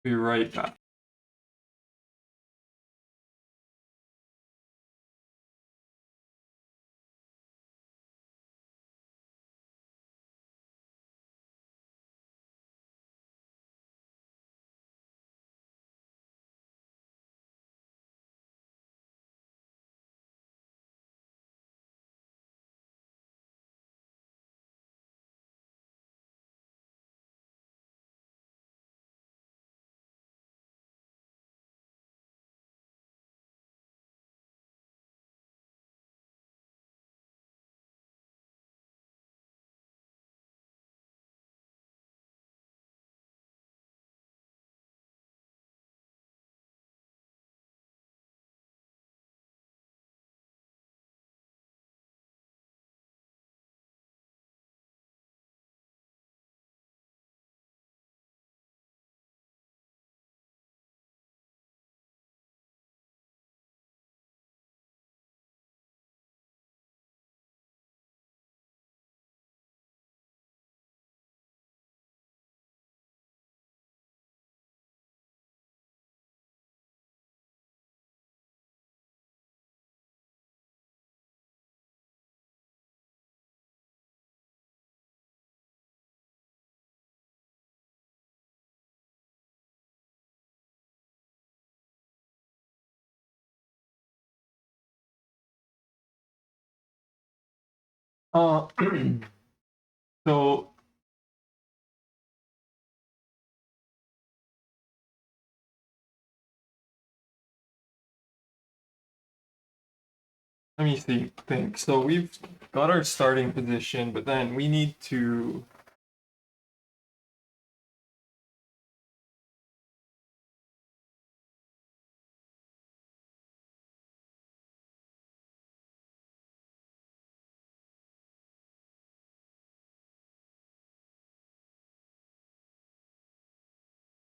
Be right back. Uh, so let me think. So we've got our starting position, but then we need to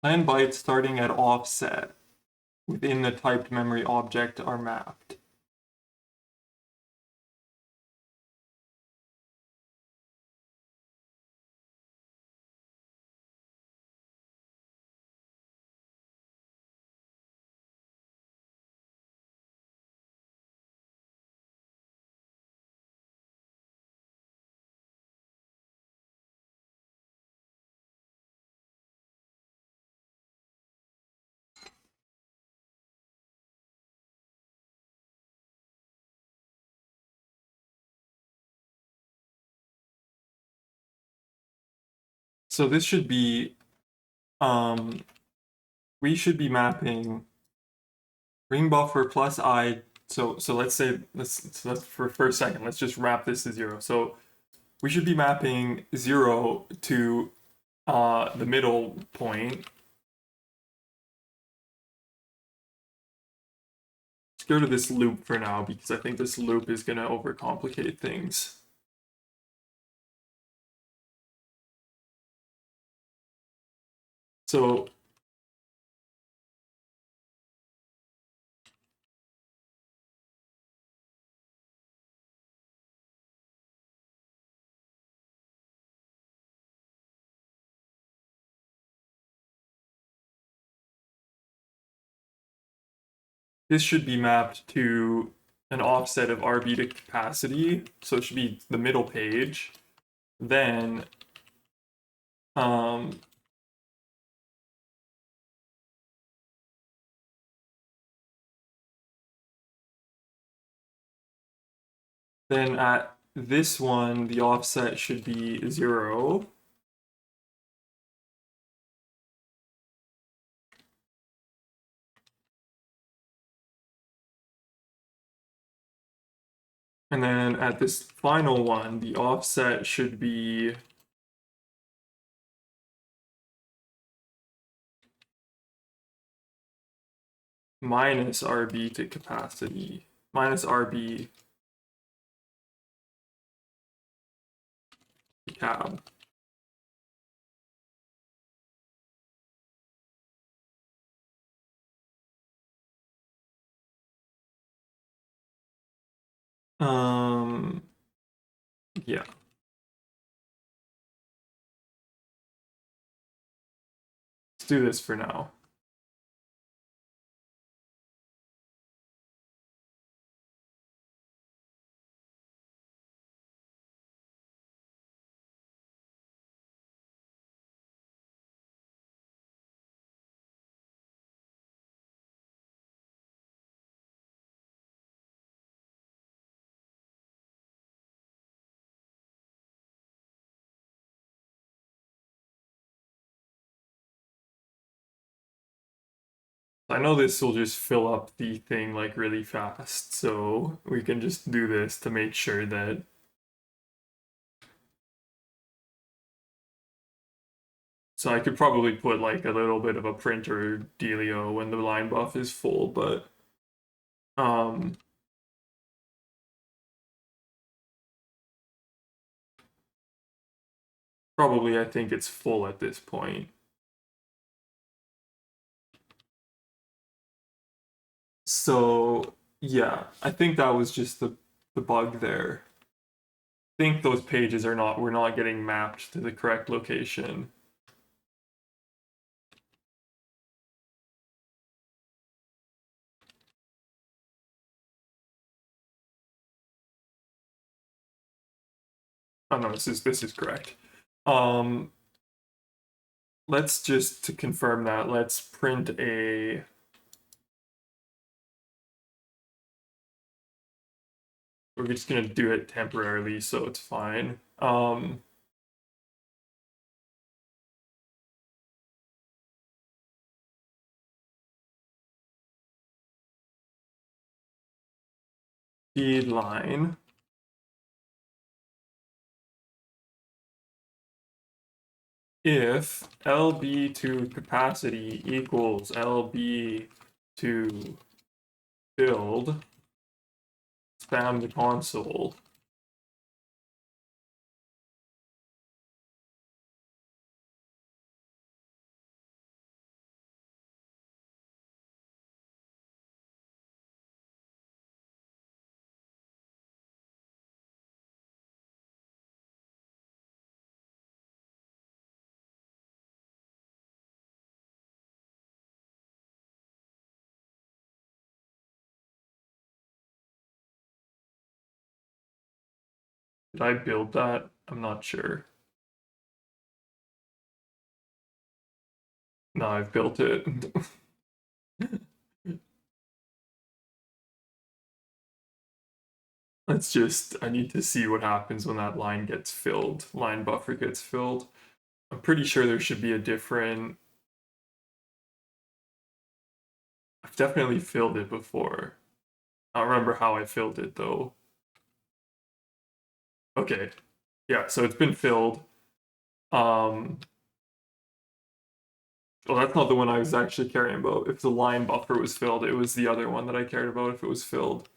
plan bytes starting at offset within the typed memory object are mapped. So this should be, we should be mapping ring buffer plus I. So let's say let's for a second, let's just wrap this to 0. So we should be mapping 0 to the middle point. Let's go to this loop for now because I think this loop is gonna overcomplicate things. So this should be mapped to an offset of RB to capacity. So it should be the middle page. Then then at this one, the offset should be 0. And then at this final one, the offset should be minus RB to capacity, minus RB. cab. Yeah. Let's do this for now. I know this will just fill up the thing like really fast, so we can just do this to make sure that so I could probably put like a little bit of a printer dealio when the line buff is full, but um probably I think it's full at this point. So yeah, I think that was just the bug there. I think those pages are not we're not getting mapped to the correct location. Oh no, this is correct. Um let's just to confirm that, let's print a we're just gonna do it temporarily, so it's fine. Feed line if LB to capacity equals LB to build, spam the console. Did I build that? I'm not sure. No, I've built it. Let's just, I need to see what happens when that line gets filled, line buffer gets filled. I'm pretty sure there should be a different, I've definitely filled it before. I don't remember how I filled it though. Okay, yeah, so it's been filled. Um, well, that's not the one I was actually caring about. If the line buffer was filled, it was the other one that I cared about if it was filled.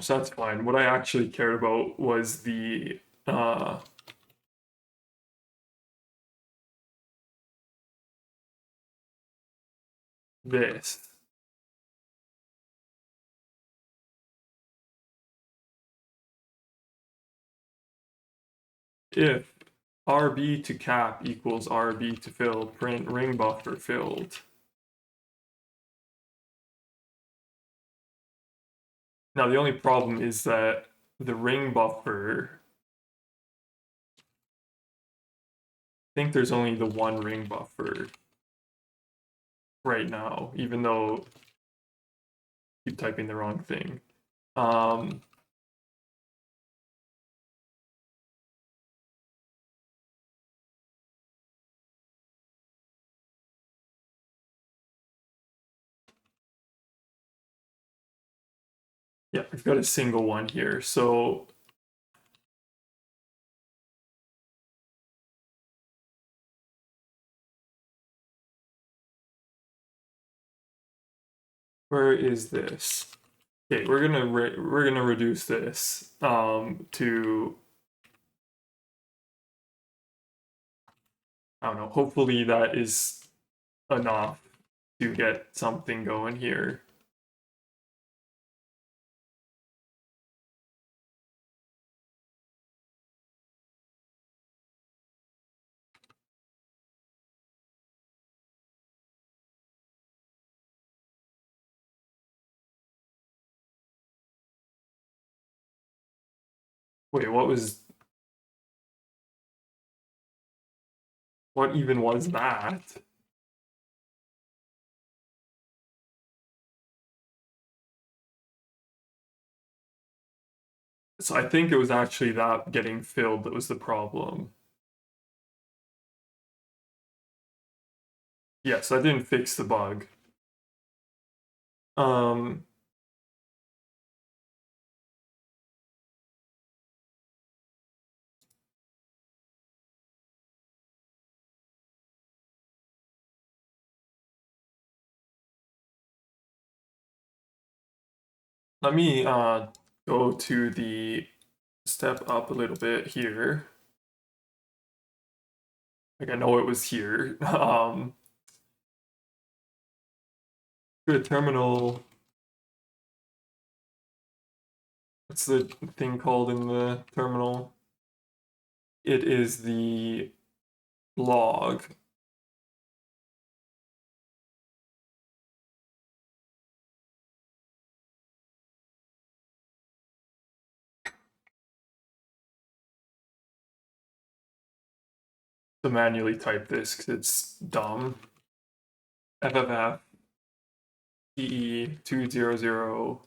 So that's fine. What I actually cared about was the this. If RB to cap equals RB to fill, print ring buffer filled. Now the only problem is that the ring buffer, I think there's only the one ring buffer right now, even though I keep typing the wrong thing. Um, yeah, I've got a single one here. So Where is this? Okay, we're gonna reduce this to, I don't know, hopefully that is enough to get something going here. Wait, what even was that? So I think it was actually that getting filled that was the problem. Yes, I didn't fix the bug. Um, Let me go to the step up a little bit here. Like I know it was here. Go to terminal. What's the thing called in the terminal? It is the log. To manually type this because it's dumb. FFF DE 200.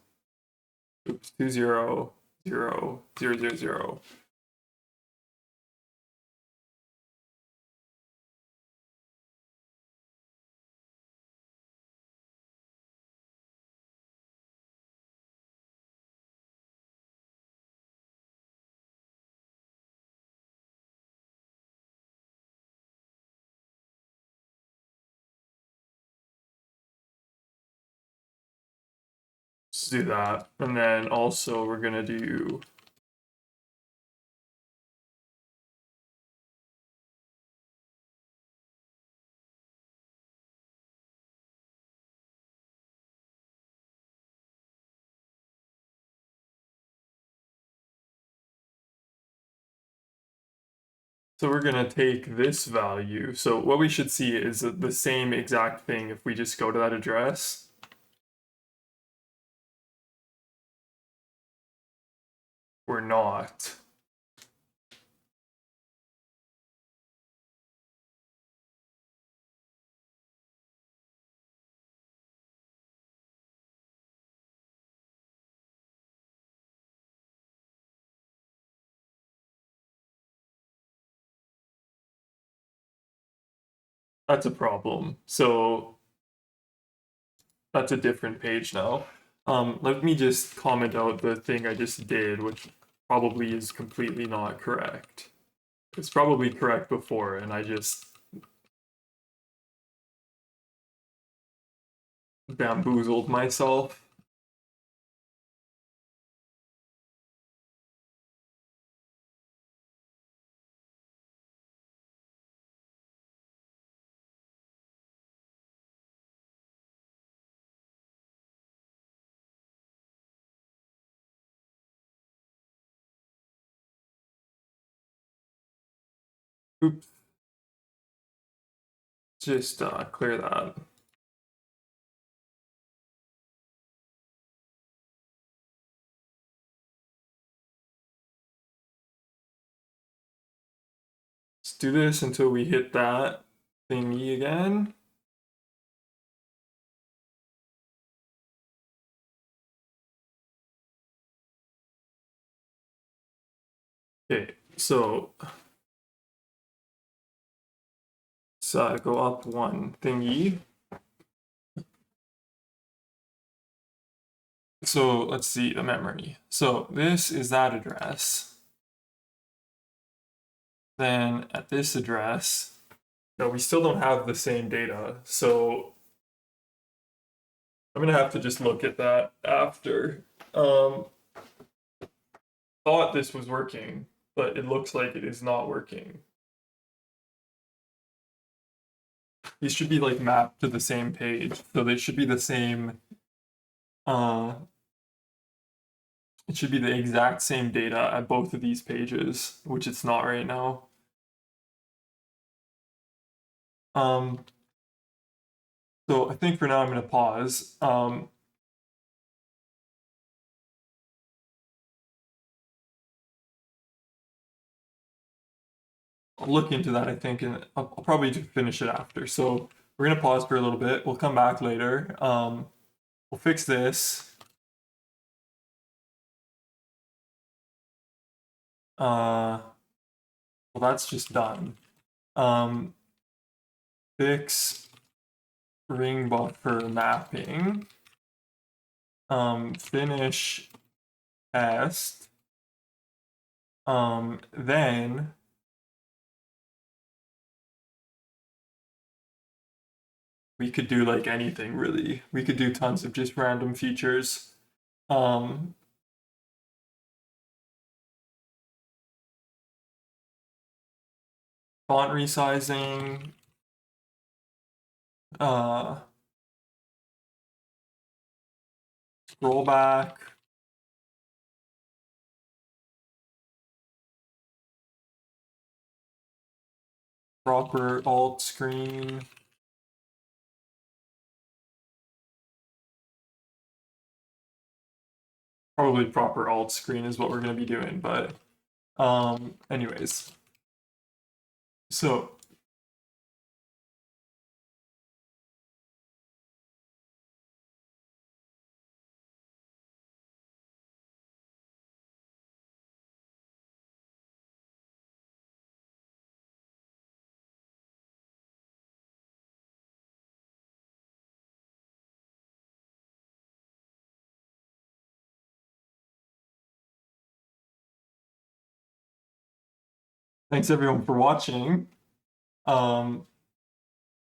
Let's do that. And then also we're gonna do so we're gonna take this value. So what we should see is the same exact thing if we just go to that address. We're not. That's a problem. So that's a different page now. Let me just comment out the thing I just did, which probably is completely not correct. It's probably correct before, and I just bamboozled myself. Oops. Just clear that. Let's do this until we hit that thingy again. Okay, so let's go up one thingy. So let's see the memory. So this is that address. Then at this address, no, we still don't have the same data. So I'm gonna have to just look at that after. Thought this was working, but it looks like it is not working. These should be like mapped to the same page, so they should be the same. It should be the exact same data at both of these pages, which it's not right now. So I think for now I'm going to pause. I'll look into that, I think, and I'll probably just finish it after. So we're going to pause for a little bit. We'll come back later. We'll fix this. Well, that's just done. Fix ring buffer mapping. Finish test. Then we could do like anything really. We could do tons of just random features. Font resizing. Scroll back. Proper alt screen. Probably proper alt screen is what we're going to be doing, but anyways. So thanks everyone for watching. And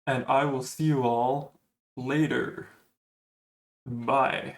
I will see you all later. Bye.